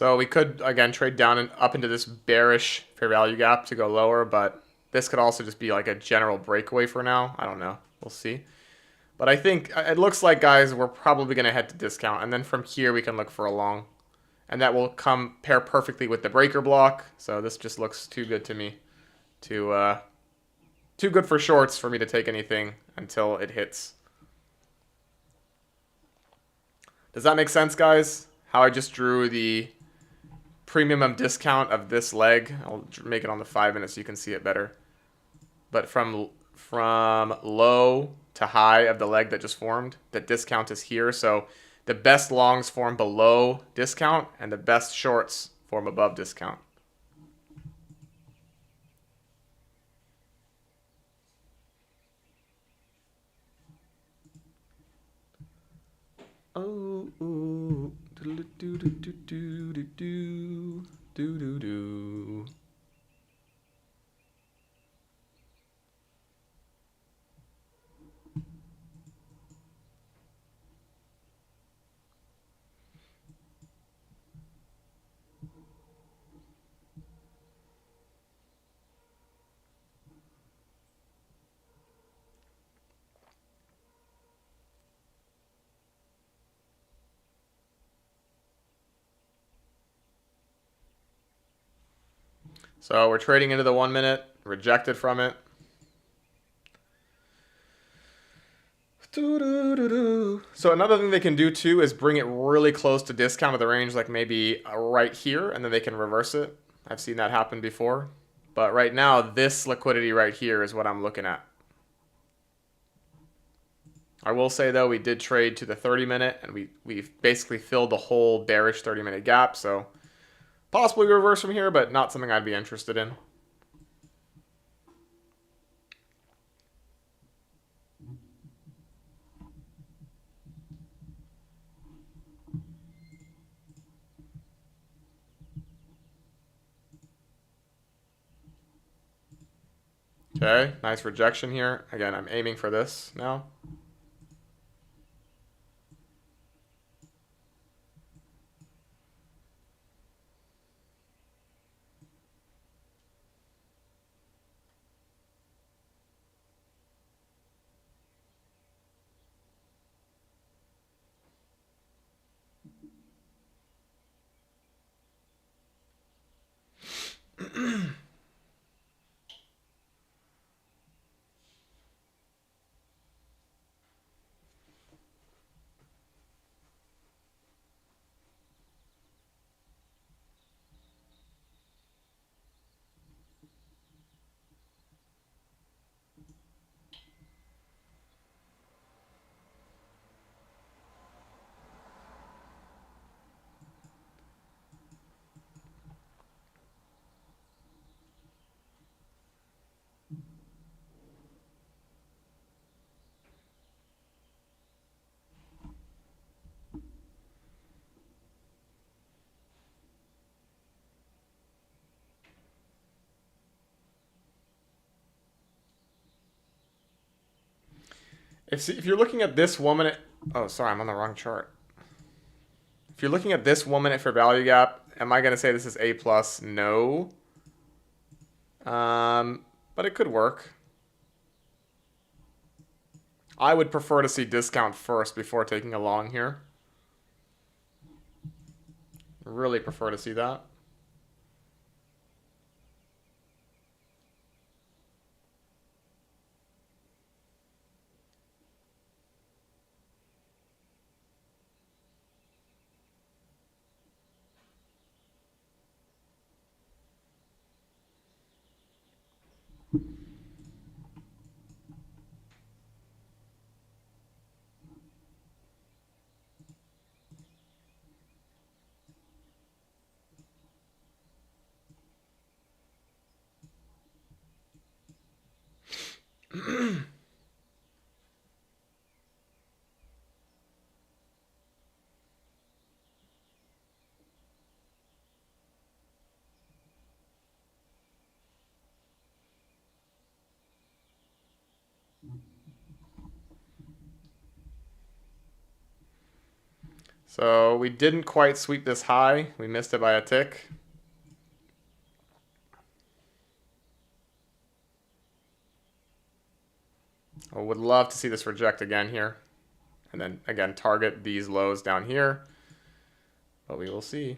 So we could, again, trade down and up into this bearish fair value gap to go lower, but this could also just be like a general breakaway for now. I don't know. We'll see. But I think it looks like, guys, we're probably going to head to discount. And then from here, we can look for a long. And that will pair perfectly with the breaker block. So this just looks too good to me. Too good for shorts for me to take anything until it hits. Does that make sense, guys? How I just drew the premium discount of this leg. I'll make it on the 5 minutes so you can see it better. But from low to high of the leg that just formed, the discount is here. So the best longs form below discount and the best shorts form above discount. Oh, ooh, do do do do do do do do do do. So we're trading into the 1 minute, rejected from it. So another thing they can do too is bring it really close to discount of the range, like maybe right here, and then they can reverse it. I've seen that happen before. But right now, this liquidity right here is what I'm looking at. I will say, though, we did trade to the 30-minute, and we've basically filled the whole bearish 30-minute gap, so possibly reverse from here, but not something I'd be interested in. Okay, nice rejection here. Again, I'm aiming for this now. If you're looking at this 1 minute, oh, sorry, I'm on the wrong chart. If you're looking at this 1 minute for value gap, am I going to say this is A plus? No. But it could work. I would prefer to see discount first before taking a long here. Really prefer to see that. So we didn't quite sweep this high. We missed it by a tick. I would love to see this reject again here. And then again, target these lows down here. But we will see.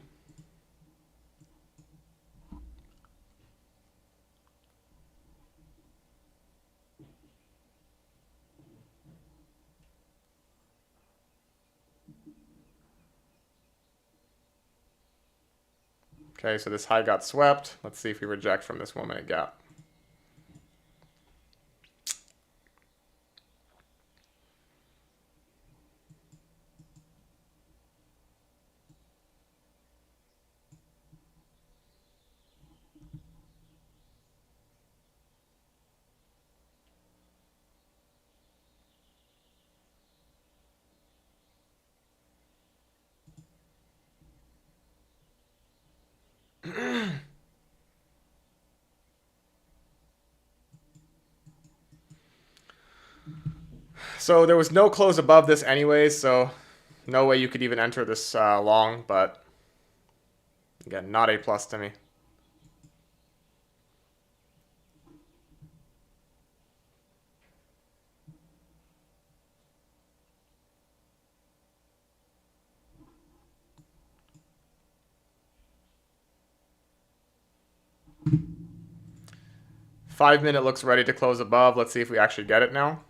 Okay, so this high got swept. Let's see if we reject from this 1 minute gap. So there was no close above this anyways, so no way you could even enter this long, but again, not A plus to me. Five-minute looks ready to close above. Let's see if we actually get it now.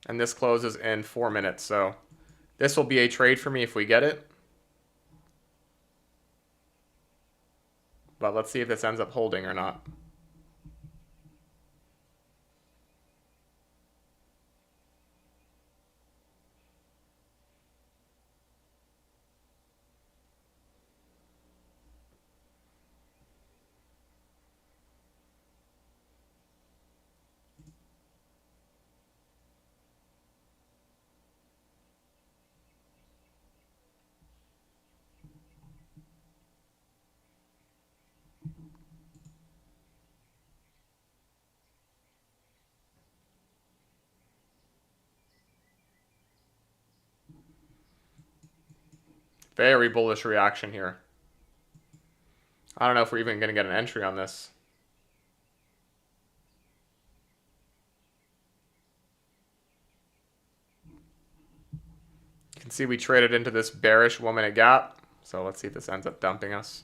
And this closes in 4 minutes, so this will be a trade for me if we get it. But let's see if this ends up holding or not. Very bullish reaction here. I don't know if we're even going to get an entry on this. You can see we traded into this bearish 1 minute gap. So let's see if this ends up dumping us.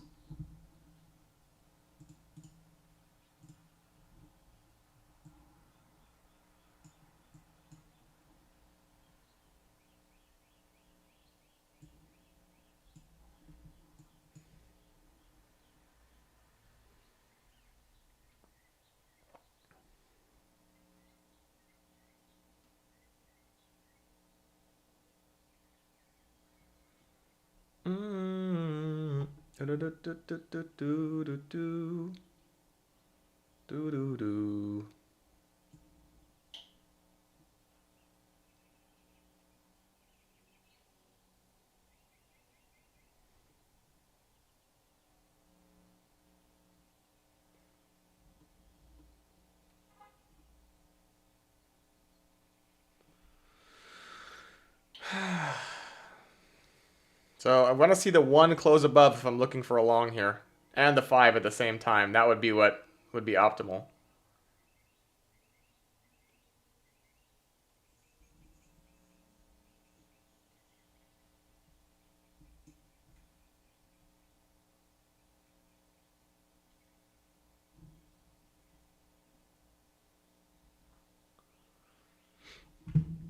So I want to see the 1 close above if I'm looking for a long here. And the 5 at the same time. That would be what would be optimal.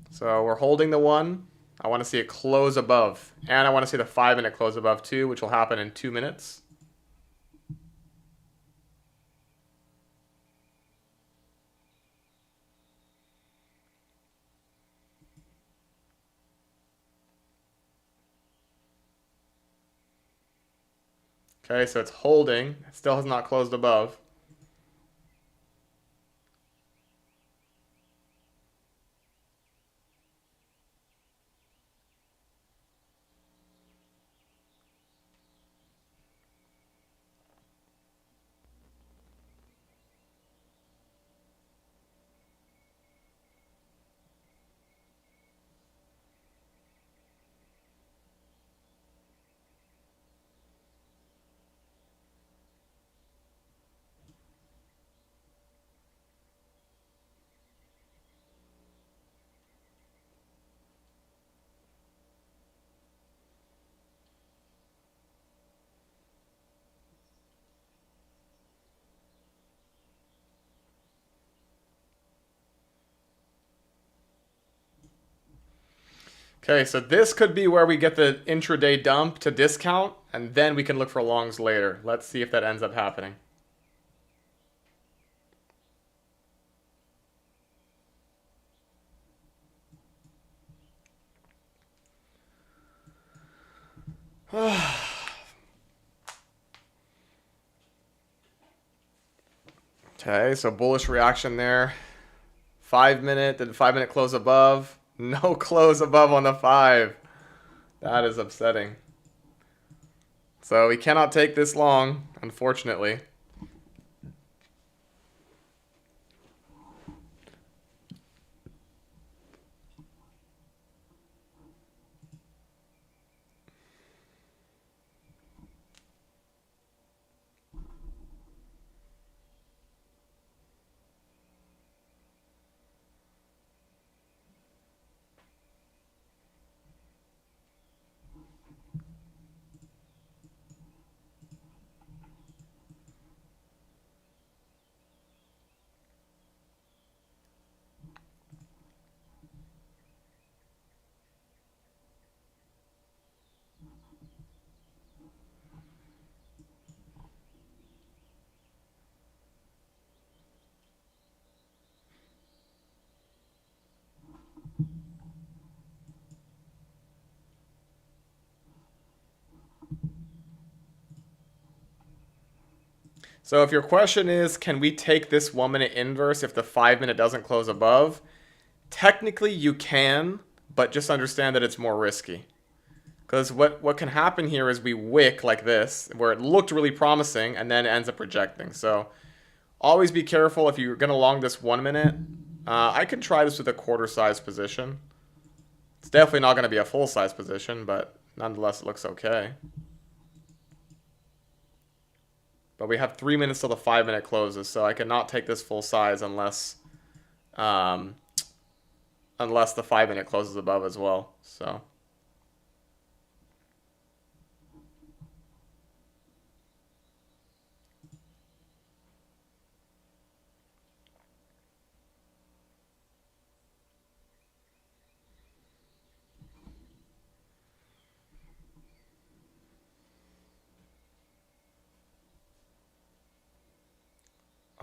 So we're holding the 1. I want to see it close above. And I want to see the 5 minute close above too, which will happen in 2 minutes. Okay, so it's holding. It still has not closed above. Okay, so this could be where we get the intraday dump to discount, and then we can look for longs later. Let's see if that ends up happening. Okay, so bullish reaction there. 5 minute, did the 5 minute close above? No close above on the 5. That is upsetting. So we cannot take this long, unfortunately. So if your question is, can we take this 1 minute inverse if the 5 minute doesn't close above? Technically you can, but just understand that it's more risky. Because what can happen here is we wick like this, where it looked really promising, and then it ends up rejecting. So always be careful if you're going to long this 1 minute. I can try this with a quarter size position. It's definitely not going to be a full size position, but nonetheless it looks okay. But we have 3 minutes till the 5 minute closes, so I cannot take this full size unless the 5 minute closes above as well. So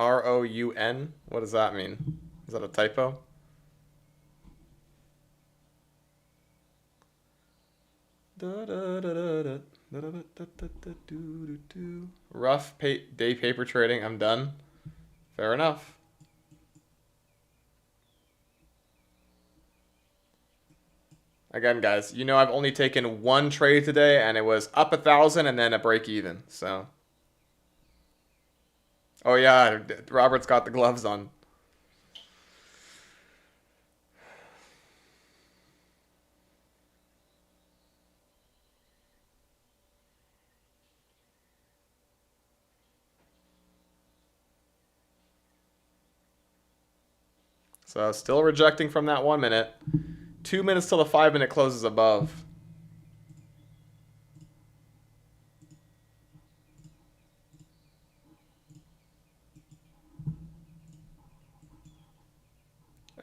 ROUN? What does that mean? Is that a typo? Rough day paper trading. I'm done. Fair enough. Again, guys, you know I've only taken one trade today, and it was up 1,000 and then a break even. So. Oh yeah, Robert's got the gloves on. So still rejecting from that 1 minute. 2 minutes till the 5 minute closes above.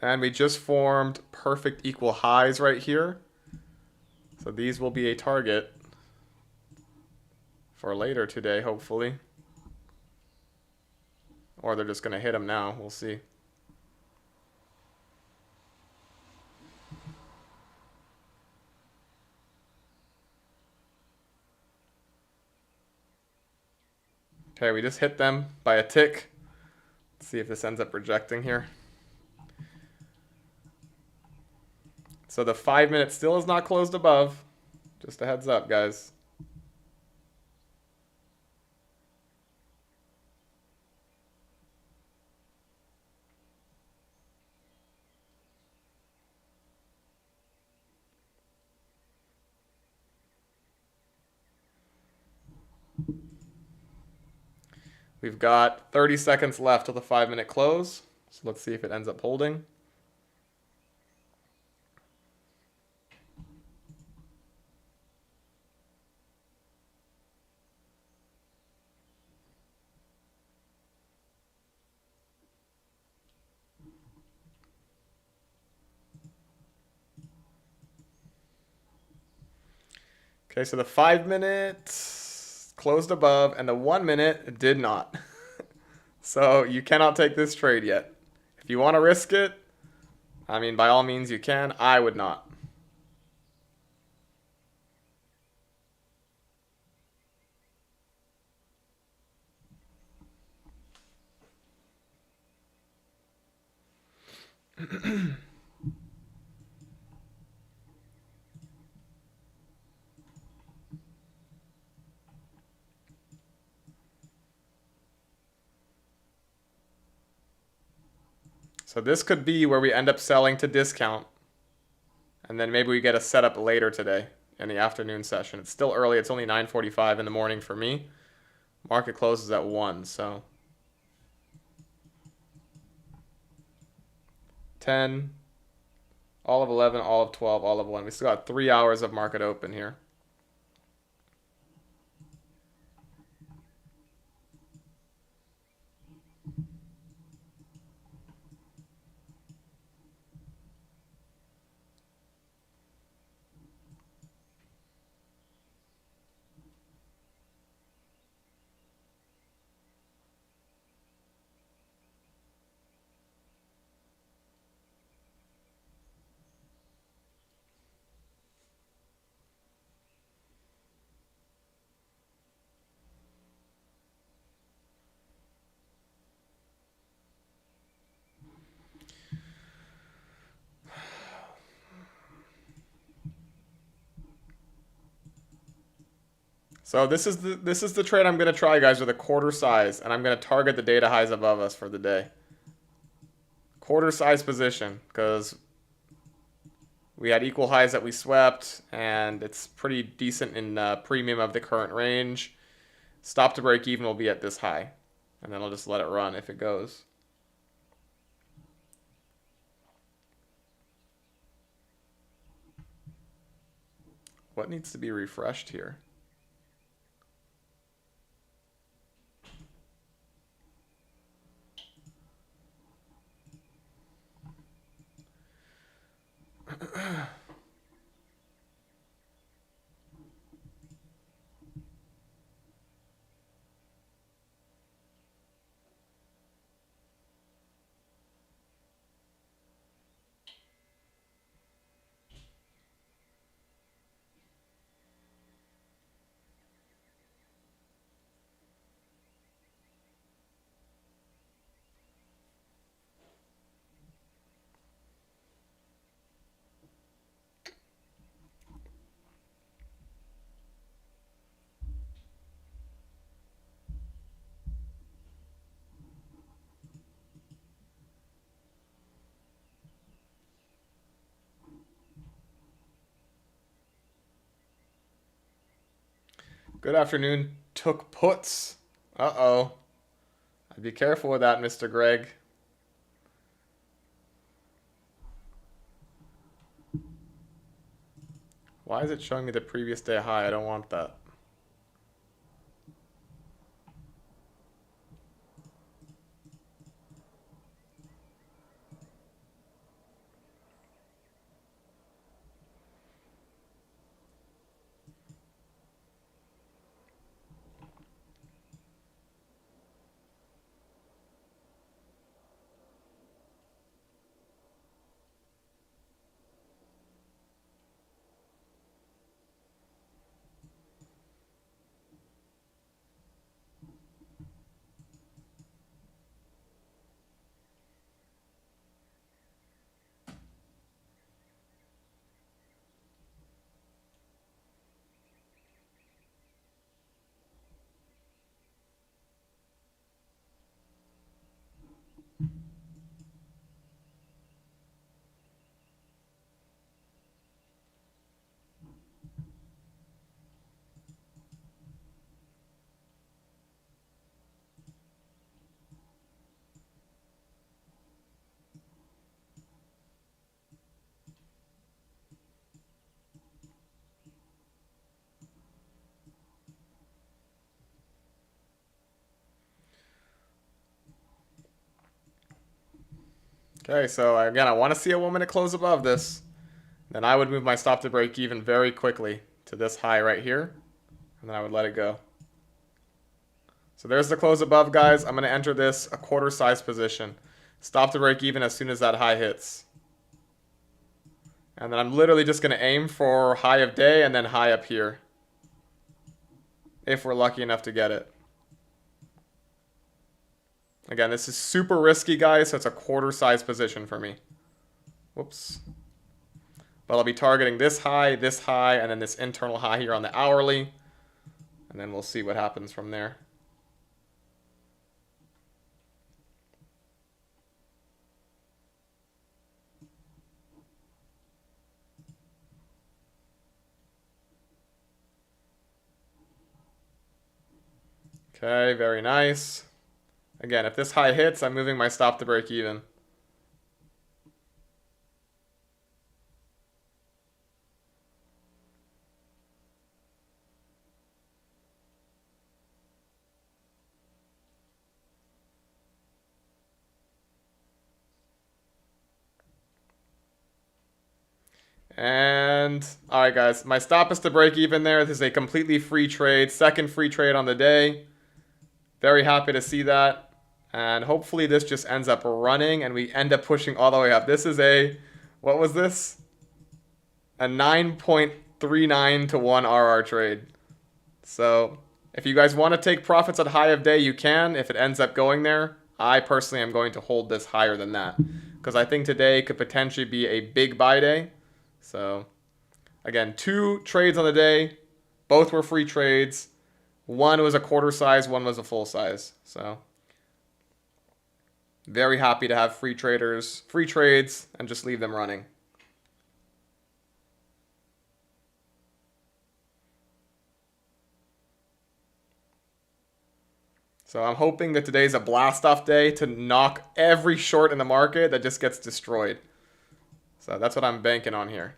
And we just formed perfect equal highs right here. So these will be a target for later today, hopefully. Or they're just going to hit them now. We'll see. Okay, we just hit them by a tick. Let's see if this ends up rejecting here. So the 5 minute still is not closed above. Just a heads up, guys. We've got 30 seconds left till the 5 minute close. So let's see if it ends up holding. Okay, so the 5 minute closed above, and the 1 minute did not. So you cannot take this trade yet. If you want to risk it, I mean, by all means you can. I would not. So this could be where we end up selling to discount. And then maybe we get a setup later today in the afternoon session. It's still early. It's only 9:45 in the morning for me. Market closes at 1, so 10, all of 11, all of 12, all of 1. We still got 3 hours of market open here. So this is the trade I'm going to try, guys, with a quarter size, and I'm going to target the data highs above us for the day. Quarter size position, because we had equal highs that we swept, and it's pretty decent in premium of the current range. Stop to break even will be at this high, and then I'll just let it run if it goes. What needs to be refreshed here? Good afternoon, took puts. Uh-oh. I'd be careful with that, Mr. Greg. Why is it showing me the previous day high? I don't want that. Okay, so again, I want to see a 1 minute close above this. Then I would move my stop to break even very quickly to this high right here, and then I would let it go. So there's the close above, guys. I'm going to enter this a quarter size position. Stop to break even as soon as that high hits. And then I'm literally just going to aim for high of day and then high up here, if we're lucky enough to get it. Again, this is super risky, guys, so it's a quarter size position for me. Whoops. But I'll be targeting this high, and then this internal high here on the hourly. And then we'll see what happens from there. Okay, very nice. Again, if this high hits, I'm moving my stop to break even. And, alright guys, my stop is to break even there. This is a completely free trade, second free trade on the day. Very happy to see that. And hopefully this just ends up running and we end up pushing all the way up. This is a, what was this? A 9.39 to 1 RR trade. So if you guys want to take profits at high of day, you can. If it ends up going there, I personally am going to hold this higher than that. Because I think today could potentially be a big buy day. So again, 2 trades on the day. Both were free trades. One was a quarter size, one was a full size. So very happy to have free traders, free trades, and just leave them running. So I'm hoping that today's a blast-off day to knock every short in the market that just gets destroyed. So that's what I'm banking on here.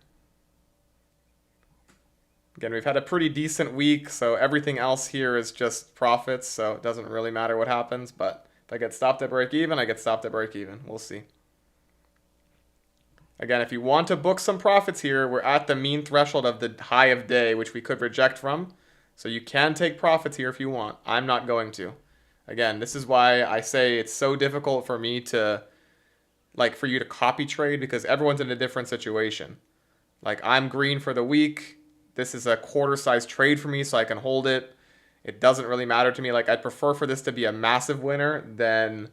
Again, we've had a pretty decent week, so everything else here is just profits, so it doesn't really matter what happens. But if I get stopped at break even, I get stopped at break even. We'll see. Again, if you want to book some profits here, we're at the mean threshold of the high of day, which we could reject from. So you can take profits here if you want. I'm not going to. Again, this is why I say it's so difficult for me to, like, for you to copy trade, because everyone's in a different situation. Like, I'm green for the week. This is a quarter size trade for me, so I can hold it. It doesn't really matter to me. Like, I'd prefer for this to be a massive winner than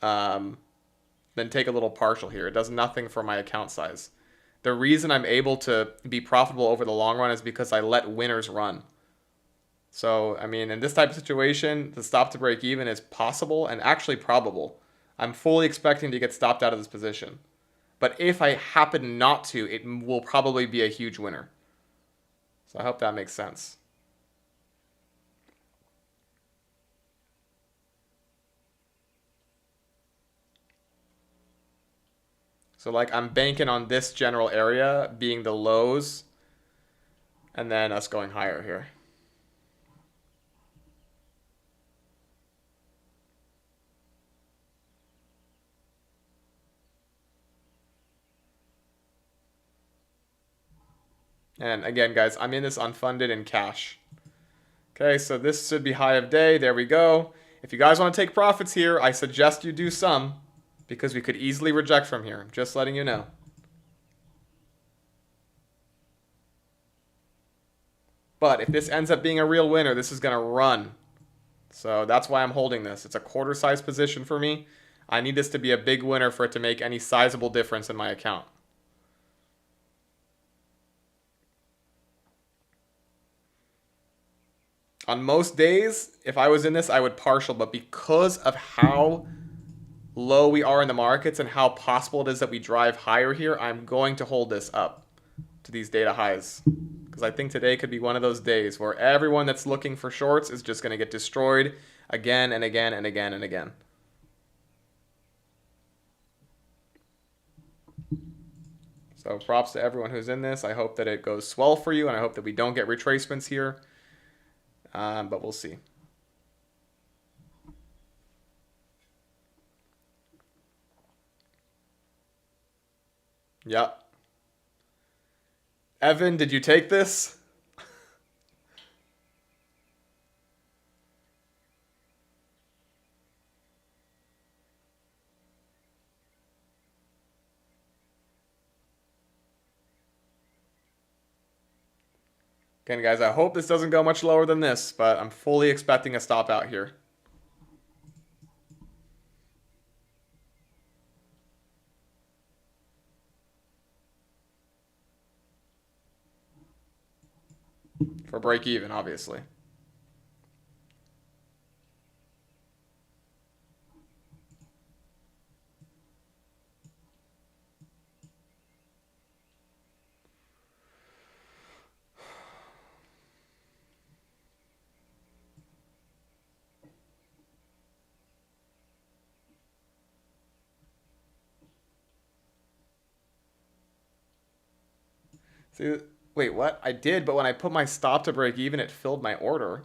take a little partial here. It does nothing for my account size. The reason I'm able to be profitable over the long run is because I let winners run. So, I mean, in this type of situation, the stop to break even is possible and actually probable. I'm fully expecting to get stopped out of this position. But if I happen not to, it will probably be a huge winner. So I hope that makes sense. So like I'm banking on this general area being the lows and then us going higher here. And again, guys, I'm in this unfunded in cash. Okay, so this should be high of day. There we go. If you guys want to take profits here, I suggest you do some, because we could easily reject from here. I'm just letting you know. But if this ends up being a real winner, this is going to run. So that's why I'm holding this. It's a quarter size position for me. I need this to be a big winner for it to make any sizable difference in my account. On most days, if I was in this, I would partial, but because of how low we are in the markets and how possible it is that we drive higher here, I'm going to hold this up to these data highs. Because I think today could be one of those days where everyone that's looking for shorts is just going to get destroyed again and again and again and again. So props to everyone who's in this. I hope that it goes swell for you, and I hope that we don't get retracements here. But we'll see. Yep. Evan, did you take this? Again, guys, I hope this doesn't go much lower than this, but I'm fully expecting a stop out here. For break even, obviously. See, wait, what? I did, but when I put my stop to break even, it filled my order.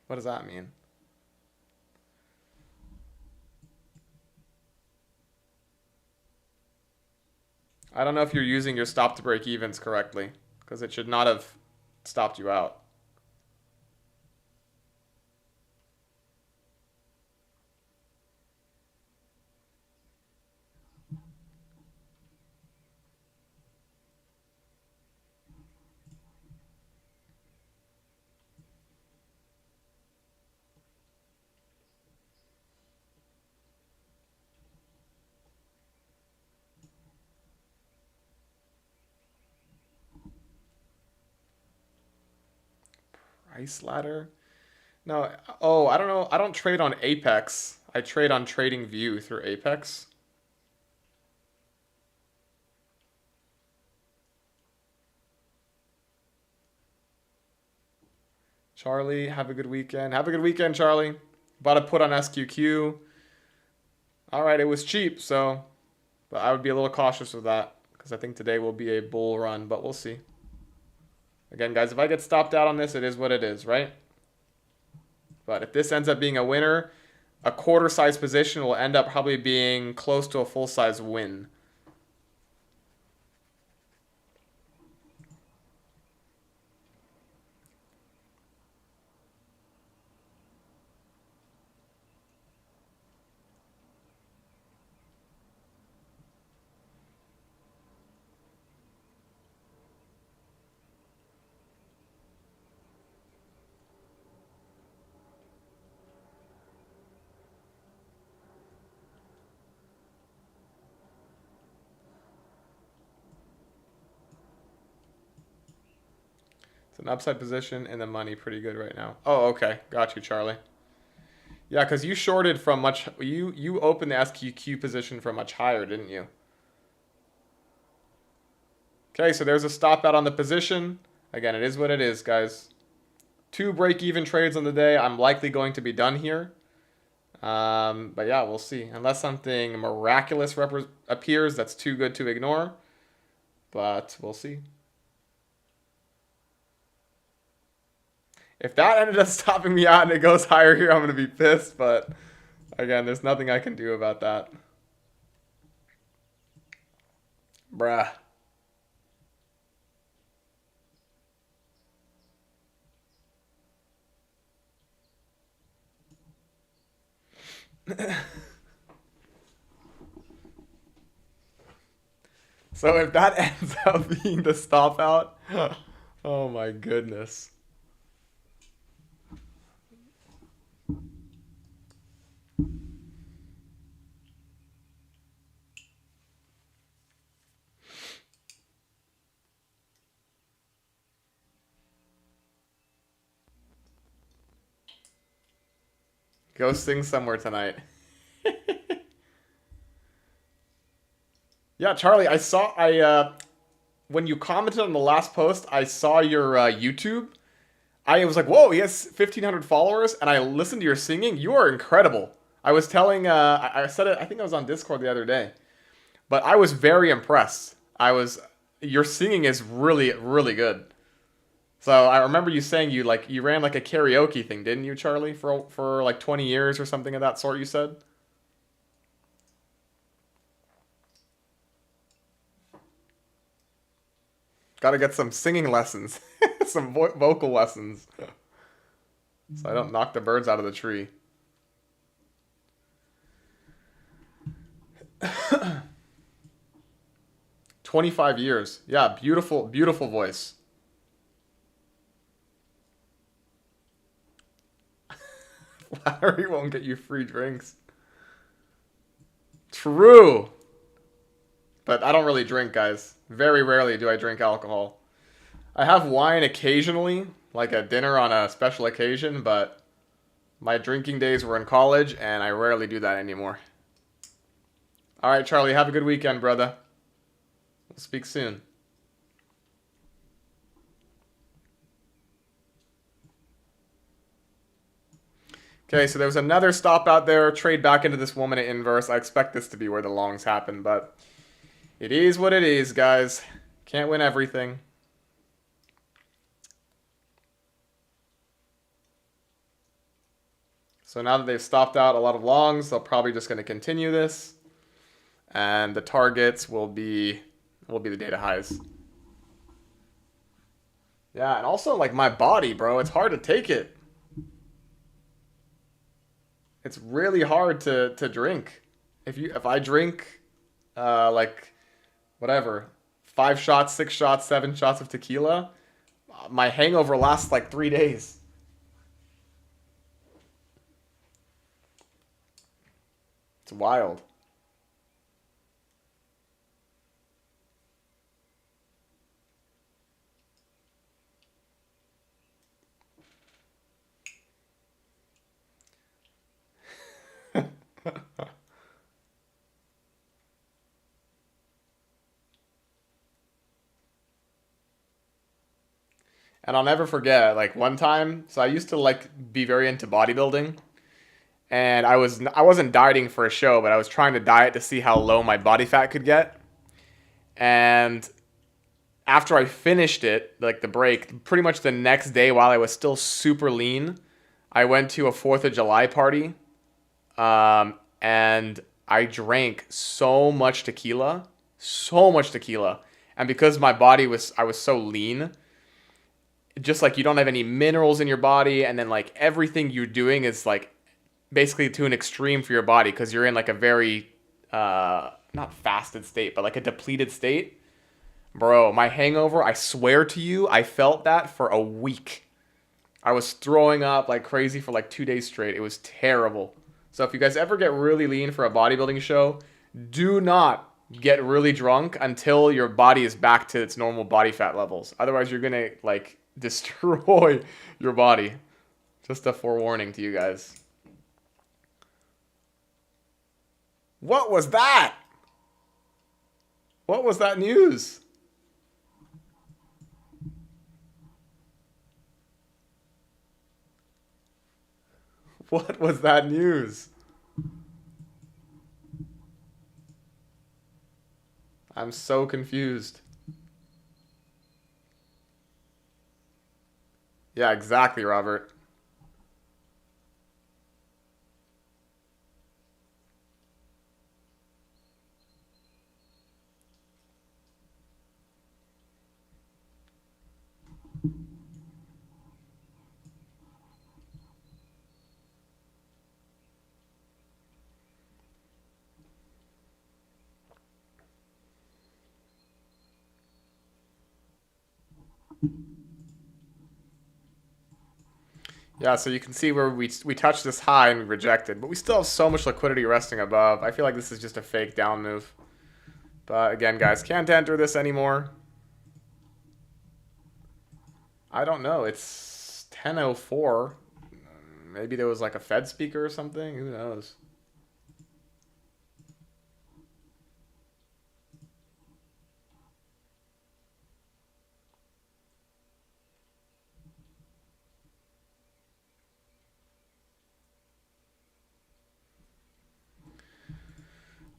What does that mean? I don't know if you're using your stop to break evens correctly, because it should not have stopped you out. Price ladder? No. Oh, I don't know. I don't trade on Apex. I trade on TradingView through Apex. Charlie, have a good weekend. Have a good weekend, Charlie. About to put on SQQ. All right, it was cheap, so, but I would be a little cautious with that because I think today will be a bull run, but we'll see. Again, guys, if I get stopped out on this, it is what it is, right? But if this ends up being a winner, a quarter size position will end up probably being close to a full size win. It's an upside position in the money pretty good right now. Oh, okay. Got you, Charlie. Yeah, because you shorted from much... You opened the SQQ position from much higher, didn't you? Okay, so there's a stop out on the position. Again, it is what it is, guys. 2 break-even trades on the day. I'm likely going to be done here. But yeah, we'll see. Unless something miraculous appears that's too good to ignore. But we'll see. If that ended up stopping me out and it goes higher here, I'm going to be pissed. But again, there's nothing I can do about that. Bruh. So if that ends up being the stop out, oh my goodness. Go sing somewhere tonight. Yeah, Charlie, when you commented on the last post, I saw your YouTube. I was like, whoa, he has 1,500 followers, and I listened to your singing. You are incredible. I was telling, I said it, I think I was on Discord the other day, but I was very impressed. Your singing is really, really good. So I remember you saying you ran like a karaoke thing, didn't you, Charlie, for like 20 years or something of that sort, you said? Gotta get some singing lessons. Some vocal lessons. So I don't knock the birds out of the tree. "25 years. Yeah, beautiful, beautiful voice. Flattery won't get you free drinks. True. But I don't really drink, guys. Very rarely do I drink alcohol. I have wine occasionally, like a dinner on a special occasion, but my drinking days were in college, and I rarely do that anymore. All right, Charlie, have a good weekend, brother. We'll speak soon. Okay, so there was another stop out there. Trade back into this woman at inverse. I expect this to be where the longs happen, but it is what it is, guys. Can't win everything. So now that they've stopped out a lot of longs, they're probably just going to continue this. And the targets will be the data highs. Yeah, and also like my body, bro, it's hard to take it. It's really hard to drink. If I drink like whatever, 5 shots, 6 shots, 7 shots of tequila, my hangover lasts like 3 days. It's wild. And I'll never forget, like one time, so I used to like be very into bodybuilding, and I wasn't dieting for a show, but I was trying to diet to see how low my body fat could get. And after I finished it, like the break, pretty much the next day while I was still super lean, I went to a 4th of July party, and I drank so much tequila, and because I was so lean, just like you don't have any minerals in your body, and then like everything you're doing is like basically to an extreme for your body because you're in like a very not fasted state, but like a depleted state. Bro, my hangover, I swear to you, I felt that for a week. I was throwing up like crazy for like 2 days straight. It was terrible. So if you guys ever get really lean for a bodybuilding show, do not get really drunk until your body is back to its normal body fat levels. Otherwise, you're gonna like destroy your body. Just a forewarning to you guys. What was that? What was that news? What was that news? I'm so confused. Yeah, exactly, Robert. Yeah, so you can see where we touched this high and we rejected, but we still have so much liquidity resting above. I feel like this is just a fake down move. But again, guys, can't enter this anymore. I don't know. It's 10:04. Maybe there was like a Fed speaker or something. Who knows?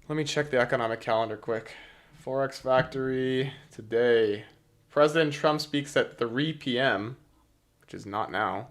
Let me check the economic calendar quick. Forex Factory today. President Trump speaks at 3 p.m., which is not now.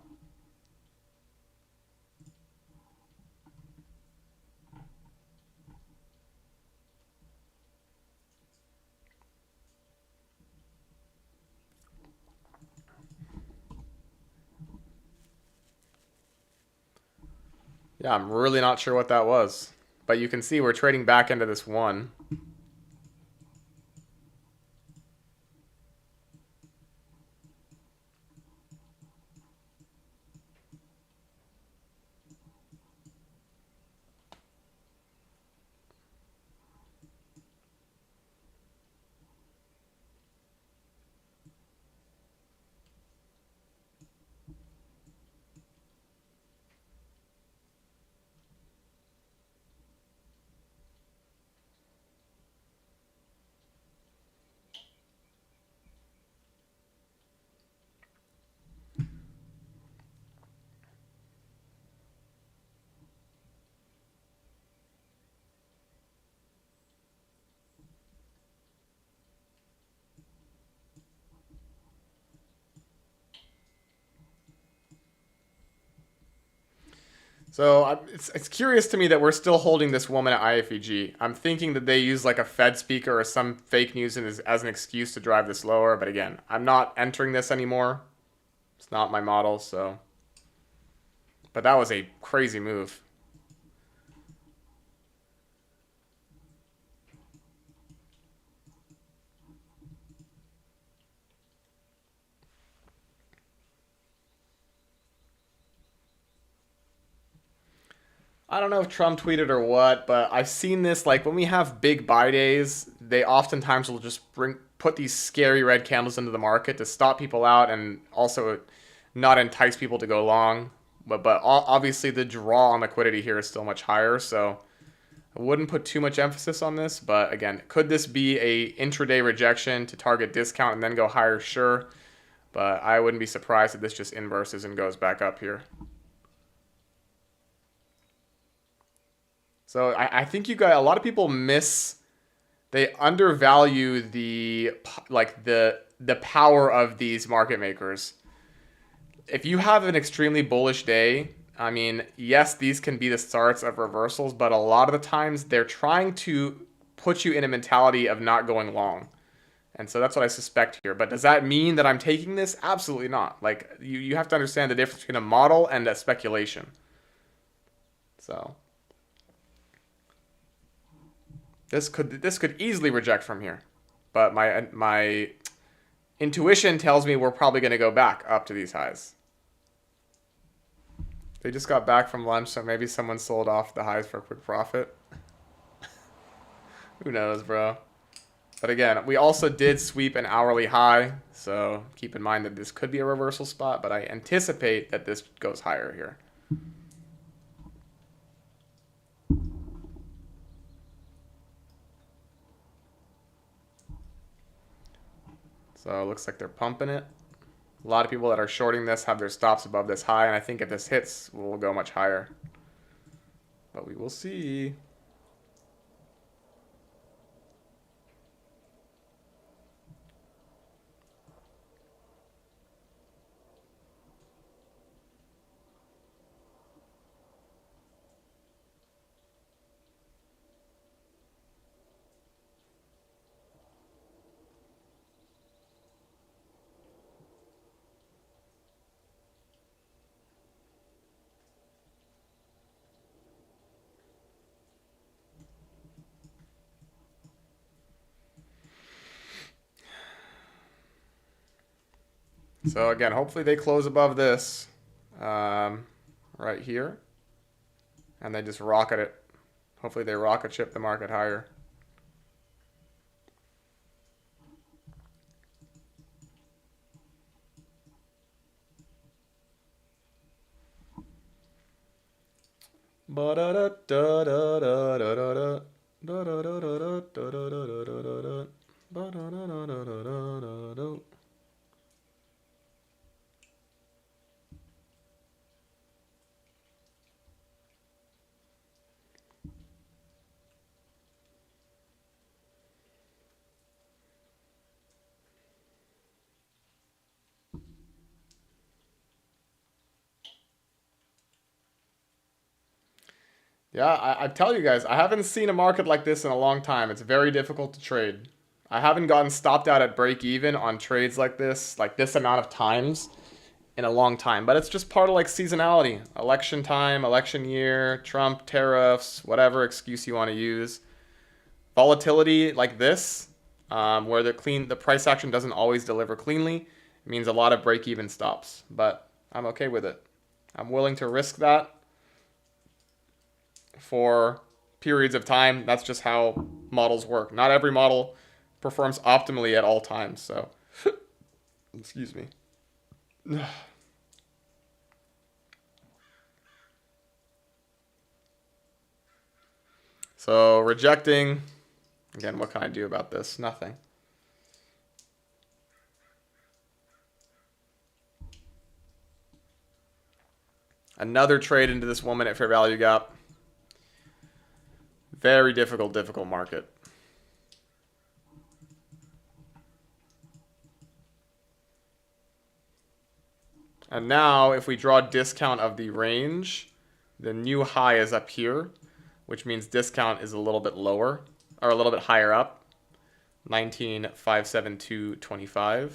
Yeah, I'm really not sure what that was. But you can see we're trading back into this one. So it's curious to me that we're still holding this woman at IFEG. I'm thinking that they use like a Fed speaker or some fake news as an excuse to drive this lower. But again, I'm not entering this anymore. It's not my model, so. But that was a crazy move. I don't know if Trump tweeted or what, but I've seen this like when we have big buy days, they oftentimes will just put these scary red candles into the market to stop people out and also not entice people to go long. But obviously the draw on liquidity here is still much higher, so I wouldn't put too much emphasis on this. But again, could this be a intraday rejection to target discount and then go higher? Sure, but I wouldn't be surprised if this just inverses and goes back up here. So I think you got a lot of people they undervalue the power of these market makers. If you have an extremely bullish day, I mean, yes, these can be the starts of reversals, but a lot of the times they're trying to put you in a mentality of not going long. And so that's what I suspect here. But does that mean that I'm taking this? Absolutely not. Like you have to understand the difference between a model and a speculation. So this could easily reject from here, but my intuition tells me we're probably going to go back up to these highs. They just got back from lunch, so maybe someone sold off the highs for a quick profit. Who knows, bro? But again, we also did sweep an hourly high, so keep in mind that this could be a reversal spot, but I anticipate that this goes higher here. So it looks like they're pumping it. A lot of people that are shorting this have their stops above this high, and I think if this hits, we'll go much higher. But we will see. So again, hopefully they close above this right here, and they just rocket it. Hopefully they rocket ship the market higher. Yeah, I tell you guys, I haven't seen a market like this in a long time. It's very difficult to trade. I haven't gotten stopped out at break even on trades like this amount of times in a long time. But it's just part of like seasonality, election time, election year, Trump, tariffs, whatever excuse you want to use. Volatility like this, where the price action doesn't always deliver cleanly, means a lot of break even stops. But I'm okay with it. I'm willing to risk that for periods of time. That's just how models work. Not every model performs optimally at all times. So, excuse me. So rejecting. Again, what can I do about this? Nothing. Another trade into this 1 minute fair value gap. Very difficult market. And now if we draw a discount of the range, The new high is up here, which means discount is a little bit lower, or a little bit higher up. 19,572.25.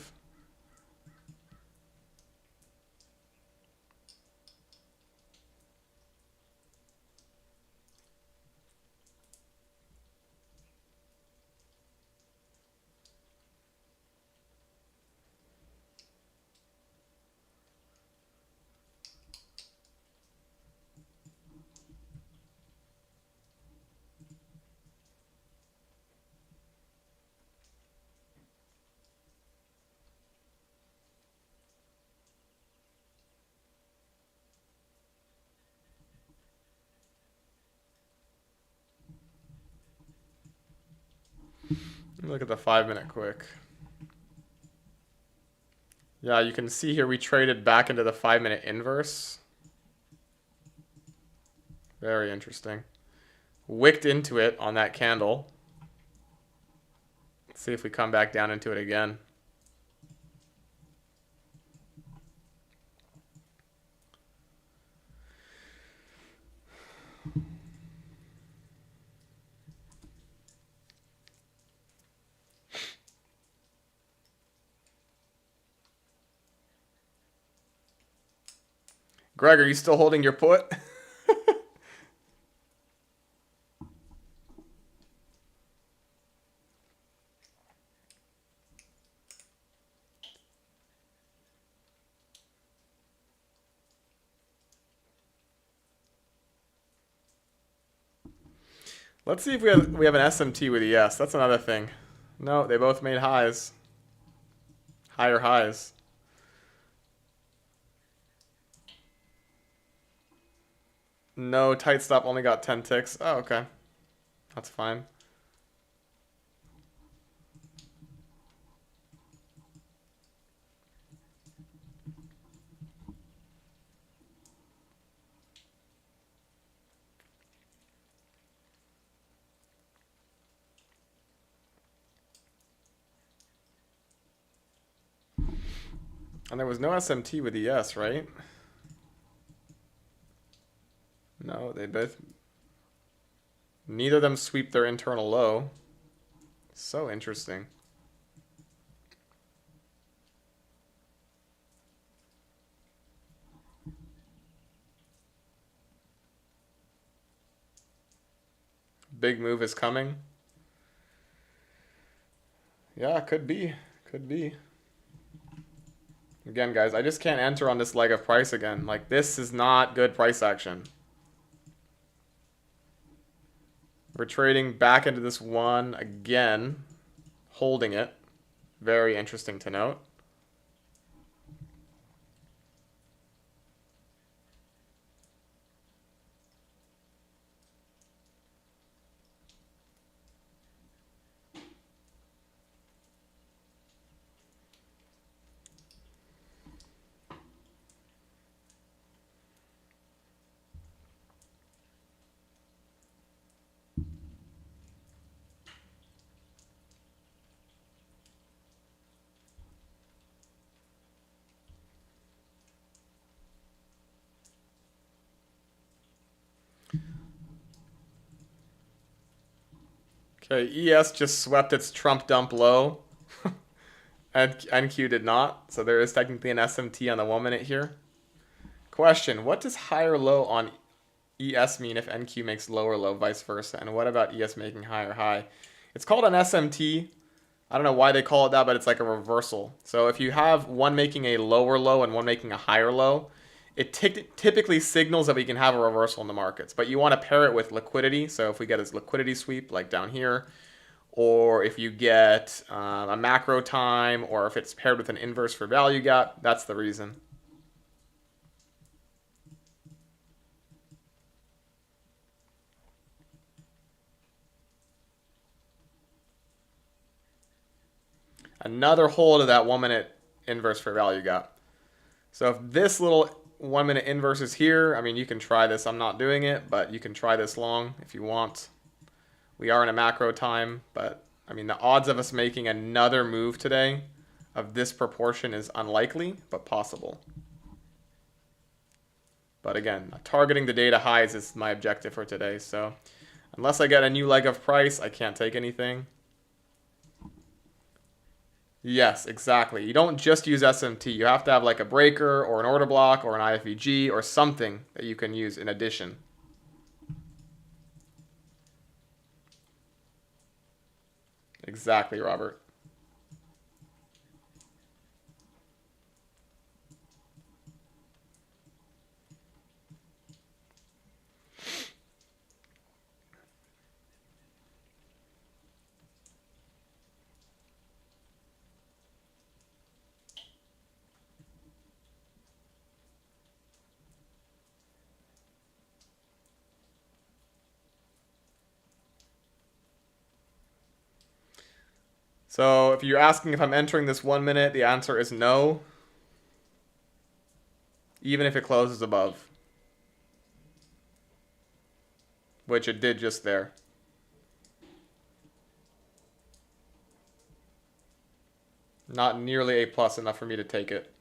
Look at the 5-minute quick. Yeah, you can see here we traded back into the 5-minute inverse. Very interesting. Wicked into it on that candle. Let's see if we come back down into it again. Greg, are you still holding your put? Let's see if we have an SMT with ES. That's another thing. No, they both made highs. Higher highs. No, tight stop only got 10 ticks. Oh, okay. That's fine. And there was no SMT with ES, right? No, they both... Neither of them sweep their internal low. So interesting. Big move is coming. Yeah, could be. Could be. Again, guys, I just can't enter on this leg of price again. Like, this is not good price action. We're trading back into this one again, holding it. Very interesting to note. Okay, ES just swept its Trump dump low, and NQ did not. So there is technically an SMT on the 1 minute here. Question, what does higher low on ES mean if NQ makes lower low, vice versa? And what about ES making higher high? It's called an SMT. I don't know why they call it that, but it's like a reversal. So if you have one making a lower low and one making a higher low, it typically signals that we can have a reversal in the markets. But you want to pair it with liquidity. So if we get this liquidity sweep like down here, or if you get a macro time, or if it's paired with an inverse for value gap, that's the reason. Another hold of that 1 minute inverse for value gap. So if this little 1 minute inverse is here, I mean, you can try this. I'm not doing it, but you can try this long if you want. We are in a macro time, but I mean, the odds of us making another move today of this proportion is unlikely, but possible. But again, targeting the data highs is my objective for today. So unless I get a new leg of price, I can't take anything. Yes, exactly. You don't just use SMT. You have to have like a breaker or an order block or an IFVG or something that you can use in addition. Exactly, Robert. So if you're asking if I'm entering this 1 minute, the answer is no. Even if it closes above. Which it did just there. Not nearly A plus enough for me to take it.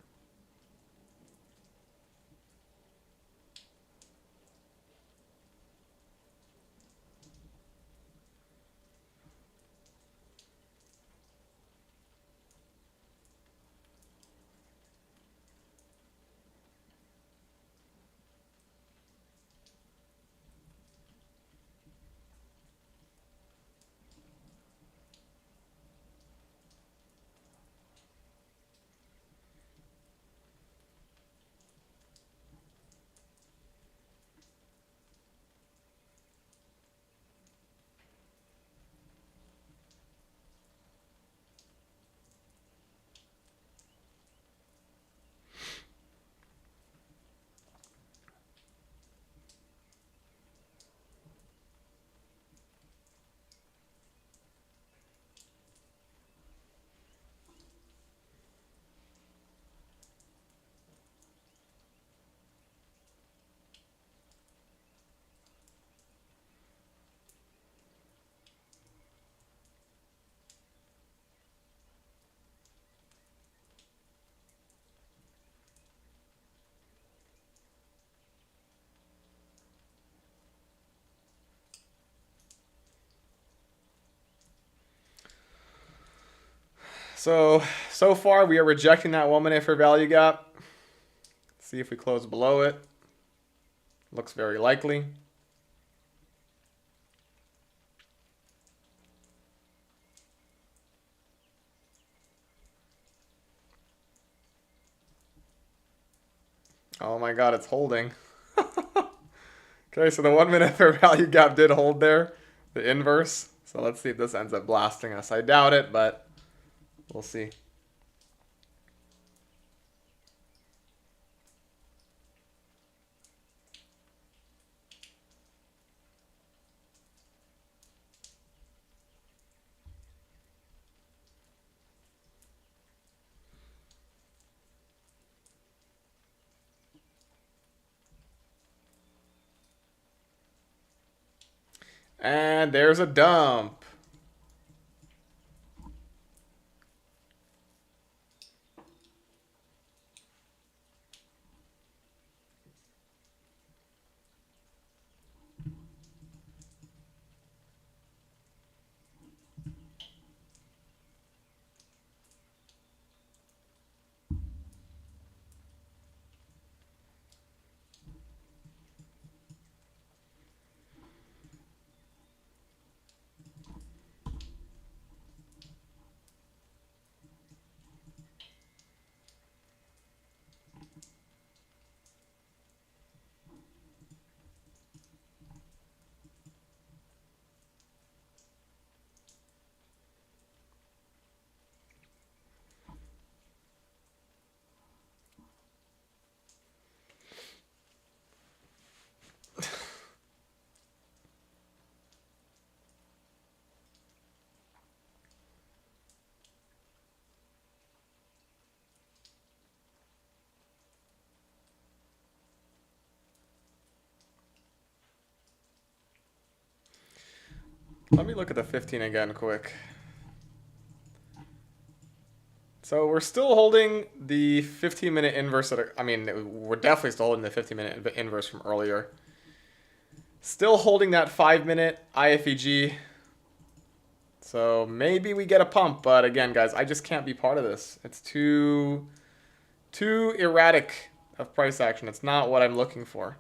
So far we are rejecting that 1 minute fair value gap. See if we close below it. Looks very likely. Oh my god, it's holding. Okay, so the 1 minute fair value gap did hold there, the inverse. So let's see if this ends up blasting us. I doubt it, but we'll see. And there's a dump. Let me look at the 15 again quick. So we're still holding the 15-minute inverse. I mean, we're definitely still holding the 15-minute inverse from earlier. Still holding that 5-minute IFEG. So maybe we get a pump, but again, guys, I just can't be part of this. It's too erratic of price action. It's not what I'm looking for.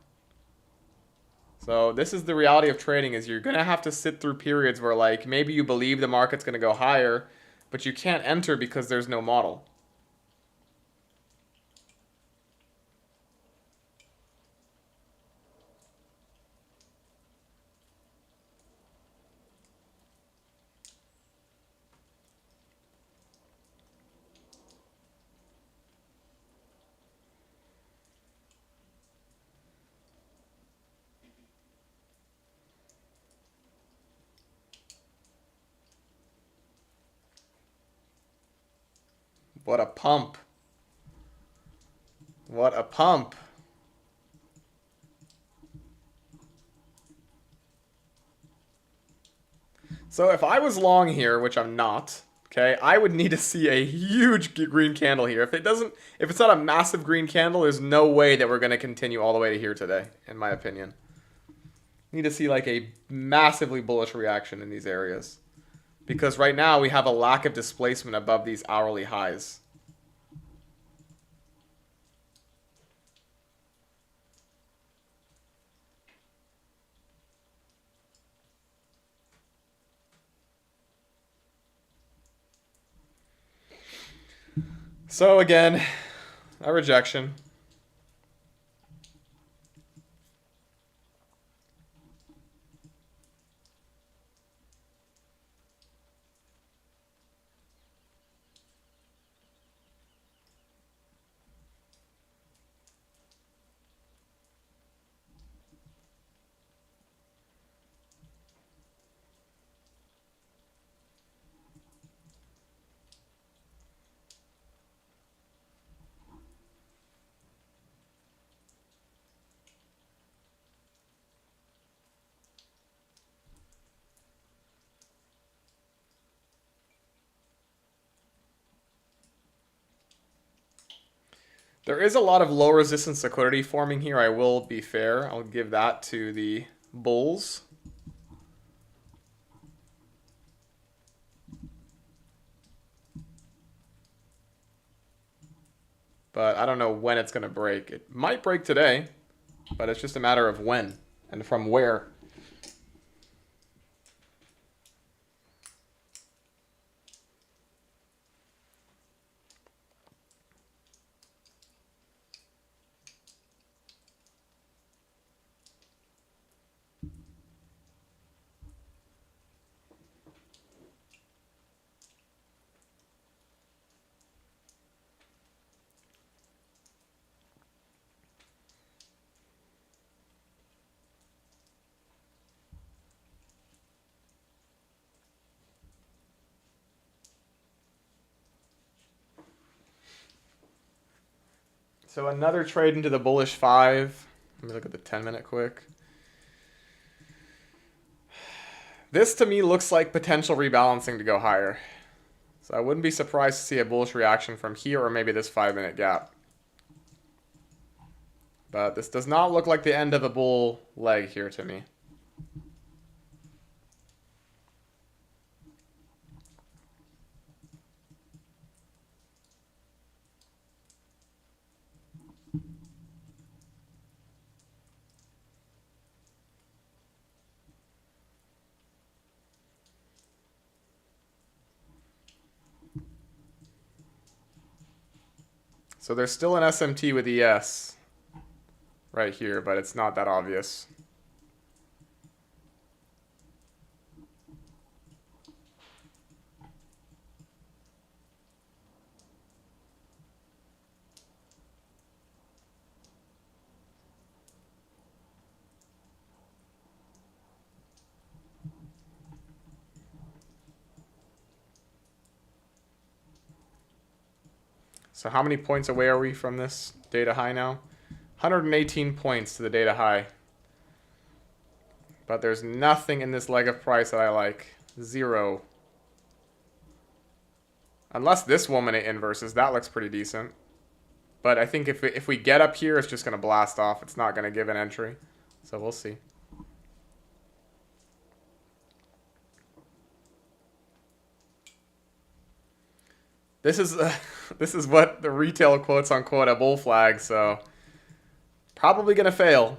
So this is the reality of trading, is you're going to have to sit through periods where like maybe you believe the market's going to go higher, but you can't enter because there's no model. What a pump. What a pump. So if I was long here, which I'm not, okay, I would need to see a huge green candle here. If it's not a massive green candle, there's no way that we're going to continue all the way to here today, in my opinion. Need to see like a massively bullish reaction in these areas. Because right now we have a lack of displacement above these hourly highs. So again, a rejection. There is a lot of low resistance liquidity forming here. I will be fair. I'll give that to the bulls. But I don't know when it's going to break. It might break today, but it's just a matter of when and from where. So another trade into the bullish 5. Let me look at the 10-minute quick. This to me looks like potential rebalancing to go higher. So I wouldn't be surprised to see a bullish reaction from here or maybe this 5-minute gap. But this does not look like the end of a bull leg here to me. So there's still an SMT with ES right here, but it's not that obvious. So how many points away are we from this data high now? 118 points to the data high. But there's nothing in this leg of price that I like. Zero. Unless this woman it inverses, that looks pretty decent. But I think if we get up here, it's just going to blast off. It's not going to give an entry. So we'll see. This is this is what the retail quotes unquote a bull flag, so probably going to fail.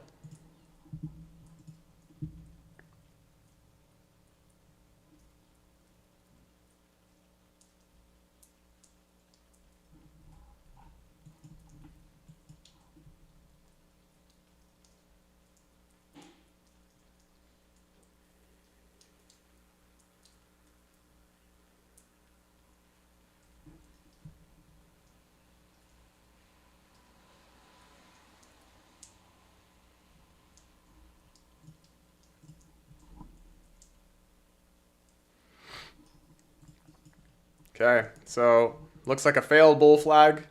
Okay, so looks like a failed bull flag.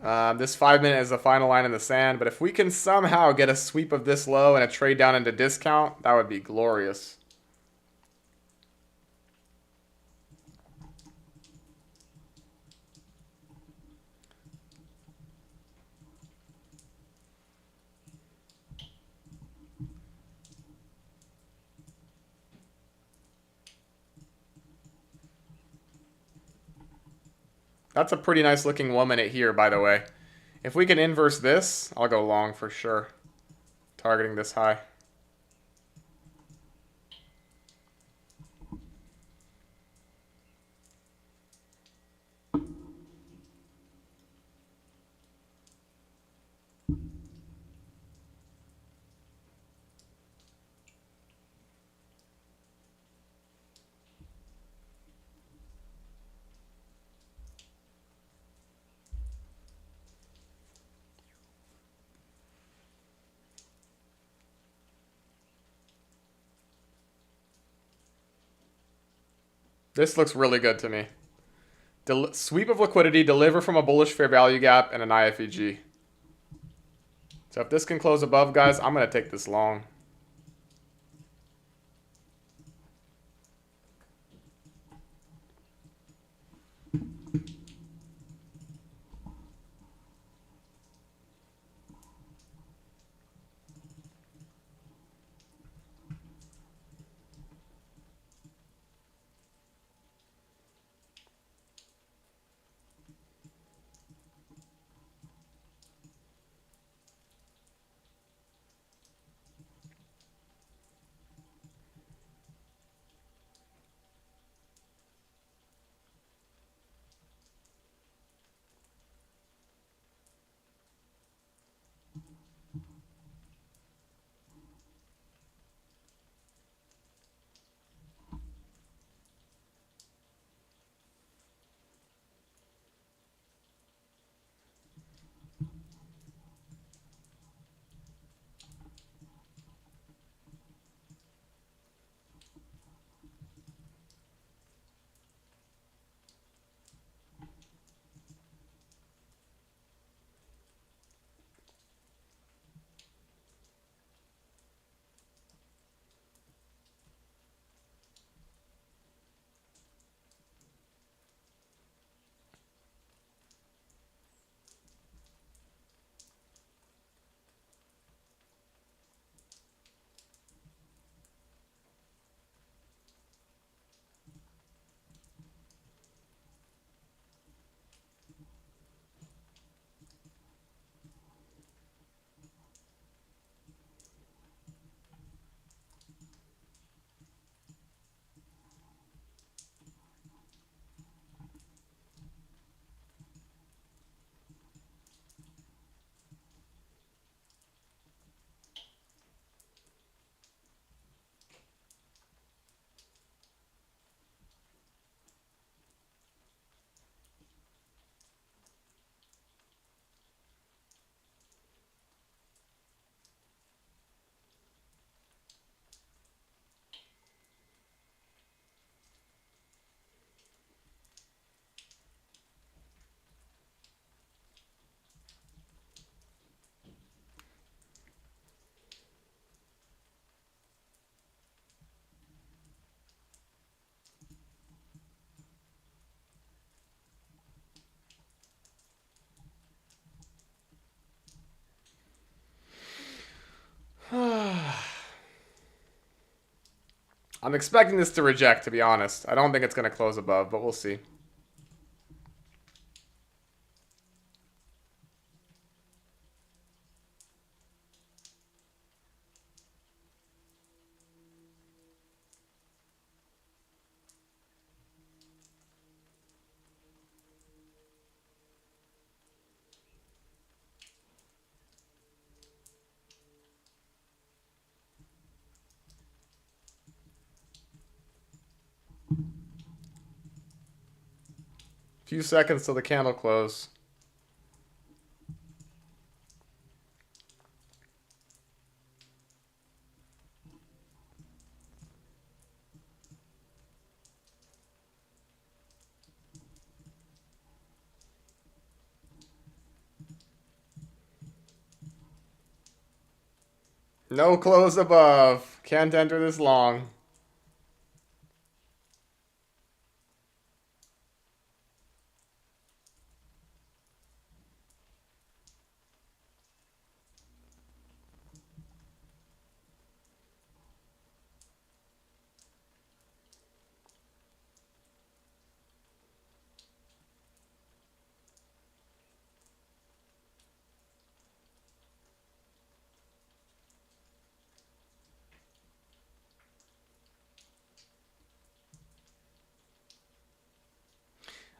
This 5 minute is the final line in the sand, but if we can somehow get a sweep of this low and a trade down into discount, that would be glorious. That's a pretty nice looking 1 minute here, by the way. If we can inverse this, I'll go long for sure. Targeting this high. This looks really good to me. Sweep of liquidity, deliver from a bullish fair value gap, and an IFEG. So if this can close above, guys, I'm going to take this long. I'm expecting this to reject, to be honest. I don't think it's going to close above, but we'll see. Few seconds till the candle close. No close above. Can't enter this long.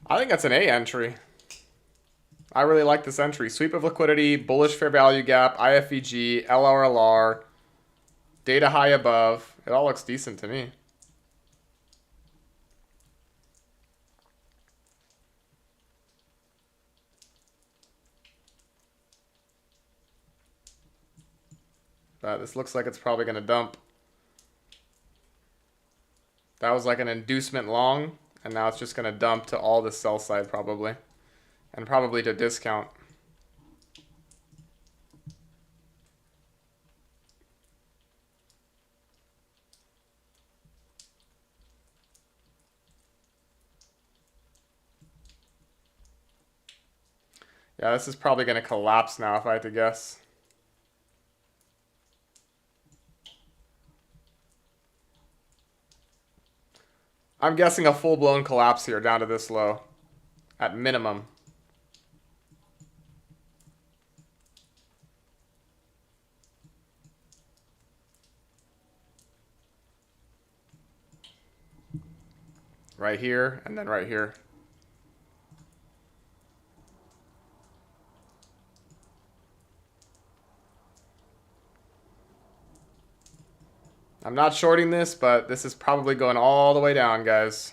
I think that's an A entry. I really like this entry. Sweep of liquidity, bullish fair value gap, IFVG, LRLR, data high above. It all looks decent to me. But this looks like it's probably going to dump. That was like an inducement long, and now it's just going to dump to all the sell side probably. And probably to discount. Yeah, this is probably going to collapse now if I had to guess. I'm guessing a full-blown collapse here down to this low. At minimum. Right here, and then right here. I'm not shorting this, but this is probably going all the way down, guys.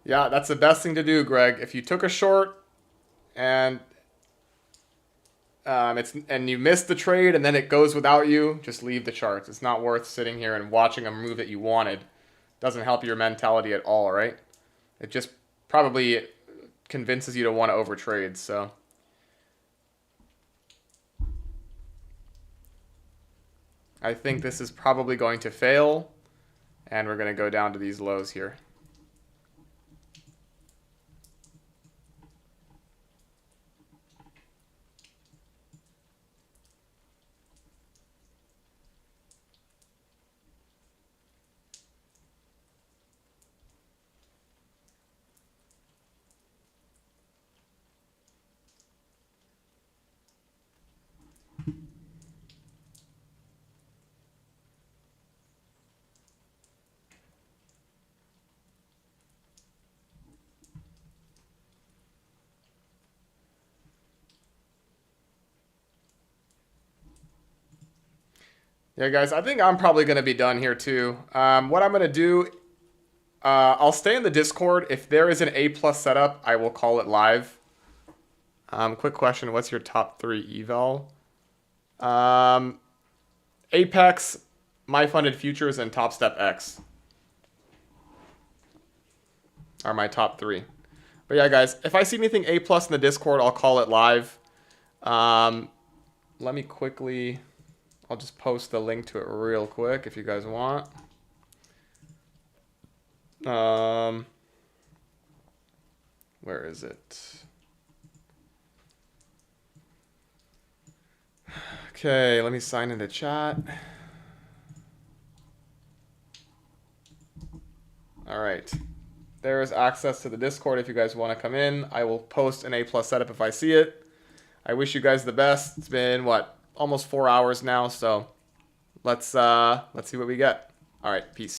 Yeah, that's the best thing to do, Greg. If you took a short and and you miss the trade and then it goes without you, just leave the charts. It's not worth sitting here and watching a move that you wanted. Doesn't help your mentality at all, right? It just probably convinces you to want to overtrade. So I think this is probably going to fail, and we're going to go down to these lows here. Yeah, guys, I think I'm probably going to be done here too. What I'm going to do, I'll stay in the Discord. If there is an A+ setup, I will call it live. Quick question, what's your top 3 eval? Apex, My Funded Futures, and Top Step X are my top 3. But yeah, guys, if I see anything A+ in the Discord, I'll call it live. let me quickly, I'll just post the link to it real quick if you guys want. Where is it? Okay, let me sign into chat. All right. There is access to the Discord if you guys want to come in. I will post an A+ setup if I see it. I wish you guys the best. It's been what, almost 4 hours now, so let's see what we get. All right, peace.